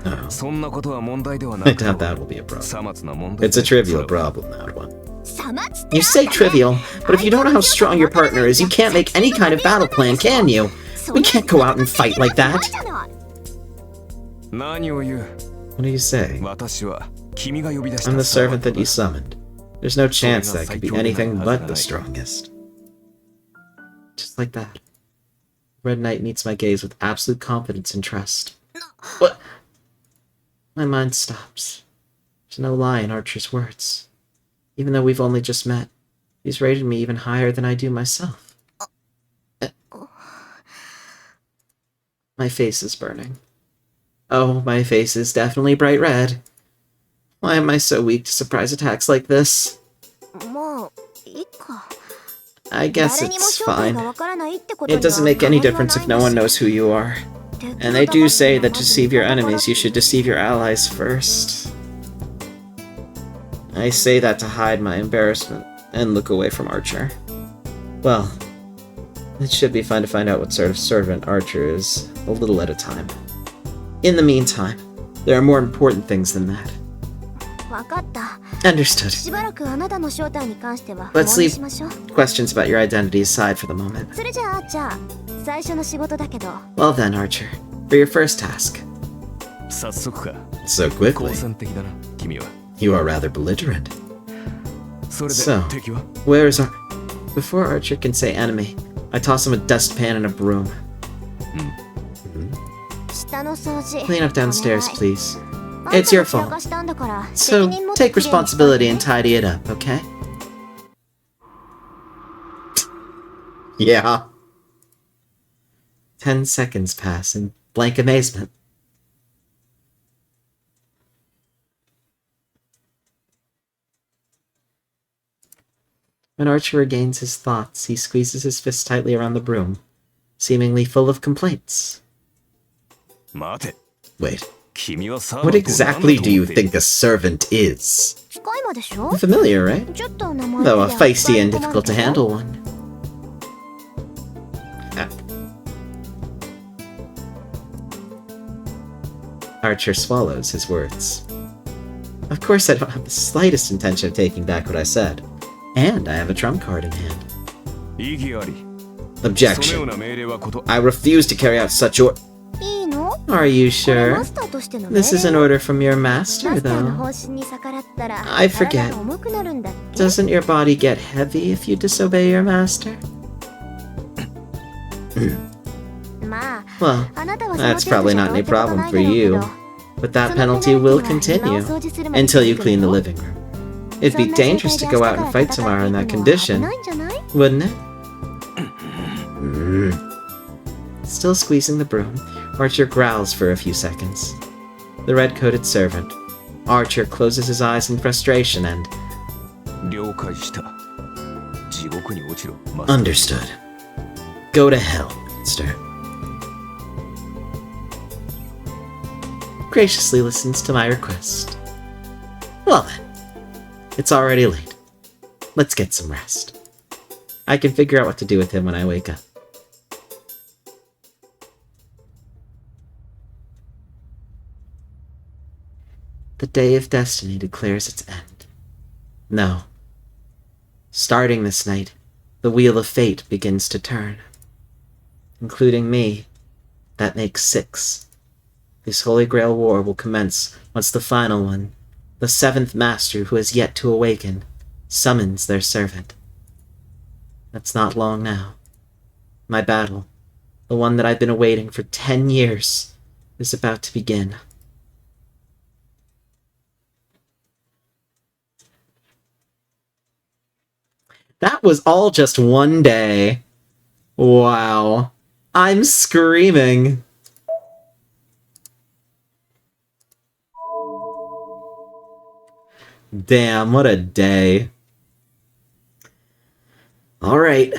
Oh, そんなことは問題ではな I く doubt that will be a problem. さまつな問題 It's a だ trivial それは problem, that one. さまつって You say trivial, but if you don't know how strong your partner is, you can't make any kind of battle plan, can you? We can't go out and fight like that. 何を言う What do you say? 私は君が呼び出した I'm the サーバン servant ト that だ you summoned. There's no chance that could be anything but the strongest. Just like that. Red Knight meets my gaze with absolute confidence and trust. What? My mind stops. There's no lie in Archer's words. Even though we've only just met, he's rated me even higher than I do myself. My face is burning. Oh, my face is definitely bright red. Why am I so weak to surprise attacks like this? まあいいか I guess 誰にも it's 正体 fine. がわからないってことに It は doesn't make any 変わりは difference if ない no んだ one し knows who you are. 敵 And they の do た say め that に to まず deceive your 味方から enemies, you should deceive your allies first. I say that to hide my embarrassment and look away from Archer. Well, it should be fun to find out what sort of servant Archer is, a little at a time. In the meantime, there are more important things than that. わかった Understood. しばらくあなたの正体に関しては Let's 不問に leave しましょう questions about your identity aside for the moment. それじゃあじゃあ最初の仕事だけど Well then, Archer, for your first task. 早速か。 So 好 quickly. 戦的だな、君は。 You are rather belligerent. それで So 敵は Where is our... Before Archer can say enemy, I toss him a dustpan and a broom. 下の掃除 Clean up downstairs, お願い please. あんた It's your が散ら fault. かしたんだから So 責任持って take きれいにしとい responsibility て and tidy it up, okay? Yeah. 10 seconds pass in blank amazement. When Archer regains his thoughts, he squeezes his fist tightly around the broom, seemingly full of complaints. 待て。 Wait, 君はサーバン what トを何だと exactly do you 思っている think a servant is? 使い魔でしょ Familiar, right? ちょっと名前 Though a で feisty and 扱い込まれ difficult て to よ handle one. Archer swallows his words. Of course, I don't have the slightest intention of taking back what I said. And I have a trump card in hand. 意義あり。そのよう Objection. な命令はこと。 I refuse to carry out such or- いいの Are you これ sure? マスターとしての命令 This is an order from your master, マスターの though. 方針に逆らったら I forget. 体が重くなるんだって Doesn't your body get heavy if you disobey your master? まあ Well, あなたはその that's probably 程度じゃ not どう any ってことな problem い for だろうけ you. ど But that その penalty ペナルティ will は庭を continue 掃除するまで until you 続く clean the の living room. It'd be そんな dangerous 状 to 態 go で out 明 and 日 fight から tomorrow in that 戦っていくのは危 condition, ないんじゃない wouldn't it? Still squeezing the broom, Archer growls for a few seconds. The red-coated servant. Archer closes his eyes in frustration and... 了解した。地獄に落ちろ。マスター Understood. Go to hell, monster. Graciously listens to my request. Well then, it's already late. Let's get some rest. I can figure out what to do with him when I wake up. The day of destiny declares its end. No. Starting this night, the wheel of fate begins to turn. Including me, that makes 6. This Holy Grail War will commence once the final one, the 7th Master who has yet to awaken, summons their servant. That's not long now. My battle, the one that I've been awaiting for 10 years, is about to begin. That was all just one day. Wow. I'm screaming. Damn, what a day. Alright.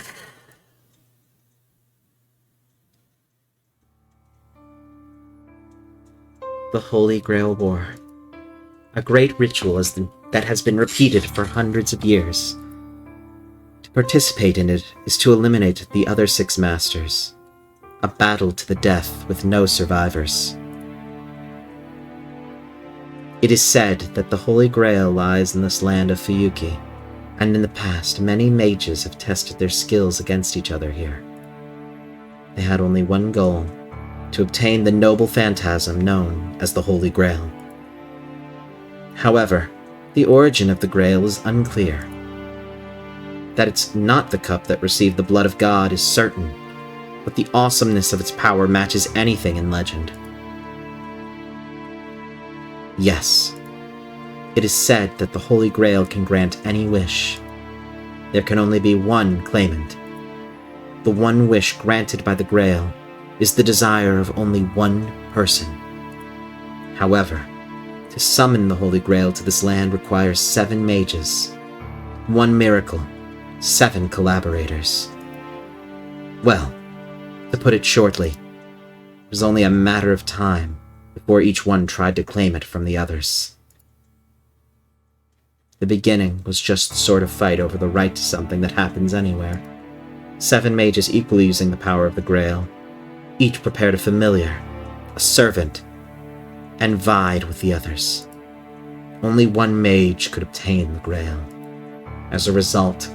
The Holy Grail War. A great ritual that has been repeated for hundreds of years. To participate in it is to eliminate the other 6 masters. A battle to the death with no survivors. It is said that the Holy Grail lies in this land of Fuyuki, and in the past many mages have tested their skills against each other here. They had only one goal, to obtain the noble phantasm known as the Holy Grail. However, the origin of the Grail is unclear. That it's not the cup that received the blood of God is certain, but the awesomeness of its power matches anything in legend. Yes, it is said that the Holy Grail can grant any wish. There can only be one claimant. The one wish granted by the Grail is the desire of only one person. However, to summon the Holy Grail to this land requires 7 mages, 1 miracle, 7 collaborators. Well, to put it shortly, it was only a matter of time before each one tried to claim it from the others. The beginning was just a sort of fight over the right to something that happens anywhere. 7 mages equally using the power of the Grail. Each prepared a familiar, a servant, and vied with the others. Only one mage could obtain the Grail. As a result,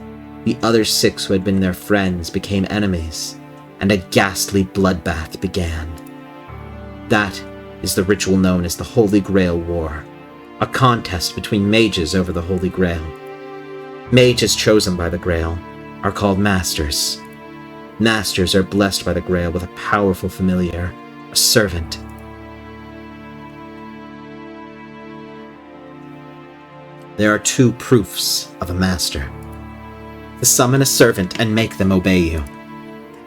the other 6 who had been their friends became enemies, and a ghastly bloodbath began. That is the ritual known as the Holy Grail War, a contest between mages over the Holy Grail. Mages chosen by the Grail are called Masters. Masters are blessed by the Grail with a powerful familiar, a servant. There are two proofs of a Master: to summon a servant and make them obey you,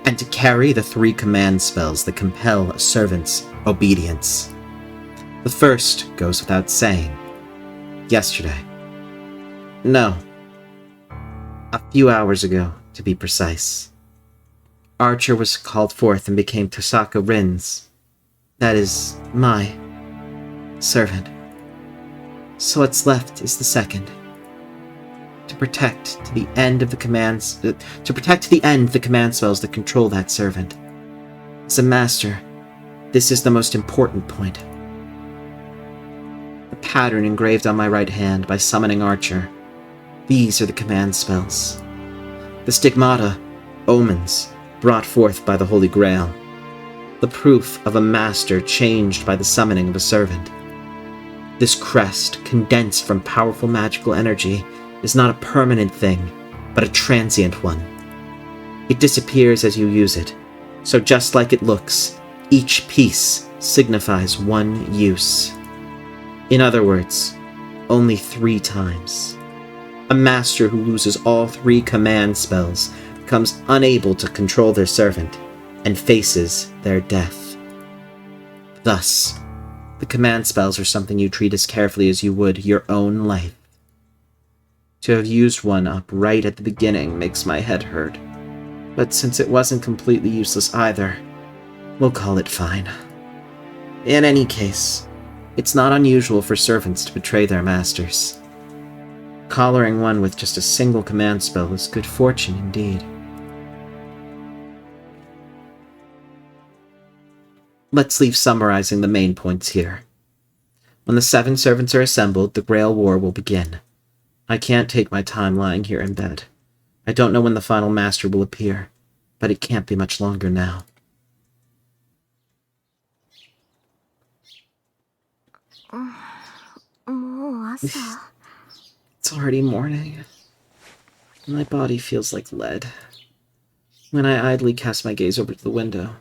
and to carry the 3 command spells that compel a servant's obedience. The first goes without saying. Yesterday. No. A few hours ago, to be precise. Archer was called forth and became Tosaka Rin's. That is, my servant. So what's left is the second. To protect to the end the command spells that control that servant. As a master, this is the most important point. The pattern engraved on my right hand by summoning Archer. These are the command spells. The stigmata, omens, brought forth by the Holy Grail. The proof of a master changed by the summoning of a servant. This crest, condensed from powerful magical energy, is not a permanent thing, but a transient one. It disappears as you use it, so just like it looks, each piece signifies one use. In other words, only 3 times. A master who loses all 3 command spells becomes unable to control their servant and faces their death. Thus, the command spells are something you treat as carefully as you would your own life. To have used one up right at the beginning makes my head hurt, but since it wasn't completely useless either, we'll call it fine. In any case, it's not unusual for servants to betray their masters. Collaring one with just a single command spell is good fortune indeed. Let's leave summarizing the main points here. When the 7 servants are assembled, the Grail War will begin. I can't take my time lying here in bed. I don't know when the final master will appear, but it can't be much longer now. It's already morning. My body feels like lead. When I idly cast my gaze over to the window,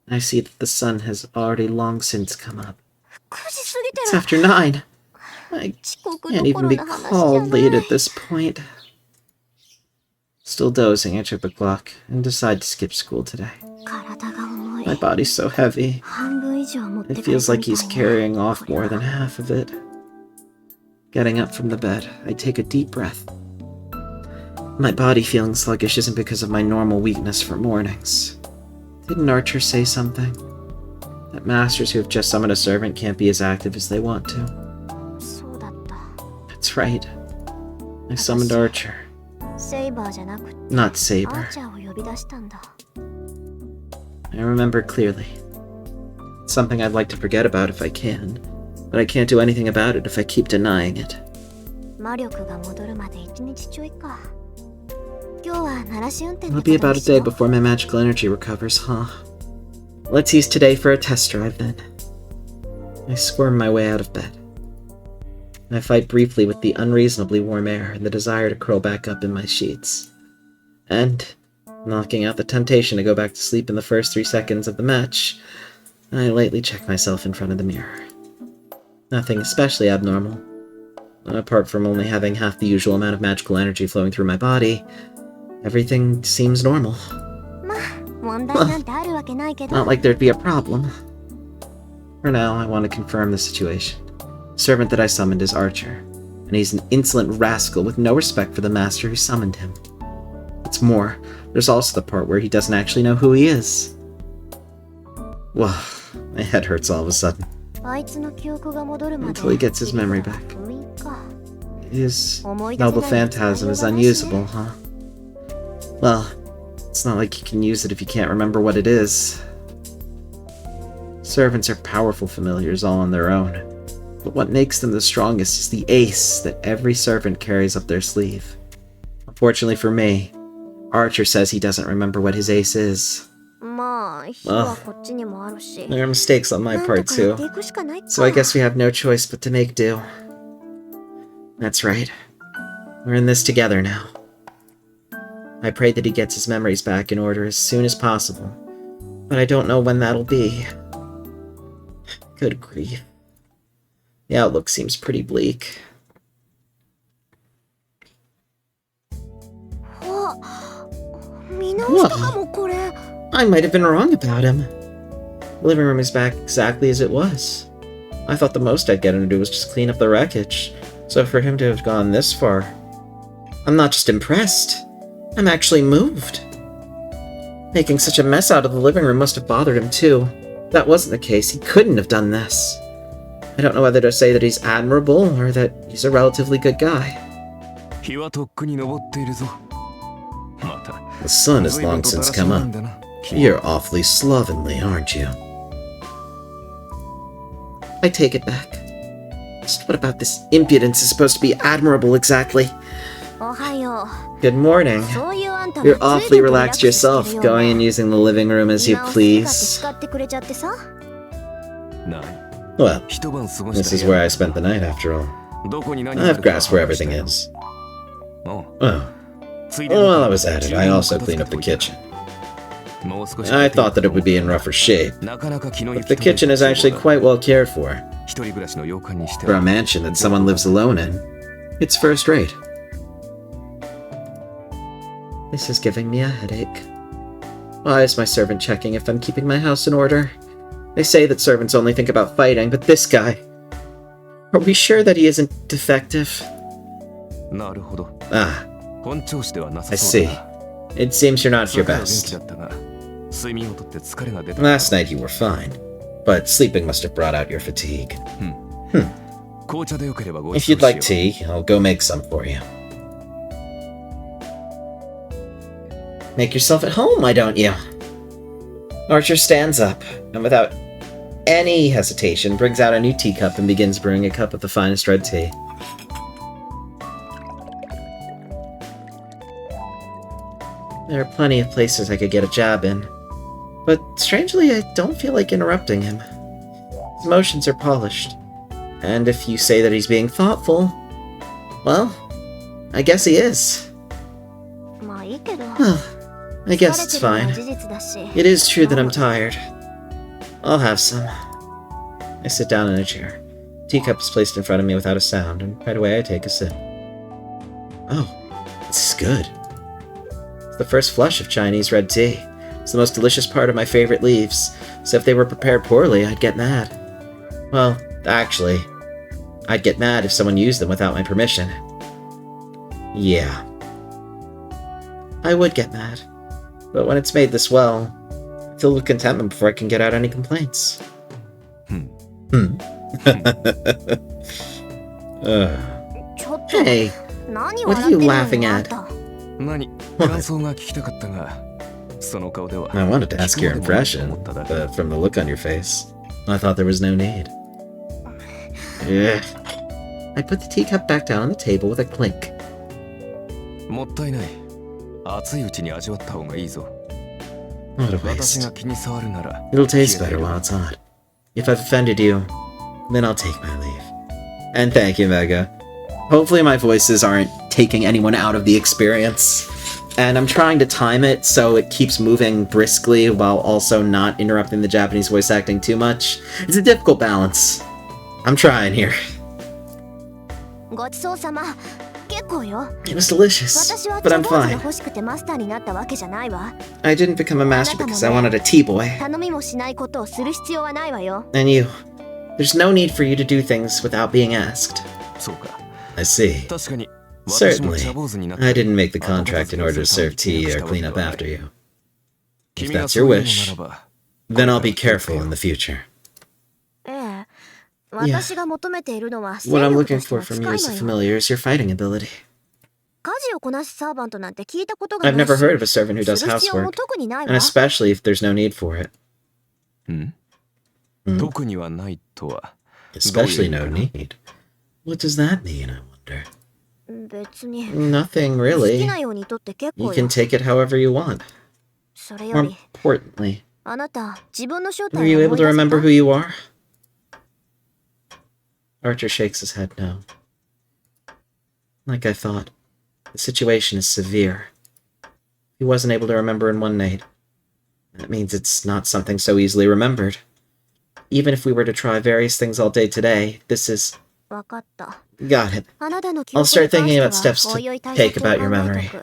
I see that the sun has already long since come up. It's after 9. I can't even be called late at this point. Still dozing, I check the clock and decide to skip school today. My body's so heavy. It feels like he's carrying off more than half of it. Getting up from the bed, I take a deep breath. My body feeling sluggish isn't because of my normal weakness for mornings. Didn't Archer say something? That masters who have just summoned a servant can't be as active as they want to. That's right. I summoned Archer. Not Saber. I remember clearly. It's something I'd like to forget about if I can, but I can't do anything about it if I keep denying it. It'll be about a day before my magical energy recovers, huh? Let's use today for a test drive, then. I squirm my way out of bed. I fight briefly with the unreasonably warm air and the desire to curl back up in my sheets. And, knocking out the temptation to go back to sleep in the first 3 seconds of the match, I lightly check myself in front of the mirror. Nothing especially abnormal. Apart from only having half the usual amount of magical energy flowing through my body, everything seems normal. Not like there'd be a problem. For now, I want to confirm the situation. The servant that I summoned is Archer, and he's an insolent rascal with no respect for the master who summoned him. What's more, there's also the part where he doesn't actually know who he is. Well, my head hurts all of a sudden. Until he gets his memory back. His noble phantasm is unusable, huh? Well, it's not like you can use it if you can't remember what it is. Servants are powerful familiars all on their own, but what makes them the strongest is the ace that every servant carries up their sleeve. Unfortunately for me, Archer says he doesn't remember what his ace is. まあ、火はこっちにもあるし。 There are mistakes on my なんと part かや too. っていくしかないか。 So I guess we have no choice but to make do. That's right. We're in this together now. I pray that he gets his memories back in order as soon as possible. But I don't know when that'll be. Good grief. The outlook seems pretty bleak. あ、見直したかもこれ。 I might have been wrong about him. The living room is back exactly as it was. I thought the most I'd get him to do was just clean up the wreckage. So for him to have gone this far... I'm not just impressed. I'm actually moved. Making such a mess out of the living room must have bothered him too. If that wasn't the case, he couldn't have done this. I don't know whether to say that he's admirable or that he's a relatively good guy. 日はとっくに昇っているぞ。また、 The sun has long since come up. You're awfully slovenly, aren't you? I take it back. Just what about this impudence is supposed to be admirable exactly? おはよう。 Good morning. そういうあんたも You're 随 awfully 分とリラッ relaxed クスしてる yourself, よう going and な。 using the living room as you 直す手だって please. 使ってくれちゃってさ。何 Well, 一晩過ご this した is where I spent the night after all. どこに何があ I've るか grasped where 把握した everything よ is. おう Oh, ついでに while I was at it, I 十分 also 片 cleaned 付 up け the ておいた kitchen. もう少し I thought that it would be in rougher shape, なかなか気の but 行き the 届い kitchen is た actually 厨房だ quite well cared for. 一人暮らしの洋館にして For a は mansion that someone lives alone in, it's first rate. This is giving me a headache. Why is my servant checking if I'm keeping my house in order? They say that servants only think about fighting, but this guy... Are we sure that he isn't defective? なるほど Ah, 本調子ではな I さそう see. だな It seems you're not at そ your れから元気 best. だったが睡眠をとって疲れが出た Last night you were fine, but sleeping must have brought out your fatigue. 紅茶でよければご If 一緒 you'd like しよ tea, I'll go make some for you. Make yourself at home, why don't you? Archer stands up, and without any hesitation, brings out a new teacup and begins brewing a cup of the finest red tea. There are plenty of places I could get a jab in, but strangely, I don't feel like interrupting him. His motions are polished, and if you say that he's being thoughtful, well, I guess he is. まあいいけど。 Well, I 疲れ guess て it's るのは fine. 事実だし。 It is true that I'm tired. I'll have some. I sit down in a chair. Teacup is placed in front of me without a sound, and right away I take a sip. Oh, this is good. It's the first flush of Chinese red tea. It's the most delicious part of my favorite leaves, so if they were prepared poorly, I'd get mad. Well, actually, I'd get mad if someone used them without my permission. Yeah. I would get mad. But when it's made this well, I feel with contentment before I can get out any complaints. Hmm. ちょっと。 Hey, 何 what 笑 are って you るの laughing あん at? た。何感想が聞きたかったがその顔では I wanted to ask your 聞くまでもないと impression, 思っただけ but from the look on your face, I thought there was no need. Ugh. I put the teacup back down on the table with a clink. もったいない熱いうちに味わった方がいいぞ What a 私 waste. が気に障るなら It'll taste better while it's hot. If I've offended you, then I'll take my leave. And thank you, Vega. Hopefully my voices aren't taking anyone out of the experience. And I'm trying to time it so it keeps moving briskly while also not interrupting the Japanese voice acting too much. It's a difficult balance. I'm trying here. ごちそうさま。結構よ。 It was delicious, 私は but 茶 I'm 坊主が fine. 欲しくてマスターになったわけじゃないわ。 I didn't become a master because I wanted a tea boy. 頼みもしないことをする必要はないわよ。 And you. There's no need for you to do things without being asked. そうか I see. 確かに私も Certainly. 茶坊主になって I didn't make the contract in order to serve tea or clean up after you. If 君が that's そう your いうの wish, ならば then I'll be careful in the future. ええ。私が求めているのは What I'm 戦力 looking としては for 近 from い you の as a よ。 familiar is your fighting ability. 家事をこなすサーバントなんて聞いたことが I've ないし。 never heard of a servant who す does る必要も housework, 特にない and わ。 especially if there's no need for it. うん、 Hmm? 特にはないとは Especially no どういう意味 need. What does that mean, I wonder? 別に。 Nothing 好き really. なようにとって結 You 構 can よ。 take it however you want. それ More より importantly, あなた自分の正 were 体 you を able 思い to 出せ remember た who you are? Archer shakes his head no. Like I thought, the situation is severe. He wasn't able to remember in one night. That means it's not something so easily remembered. Even if we were to try various things all day today, this is... わかった Got it. あなたの記 I'll 憶に start thinking 関 about しては steps お to いおい対 take 策を about 考 your え memory. てお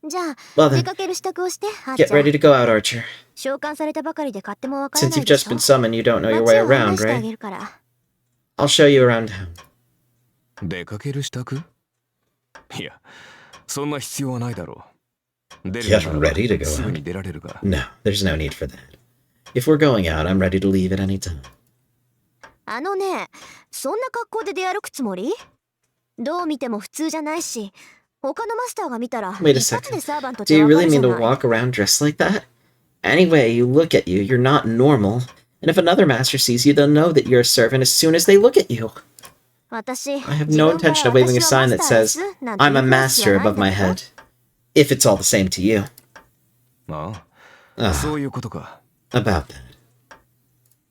くじゃあ Well 出 then, かける支度をしてハッ get ちゃん ready to go out, Archer. 召喚されたばかりで買ってもわから Since ない you've で just しょ been summoned, you don't know your 街 way を案 around, 内してあ right? げるから I'll show you around town. 出かける支度？いや、そんな必要はないだろう。出る Get ならば ready to go すぐ out. に出られるが。 No, there's no need for that. If we're going out, I'm ready to leave at any time. あのねそんな格好で出歩くつもりどう見ても普通じゃないし他のマスターが見たら Wait a 一発で second. サーバント Do と you わか really るじゃ mean な to い walk around dressed like that? Anyway, you look at you, you're not normal. And if another master sees you, they'll know that you're a servant as soon as they look at you. 私 I have no intention of waving a sign that says, I'm a master above my head. If it's all the same to you. ああ、 Ah, そういうことか。 about that.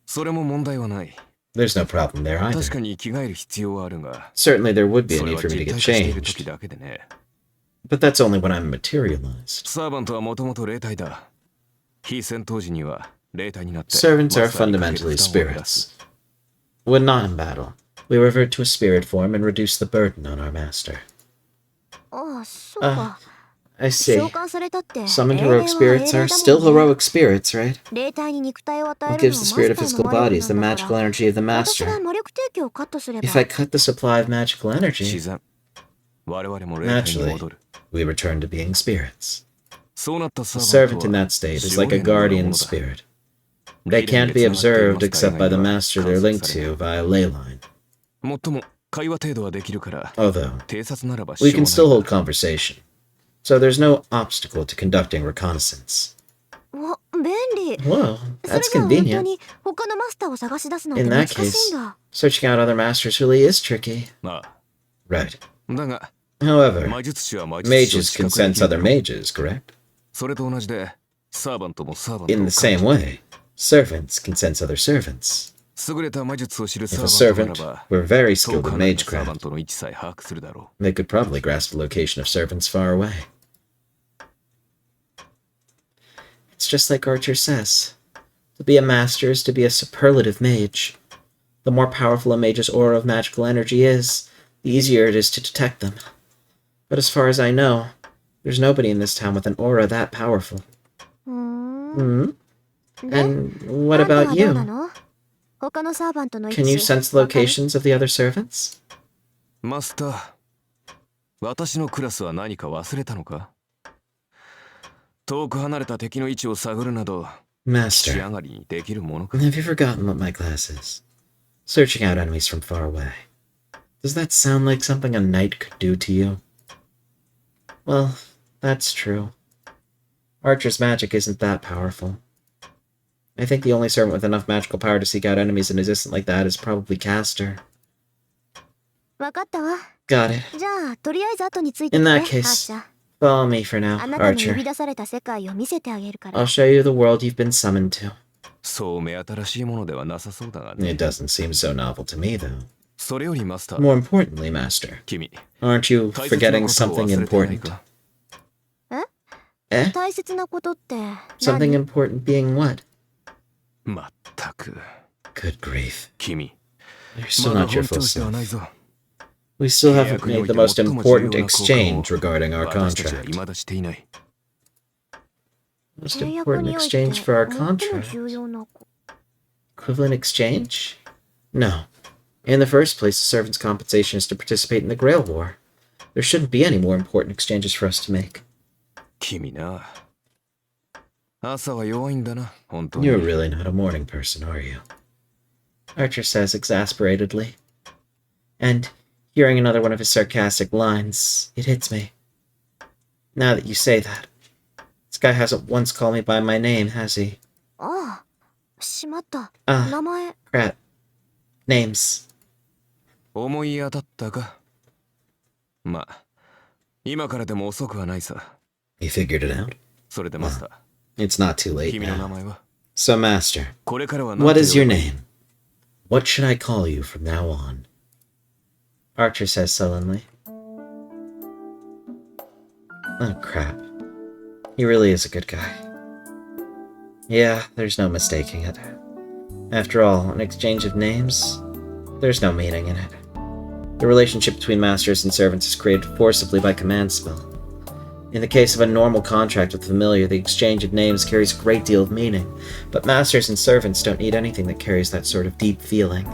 それも問題はない。 There's no problem there 確 either. かに着替える必要はあるが、 Certainly there would be a それ need は for me to 実 get 体化している changed. 時だけでね。 But that's only when I'm materialized. サーバントはもともと霊体だ。非戦闘時には霊体になって。 Servants are マスターにかける fundamentally 負担を減らす。 spirits. When not in battle, we revert to a spirit form and reduce the burden on our master. ああそうか I see. 召喚されたって Summoned 英霊は heroic spirits 英霊 are だ still もんね heroic spirits, right? 霊体に肉体を与え What るの gives は the マ spirit of スター physical の魔 body 力 is the なんだ magical から energy of the 私が master. 魔力提供をカットすれば If I cut the supply of magical 自 energy, 然。我々も霊体に naturally, 戻る。 we return to being spirits. そうなった A サ servant ー in バン that トは state is like a 守護霊のような guardian ものだ。 spirit. 霊 They 殿 can't で be 繋がってい observed ますか except 以 by 外 the には master 観 they're 察 linked されな to い。 via ley line. もっとも会話程度はできるから、 Although, 偵察ならば we 支障 can ない still が hold conversation. So there's no obstacle to conducting reconnaissance. わ便利 Whoa, それ that's じゃあ本当 convenient. に他のマスターを探し出すなんて In 難 that しいん case, だ searching out other masters really is tricky. まあ、 Right. だが、 However, 魔術師は魔術師を mages 視 can 覚で sense きる other だろう。 mages, correct? それと同じで、サーバントもサーバントを In 感 the 知 same way, servants can sense other servants. 優れた魔術を知る If サ a ーバントな servant らば、 were very 遠 skilled く in 離れたサーバン magecraft, トの位置さえ把握するだろ they could probably grasp the location of servants far away. It's just like Archer says. To be a master is to be a superlative mage. The more powerful a mage's aura of magical energy is, the easier it is to detect them. But as far as I know, there's nobody in this town with an aura that powerful. うーん Hmm? で And what あんたは about どう you? なの他のサーバントの位 Can you 置 sense the わかる locations of the other servants? う。マスター、私のクラスは何か忘れたのか？遠く離れた敵の位置を探るなど、仕 Master, 上がりにできるものか？ have you forgotten what my class is? Searching out enemies from far away. Does that sound like something a knight could do to you? Well, that's true. Archer's magic isn't that powerful. I think the only servant with enough magical power to seek out enemies in a distance like that is probably Caster. わかったわ Got it. じゃあとりあえず後についてき In て that ハッ case, ちゃん follow me for now, あなたの呼 Archer. び出された世界を見せてあげるから I'll show you the world you've been summoned to. そう目新しいものではなさそうだがね。 It doesn't seem so novel to me, though. それよりマスター、 More importantly, Master, 君、 aren't you 大切な forgetting ことを something 忘れてない important? か？ Eh? 大切なことって何 Something important being what? まったく、 Good grief. 君、 You're still まだ not your 本 full 調子ではない self. ぞ。 We still 契 haven't 約にお made い the て most 最も important 重要な交換 exchange regarding our 私たちは contract. 未だしていない。 Most 契約 important において exchange for our 最も contract? 重要な Equivalent exchange? No. In the first place, the servant's compensation is to participate in the Grail War. There shouldn't be any more important exchanges for us to make. 君な。朝は弱いんだな、本当に。 You're really not a morning person, are you? Archer says exasperatedly. And, hearing another one of his sarcastic lines, it hits me. Now that you say that, this guy hasn't once called me by my name, has he? ああしまった Ah, 名前 crap. Names. 思い当たったか？まあ、今からでも遅くはないさ。 You figured it out? それでマスター、It's not too late 君の名 now. 前は So, Master, これからは何 what て is 呼 your べばいい name? What should I call you from now on? Archer says sullenly. Oh, crap. He really is a good guy. Yeah, there's no mistaking it. After all, an exchange of names, there's no meaning in it. The relationship between masters and servants is created forcibly by command spell. In the case of a normal contract with familiar, the exchange of names carries a great deal of meaning, but masters and servants don't need anything that carries that sort of deep feeling.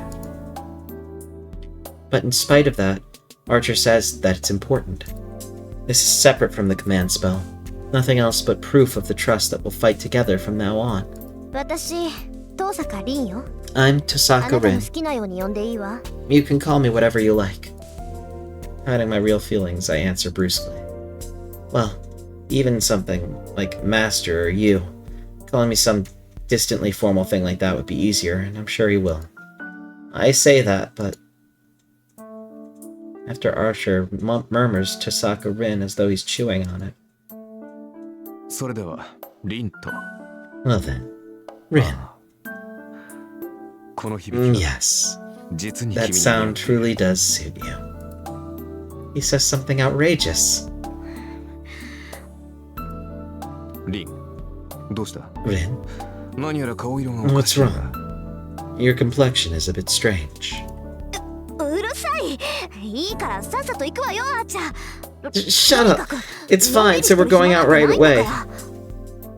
But in spite of that, Archer says that it's important. This is separate from the command spell. Nothing else but proof of the trust that we'll fight together from now on. 私遠坂凛よ。 I'm あな Tosaka たの Rin. 好きなように呼んでいいわ。 You can call me whatever you like. Hiding my real feelings, I answer brusquely. Well, even something like Master or you. Calling me some distantly formal thing like that would be easier, and I'm sure you will. I say that, but... After Archer murmurs Tosaka Rin as though he's chewing on it. それではリンと Well then, Rin. この響きは Yes, 実に that 君に sound truly does suit you. He says something outrageous. リンどうした Rin, 何やら顔色がおかしい what's な wrong? Your complexion is a bit strange. うるさい。いいからさっさと行くわよ、あーちゃん。 Shut up! It's fine, so we're going out right away.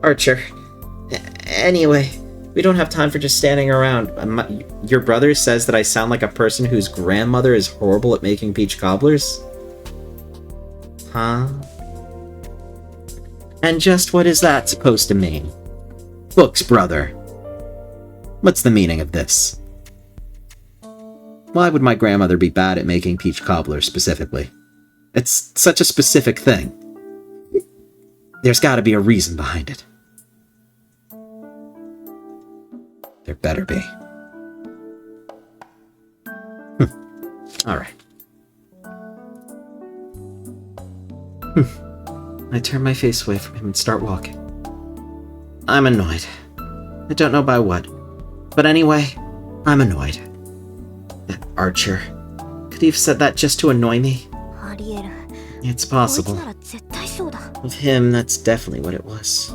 Archer. Anyway, we don't have time for just standing around. Your brother says that I sound like a person whose grandmother is horrible at making peach cobblers? Huh? And just what is that supposed to mean? Books, brother. What's the meaning of this? Why would my grandmother be bad at making peach cobblers specifically? It's such a specific thing. There's gotta be a reason behind it. There better be. Alright. I turn my face away from him and start walking. I'm annoyed. I don't know by what. But anyway, I'm annoyed. That Archer. Could he have said that just to annoy me? ありえる。 It's こいつ possible. なら絶対そうだ。 With him, that's definitely what it was.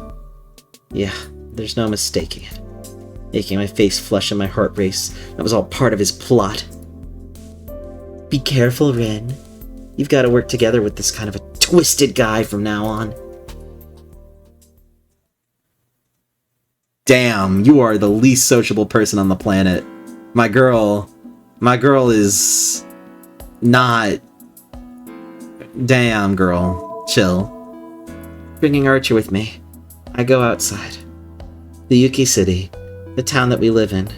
Yeah, there's no mistaking it. Making my face flush and my heart race. That was all part of his plot. Be careful, Rin. You've got to work together with this kind of a twisted guy from now on. Damn, you are the least sociable person on the planet. My girl is not... Damn, girl. Chill. Bringing Archer with me, I go outside. The Yuki City, the town that we live in,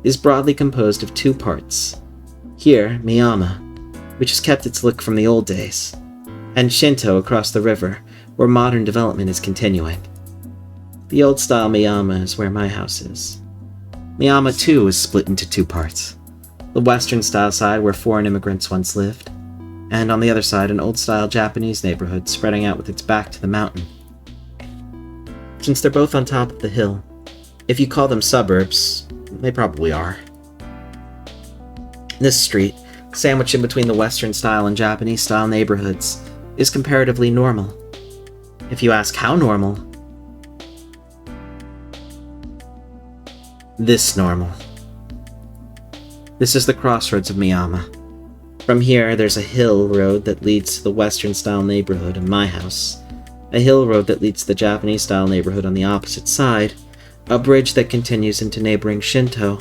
is broadly composed of two parts. Here, Miyama, which has kept its look from the old days, and Shinto across the river, where modern development is continuing. The old-style Miyama is where my house is. Miyama, too, is split into two parts. The western-style side, where foreign immigrants once lived, and on the other side, an old-style Japanese neighborhood spreading out with its back to the mountain. Since they're both on top of the hill, if you call them suburbs, they probably are. This street, sandwiched in between the Western-style and Japanese-style neighborhoods, is comparatively normal. If you ask how normal, this normal. This is the crossroads of Miyama. From here, there's a hill road that leads to the Western-style neighborhood and my house, a hill road that leads to the Japanese-style neighborhood on the opposite side, a bridge that continues into neighboring Shinto,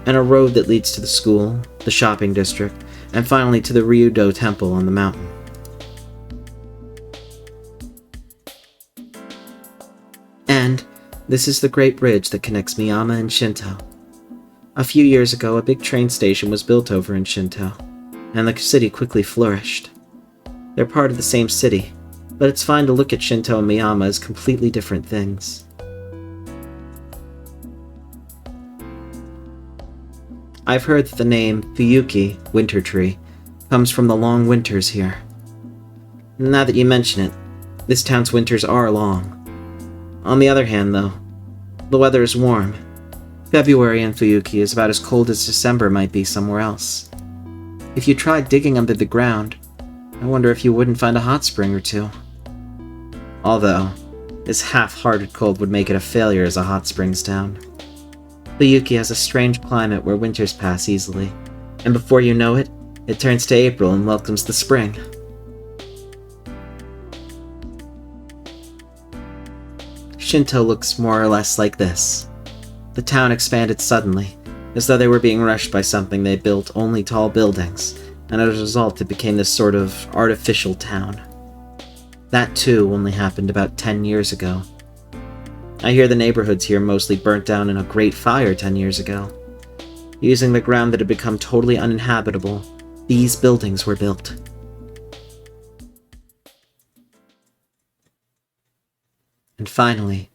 and a road that leads to the school, the shopping district, and finally to the Ryudo Temple on the mountain. And this is the great bridge that connects Miyama and Shinto. A few years ago, a big train station was built over in Shinto, and the city quickly flourished. They're part of the same city, but it's fine to look at Shinto and Miyama as completely different things. I've heard that the name Fuyuki, Winter Tree, comes from the long winters here. Now that you mention it, this town's winters are long. On the other hand, though, the weather is warm. February in Fuyuki is about as cold as December might be somewhere else. If you tried digging under the ground, I wonder if you wouldn't find a hot spring or two. Although, this half-hearted cold would make it a failure as a hot springs town. Fuyuki has a strange climate where winters pass easily, and before you know it, it turns to April and welcomes the spring. Shinto looks more or less like this. The town expanded suddenly, as though they were being rushed by something. They built only tall buildings, and as a result it became this sort of artificial town. That too only happened about 10 years ago. I hear the neighborhoods here mostly burnt down in a great fire 10 years ago. Using the ground that had become totally uninhabitable, these buildings were built. And finally,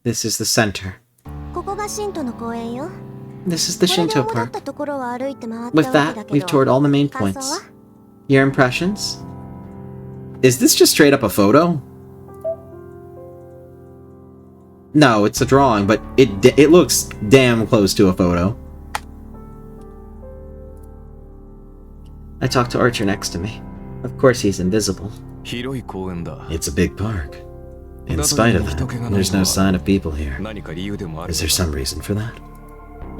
this is the center. ここが神都の公園よ。 This is the これで Shinto 主だっ Park. たところは歩いて回った With わけだ that, け we've ど toured all the main 感想 points. は Your impressions? Is this just straight up a photo? No, it's a drawing, but it looks damn close to a photo. I talked to Archer next to me. Of course he's invisible. 広い公園だ。 It's a big park. In spite of that, there's no sign of people here. 何か理由でもある Is there some reason for that?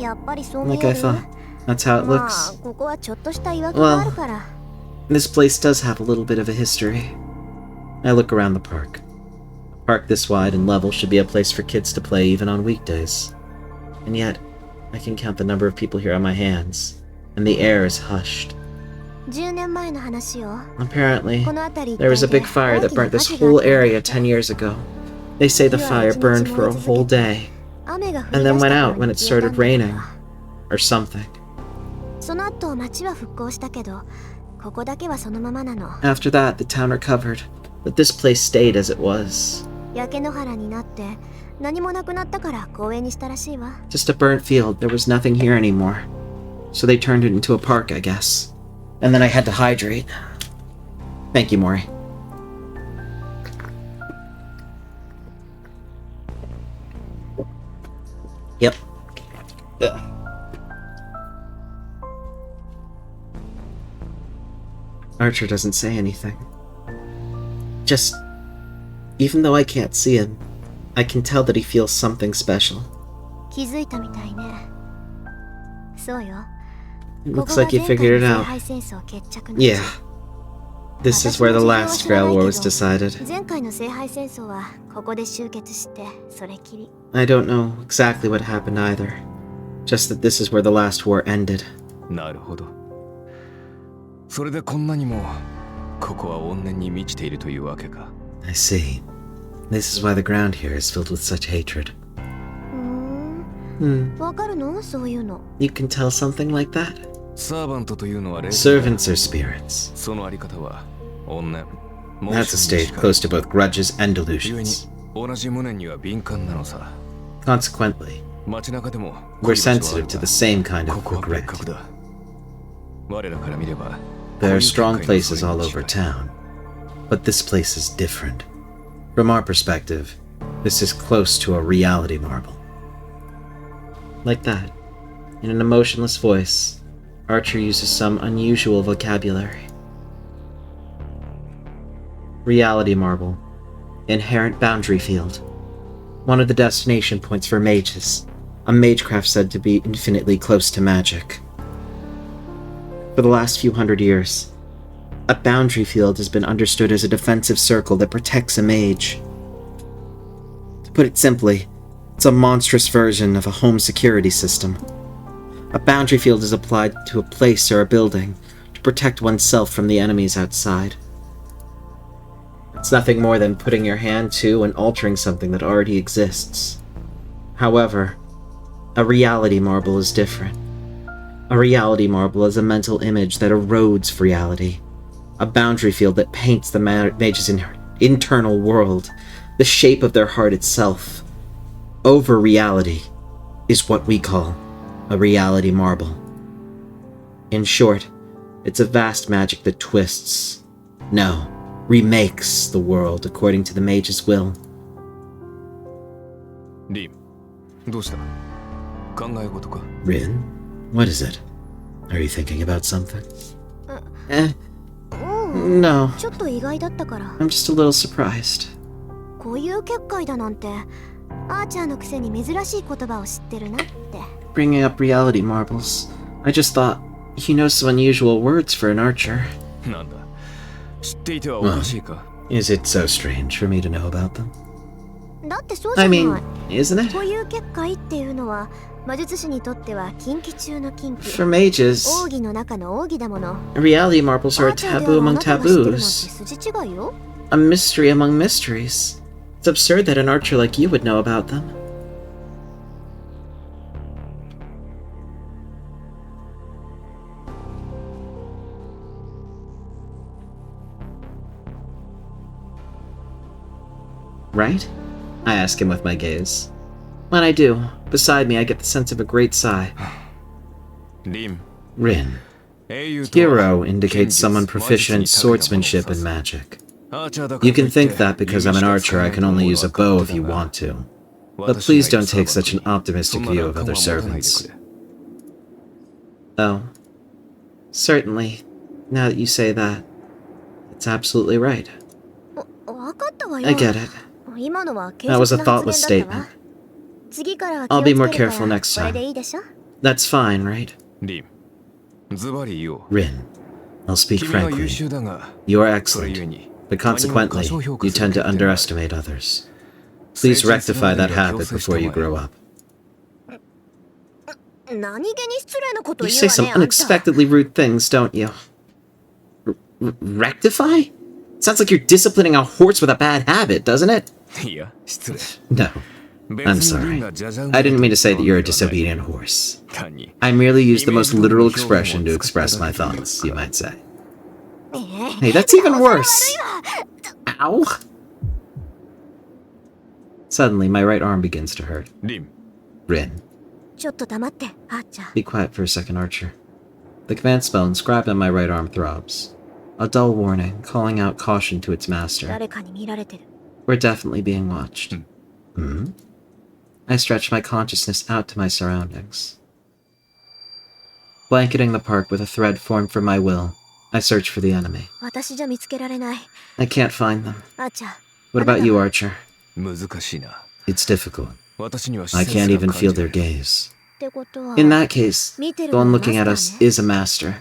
やっぱりそう見 Like え I る thought. That's how it まあ looks. ここはちょっとした岩場があるから This place does have a little bit of a history. I look around the park. A park this wide and level should be a place for kids to play even on weekdays. And yet, I can count the number of people here on my hands, and the air is hushed. 10年前の話よ Apparently, この辺り there was a big fire that burnt this whole area 10 years ago. They say the fire burned for a whole day, 雨が降 and り出 then した went 頃 out に when it 消えたん started だけ raining, ど or something. その後町は復興したけどここだけはそのままなの After that, the town recovered, but this place stayed as it was. 焼け野原になって何もなくなったから公園にしたらしいわ Just a burnt field, there was nothing here anymore. So they turned it into a park, I guess. And then I had to hydrate. Thank you, Mori. Yep. Ugh. Archer doesn't say anything. Just... Even though I can't see him, I can tell that he feels something special. 気づいたみたいねそうよ It こ looks こが like you 前回 figured it の聖 out. 杯戦争決着の地 Yeah. This is where the last Grail War was decided. 前回の聖杯戦争はここで終結してそれきり I don't know exactly what happened either. Just that this is where the last war ended. なるほど。それでこんなにもここは怨念に満ちているというわけか。 I see. This is why the ground here is filled with such hatred. わかるのそういうの You can tell something like that? サーバントというのは霊 Servants are spirits. そのあり方は怨念。 That's a stage close to both grudges and 故に delusions. 同じ無念には敏感なのさ。 Consequently, 街中でも we're sensitive to the same kind こ of こは別 regret. 格だ。我らから見れば There are strong places all over town, but this place is different. From our perspective, this is close to a reality marble. Like that, in an emotionless voice, Archer uses some unusual vocabulary. Reality marble. Inherent boundary field. One of the destination points for mages. A magecraft said to be infinitely close to magic. For the last few hundred years, a boundary field has been understood as a defensive circle that protects a mage. To put it simply, it's a monstrous version of a home security system. A boundary field is applied to a place or a building to protect oneself from the enemies outside. It's nothing more than putting your hand to and altering something that already exists. However, a reality marble is different. A reality marble is a mental image that erodes reality. A boundary field that paints the mage's internal world, the shape of their heart itself. Over reality is what we call a reality marble. In short, it's a vast magic that twists, no, remakes the world according to the mage's will. リン、どうした？考え事か？ Rin? What is it? Are you thinking about something? うん No. ちょっと意外だったから。 I'm just a little surprised. こういう結界だなんてアーチャーのくせに珍しい言葉を知ってるなって。 Bringing up reality marbles. I just thought he knows some unusual words for an archer. なんだ、知っていてはおかしいか？ Is it so strange for me to know about them? だってそうじゃ I ない。 mean, isn't it? こういう結界っていうのは魔術師にとっては禁忌中の禁忌。 For mages, 奥義の中の奥義だもの。 reality marbles are ア a ーチャーで taboo はあ among なたが知ってるなんて taboos. 筋違いよ。 A mystery among mysteries. It's absurd that an archer like you would know about them. Right? I ask him with my gaze. When I do, beside me I get the sense of a great sigh. リン、 Rin. 英雄とは Hero indicates someone proficient in swordsmanship and magic. You can think that because I'm an archer I can only use a bow if you want to. But please don't take such an optimistic view of other servants. Oh. Certainly. Now that you say that, it's absolutely right. わかったわよ。 I get it. 今のは軽 That was 率 a な thoughtless 発言だったわ statement. 次からは I'll 気 be を more つける careful から next これ time. でいいでしょ。 That's fine, right? リン、ズバリ言おう。 Rin. I'll speak 君は優 frankly. 秀だが、 You are それゆえ excellent, に but consequently, you tend to underestimate others. Please rectify that habit before you grow up. 何気に失礼なこと You 言う say わ some ね。あんた unexpectedly rude things, don't you? Rectify? Sounds like you're disciplining a horse with a bad habit, doesn't it? いや、失礼。 No. I'm sorry. I didn't mean to say that you're a disobedient horse. 単に I merely used the most literal expression to express my thoughts, you might say. Hey, that's even worse! Ow! Suddenly, my right arm begins to hurt. リン、 Rin. ちょっと黙って、あーちゃん。 Be quiet for a second, Archer. The command spell inscribed on my right arm throbs. A dull warning, calling out caution to its master. 誰かに見られてる。 We're definitely being watched. Hmm? I stretch my consciousness out to my surroundings. Blanketing the park with a thread formed from my will, I search for the enemy. 私じゃ見つけられない。 I can't find them. あーちゃん。 What about you, Archer? 難しいな。 It's difficult. 私には I 視線 can't す even ら feel 感じ their る。 gaze. ってことは。 In that case, 見てる the の one は looking マ at ス us ターね。 is a master.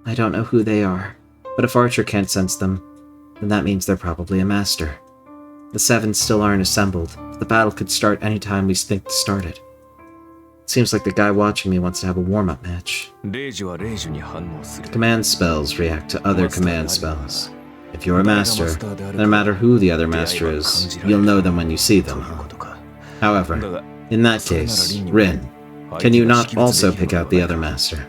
I don't know who they are, but if Archer can't sense them, then that means they're probably a master. The Seven still aren't assembled, but the battle could start any time we think to start it. Seems like the guy watching me wants to have a warm-up match. レイジはレイジに反応する。 Command spells react to other command spells. If you're a master, no matter who the other master is, you'll know them when you see と them. いうことか。 However, だが、 in that case, Rin, can you not also pick out the other master?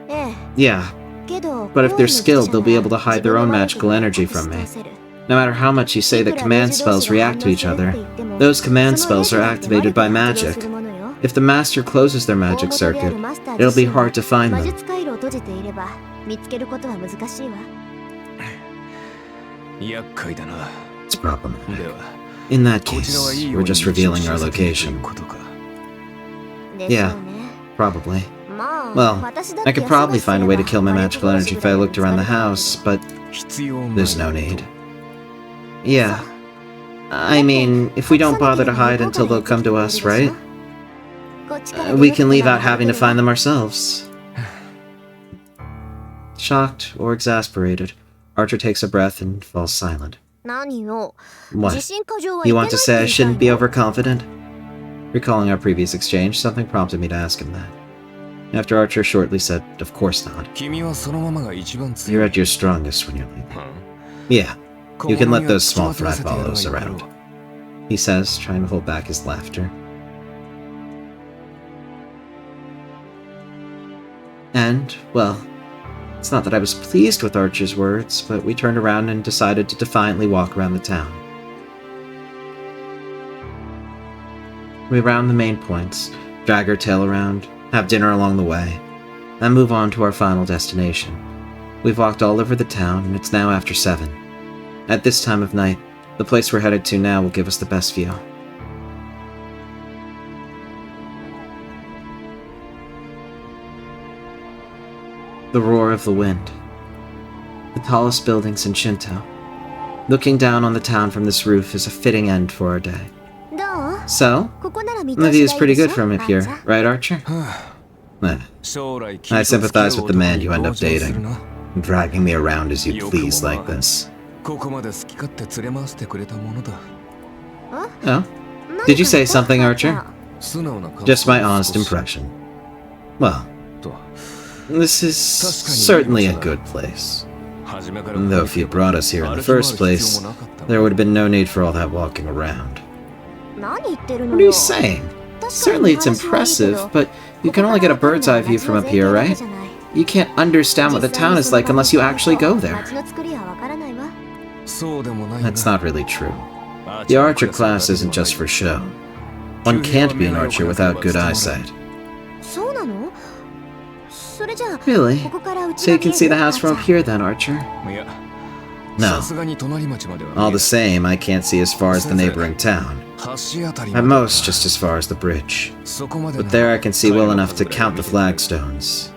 ええ。 Yeah, けど、 but if they're 好意の術者 skilled, they'll be な able to ら hide 自 their 分 own の魔 magical 力を energy 隠し from me. 通せる。 No matter how much you say that command spells react to each other, those command spells are activated by magic. If the master closes their magic circuit, it'll be hard to find 魔 them. 術回路を閉じていれば見つけることは難しいわ。厄介だな。 It's problematic. では、 In that こちらは case, いいよう we're に just 道を revealing 知 our らせているという location. ことか。でしょうね。 Probably. まあ、 Well, 私だって I could probably 休ま find a せ way れ to ば kill my magical energy if I looked around the house, but 必要ない there's no need. Yeah. I mean, if we don't bother to hide until they'll come to us, right? We can leave out having to find them ourselves. Shocked or exasperated, Archer takes a breath and falls silent. 何よ。 What? 自信過剰は You いけない want って to say I 言いたい shouldn't be の。 overconfident? Recalling our previous exchange, something prompted me to ask him that. After Archer shortly said, "Of course not. 君はそのままが一番強 You're い。 at your strongest when you're leaving." うん Yeah, you can let those 小 small 物には気を fry 取らせてやろう follows よ around, he says, trying to hold back his laughter. And, well, it's not that I was pleased with Archer's words, but we turned around and decided to defiantly walk around the town. We round the main points, drag our tail around, have dinner along the way, and move on to our final destination. We've walked all over the town, and it's now after 7. At this time of night, The place we're headed to now will give us the best view. The roar of the wind. The tallest buildings in Shinto. Looking down on the town from this roof is a fitting end for our day. どう So, ここなら見 the 通 view し is がいい pretty でしょ good from up here, あーちゃん right, Archer? Eh, 将来 I sympathize with the man you end up 同情する dating, な dragging me around as you よくも please まあ like this. ここまで好き勝手連れ回してくれたものだ Oh, did you say something, Archer? 素直な顔 Just my を honest 少し impression. Well, と this is certainly a good place. 初めから Though if you brought us here in the first place, there would have been no need for all that walking around. 何言ってる What の are you よ saying? 確かに Certainly it's 話はいいけど impressive, but you can only get a bird's eye view from up here, right? You can't understand what the town is like unless you actually go there. 街の作りはわからないわ そうでもないが That's not really true. The archer class isn't just for show. One can't be an archer without good eyesight. そうなのそれじゃあ Really? ここからうち So の you can see the house from up 家 here then, Archer? いや No. さすがに隣町までは All the same, I can't see as far as the neighboring town. 橋あたり At most, just as far as the bridge. そこまで But there I can see well enough to count the flagstones.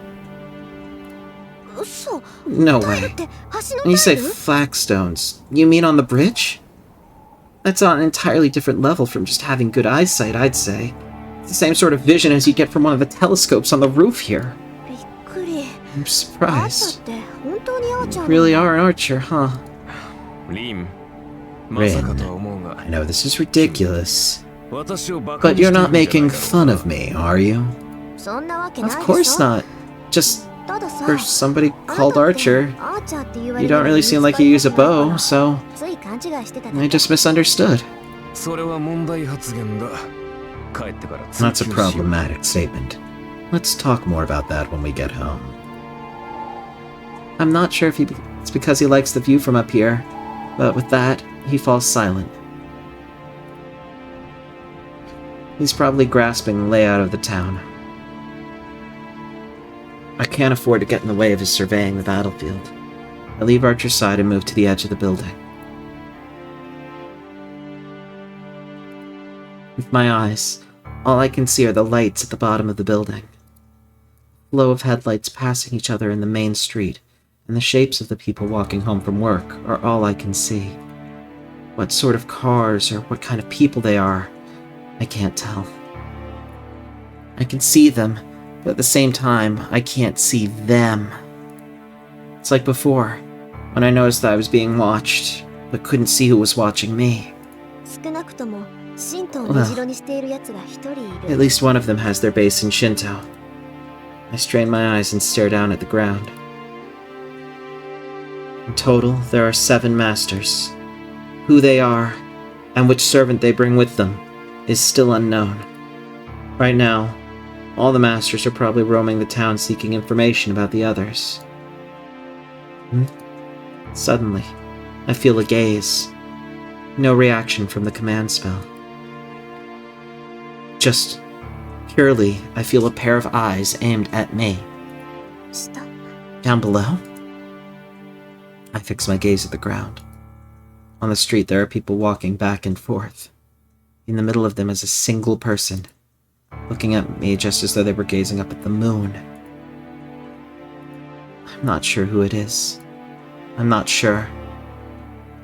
嘘 No タイル way. って橋の When you タ say イル flagstones, you mean on the bridge? That's on an entirely different level from just having good eyesight, I'd say. It's the same sort of vision as you get from one of the telescopes on the roof here. びっくり I'm あーちゃんっ surprised. て本当にあーちゃん You really are an archer, huh? リンまさかとは思うが I know this is ridiculous, 私をバカ but にして you're る not んじゃない making だろう fun of me, are you? そんなわけ Of ないでしょ course not. Just たださ for somebody あな called たって Archer, アーチャーって言わ you れる don't のに really seem like you use a 見つかりな bow, かった so つい勘違いしてただ I け just misunderstood. それは問題発言だ帰ってから That's a 追求しよう problematic statement. Let's talk more about that when we get home. I'm not sure if it's because he likes the view from up here, but with that, he falls silent. He's probably grasping the layout of the town. I can't afford to get in the way of his surveying the battlefield. I leave Archer's side and move to the edge of the building. With my eyes, all I can see are the lights at the bottom of the building. Flow of headlights passing each other in the main street, and the shapes of the people walking home from work are all I can see. What sort of cars or what kind of people they are, I can't tell. I can see them, but at the same time, I can't see them. It's like before, when I noticed that I was being watched, but couldn't see who was watching me. 少なくとも神道を根城にしている奴が一人い At る least one of them has their base in Shinto. I strain my eyes and stare down at the ground. In total, there are 7 masters. Who they are, and which servant they bring with them, is still unknown. Right now, all the masters are probably roaming the town seeking information about the others. Suddenly, I feel a gaze. No reaction from the command spell. Just purely, I feel a pair of eyes aimed at me. 下 Down below? I fix my gaze at the ground. On the street, there are people walking back and forth. In the middle of them is a single person, looking at me just as though they were gazing up at the moon. I'm not sure who it is. I'm not sure.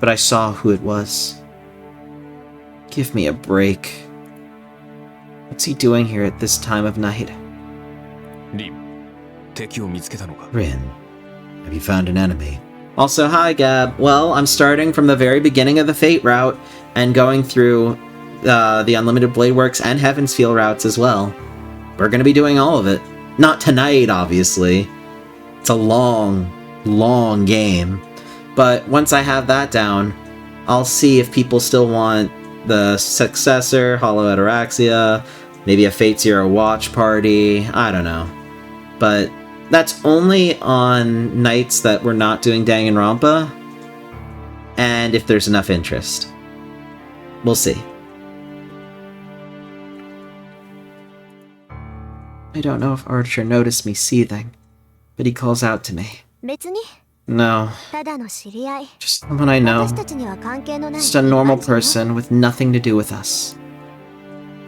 But I saw who it was. Give me a break. What's he doing here at this time of night? リン敵を見つけたのか Rin, have you found an enemy? Also, hi Gab. Well, I'm starting from the very beginning of the Fate route and going through the Unlimited Blade Works and Heaven's Feel routes as well. We're going to be doing all of it. Not tonight, obviously. It's a long, long game. But once I have that down, I'll see if people still want the successor, Hollow Ataraxia, maybe a Fate Zero watch party, I don't know. But that's only on nights that we're not doing Danganronpa, and if there's enough interest. We'll see. I don't know if Archer noticed me seething, but he calls out to me. 別に No, ただの知り合い。 just someone I know. 私たちには関係のない Just a normal 一般人よ。 person with nothing to do with us.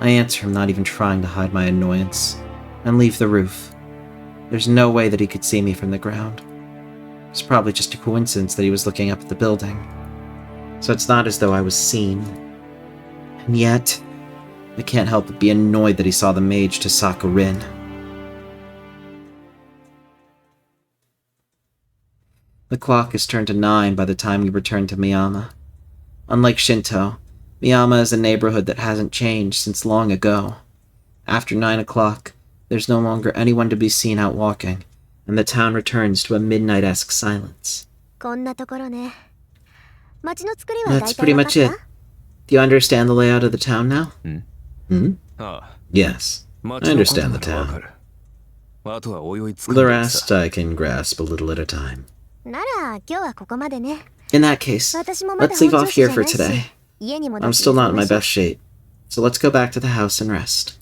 I answer him, not even trying to hide my annoyance, and leave the roof. There's no way that he could see me from the ground. It's probably just a coincidence that he was looking up at the building. So it's not as though I was seen. And yet, I can't help but be annoyed that he saw the mage Tasaka Rin. The clock is turned to 9 by the time we return to Miyama. Unlike Shinto, Miyama is a neighborhood that hasn't changed since long ago. After 9 o'clock, there's no longer anyone to be seen out walking, and the town returns to a midnight-esque silence. こんなところね。街の作りは That's 大 pretty 体わか much っ it. Do you understand the layout of the town now? Hmm? ああ、 Yes. 街 I のこと understand な the らわか town. る。あとは泳いつか The んで rest I can grasp a little at a time. た。なら今日はここまでね。 In that case, 私もまだ let's leave 本 off 調子じ here ゃな for いし today. 家に戻っ I'm て still not in my 休みましょう best shape, so let's go back to the house and rest.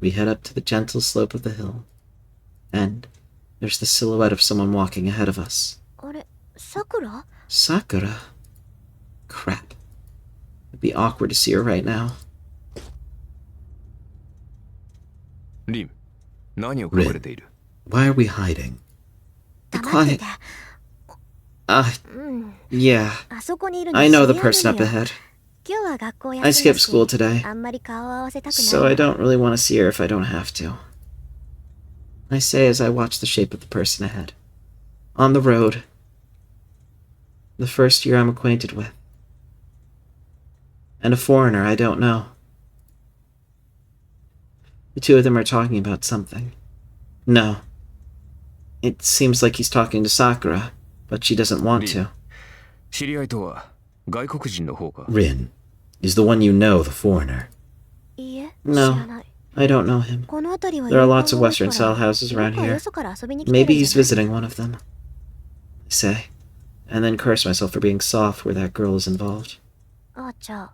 We head up to the gentle slope of the hill, and there's the silhouette of someone walking ahead of us. あれ、さくら？ Sakura? Crap. It'd be awkward to see her right now. リン、何を隠れている？ Why are we hiding? Be 黙ってて。 quiet. Yeah. あそこにいるの I know the 知り合い person な up のよ。 ahead. 今日は学校 I 休みだ skipped し school today, あんまり顔を合わせたくない so I don't really want to see her if I don't have to. I say as I watch the shape of the person ahead. On the road. The first year I'm acquainted with. And a foreigner I don't know. The two of them are talking about something. No. It seems like he's talking to Sakura, but she doesn't want to. 知り合いとは外国人の方か？ Rin. Is the one you know the foreigner? いいえ、 No. 知らない。 I don't know him. この辺りは There are 洋 lots 館 of が多い Western から style houses around よく here. よそから遊びに来てるん Maybe じ he's ゃない？ visiting one of them. I say, and then curse myself for being soft where that girl is involved. あ、じゃ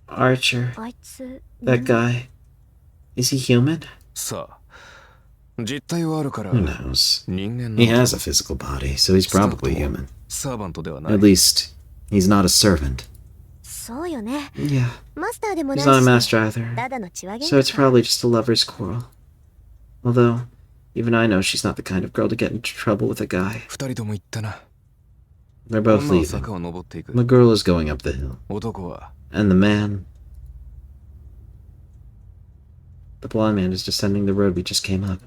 Archer, あ、あいつ、 that guy. Is he human? さあ、実態はあるから Who knows? 人間の He has a physical body, so he's probably human. サーバントではない。 At least, he's not a servant. そうよね。 Yeah, マスターでも he's な not a いし、 master either. ただの血は喧 So it's 嘩か。 probably just a lover's quarrel. Although, even I know she's not the kind of girl to get into trouble with a guy. 二人とも言ったな。 They're both 女は leaving. 坂を登っていく。 The girl is going up the hill. 男は And the man... The blonde man is descending the road we just came up.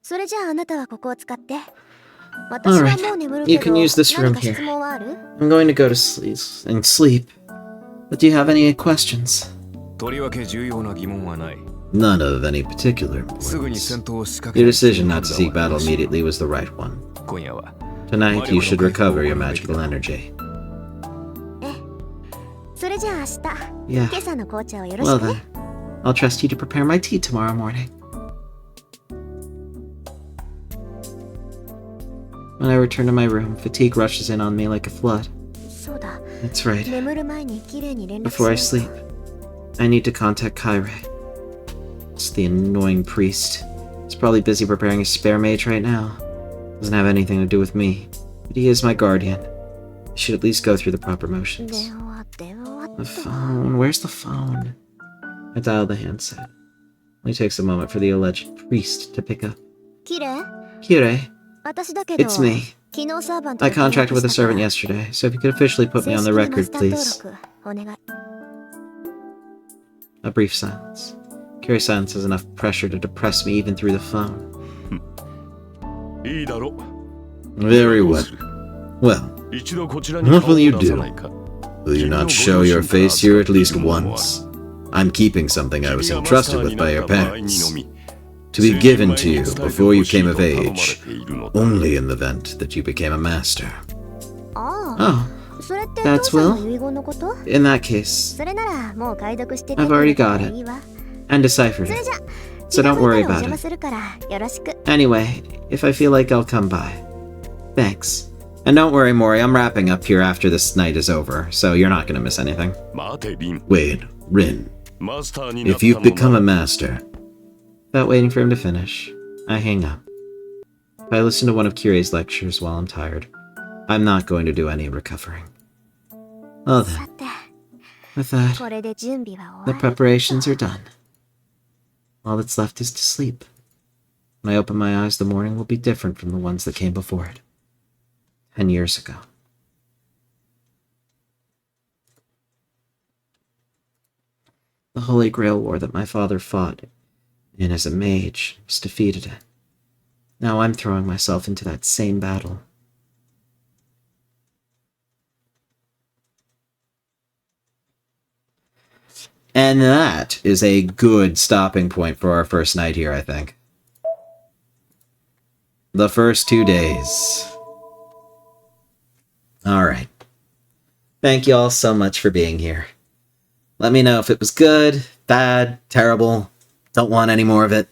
それじゃああなたはここを使って。私はもう眠る You けど、 can use this room 何か here. 質問はある？ I'm going to go to sleep. But do you have any questions? とりわけ重要な疑問はない。 None of any particular すぐに importance. 戦闘を仕掛け Your る decision not to 必要 seek は battle なし immediately was the right one. 今夜は Tonight, you should recover your magical energy. それじゃあ明 Yeah. 日、今朝の紅茶をよろし Well く then, ね。 I'll trust you to prepare my tea tomorrow morning. When I return to my room, fatigue rushes in on me like a flood. そうだ。 That's right. 眠る前にきれいに連絡し Before よ I う sleep, I need to contact Kaire. It's the annoying priest. He's probably busy preparing a spare mage right now. Doesn't have anything to do with me, but he is my guardian. I should at least go through the proper motions. 電話 The phone. Where's the phone? I dialed the handset. Only takes a moment for the alleged priest to pick up. きれい？ Kire, 私だけど、 it's me. 昨日サーバント I と契約 contracted with a したから servant yesterday, so if you could officially put me on the 正式にマ record, スター please. 登録お願い。 A brief silence. Kiri's silence is enough pressure to depress me even through the phone. いいだろ。 Very well. Well, 一度こちらに What 顔を will you 出さ do? ないか。 will you not show your face here at least once? I'm keeping something I was entrusted with by your parents. To be given to you before you came of age, only in the event that you became a master. ああ、 Oh, それって That's 父さん will? の遺言のこと？ in that case, それならもう解読して I've already got it. いいわ。 and deciphered それ it. じゃ、 So don't worry 気が向いたらお about 邪魔 it. するからよろしく。 Anyway, if I feel like I'll come by. Thanks. And don't worry, Mori, I'm wrapping up here after this night is over, so you're not gonna miss anything. 待て、リン。 Wait, Rin. If you've become a master. Without waiting for him to finish, I hang up. If I listen to one of Kirei's lectures while I'm tired, I'm not going to do any recovering. Well then, with that, the preparations are done. All that's left is to sleep. When I open my eyes, the morning will be different from the ones that came before it. 10 years ago. The Holy Grail War that my father fought in as a mage was defeated it. Now I'm throwing myself into that same battle. And that is a good stopping point for our first night here, I think. The first 2 days. Alright. Thank you all so much for being here. Let me know if it was good, bad, terrible, don't want any more of it,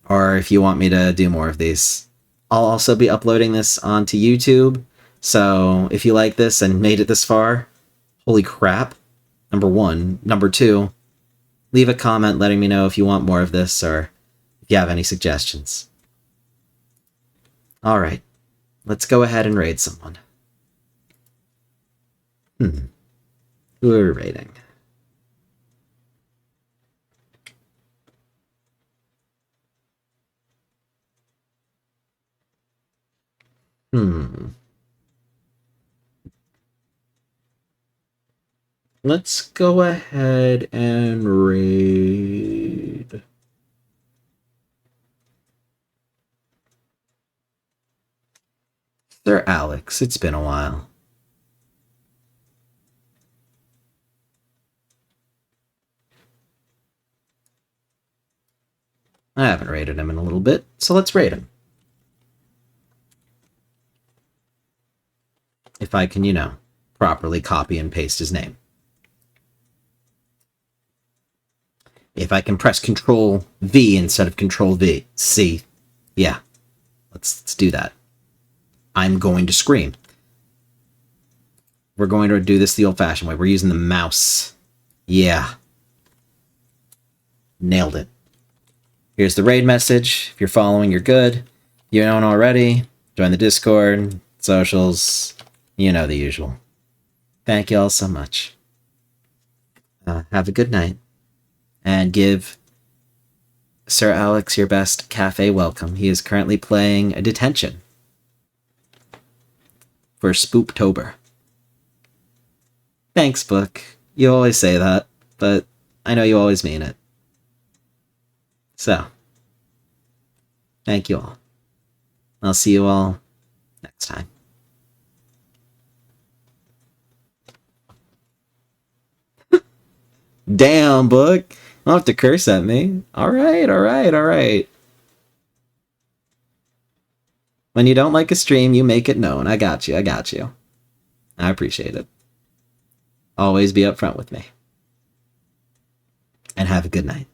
or if you want me to do more of these. I'll also be uploading this onto YouTube, so if you like this and made it this far, holy crap, number one. Number two, leave a comment letting me know if you want more of this, or if you have any suggestions. Alright, let's go ahead and raid someone. Who are we raiding? Let's go ahead and raid... Sir Alex, it's been a while. I haven't raided him in a little bit, so let's raid him. If I can, you know, properly copy and paste his name. If I can press Control V instead of Control V. C. Yeah. Let's do that. I'm going to scream. We're going to do this the old-fashioned way. We're using the mouse. Yeah. Nailed it. Here's the raid message. If you're following, you're good. If you don't already, join the Discord, socials, you know the usual. Thank you all so much. Have a good night. And give Sir Alex your best cafe welcome. He is currently playing a Detention for Spooptober. Thanks, book. You always say that, but I know you always mean it. So, thank you all. I'll see you all next time. Damn, book. Don't have to curse at me. Alright, alright, alright. When you don't like a stream, you make it known. I got you, I got you. I appreciate it. Always be upfront with me. And have a good night.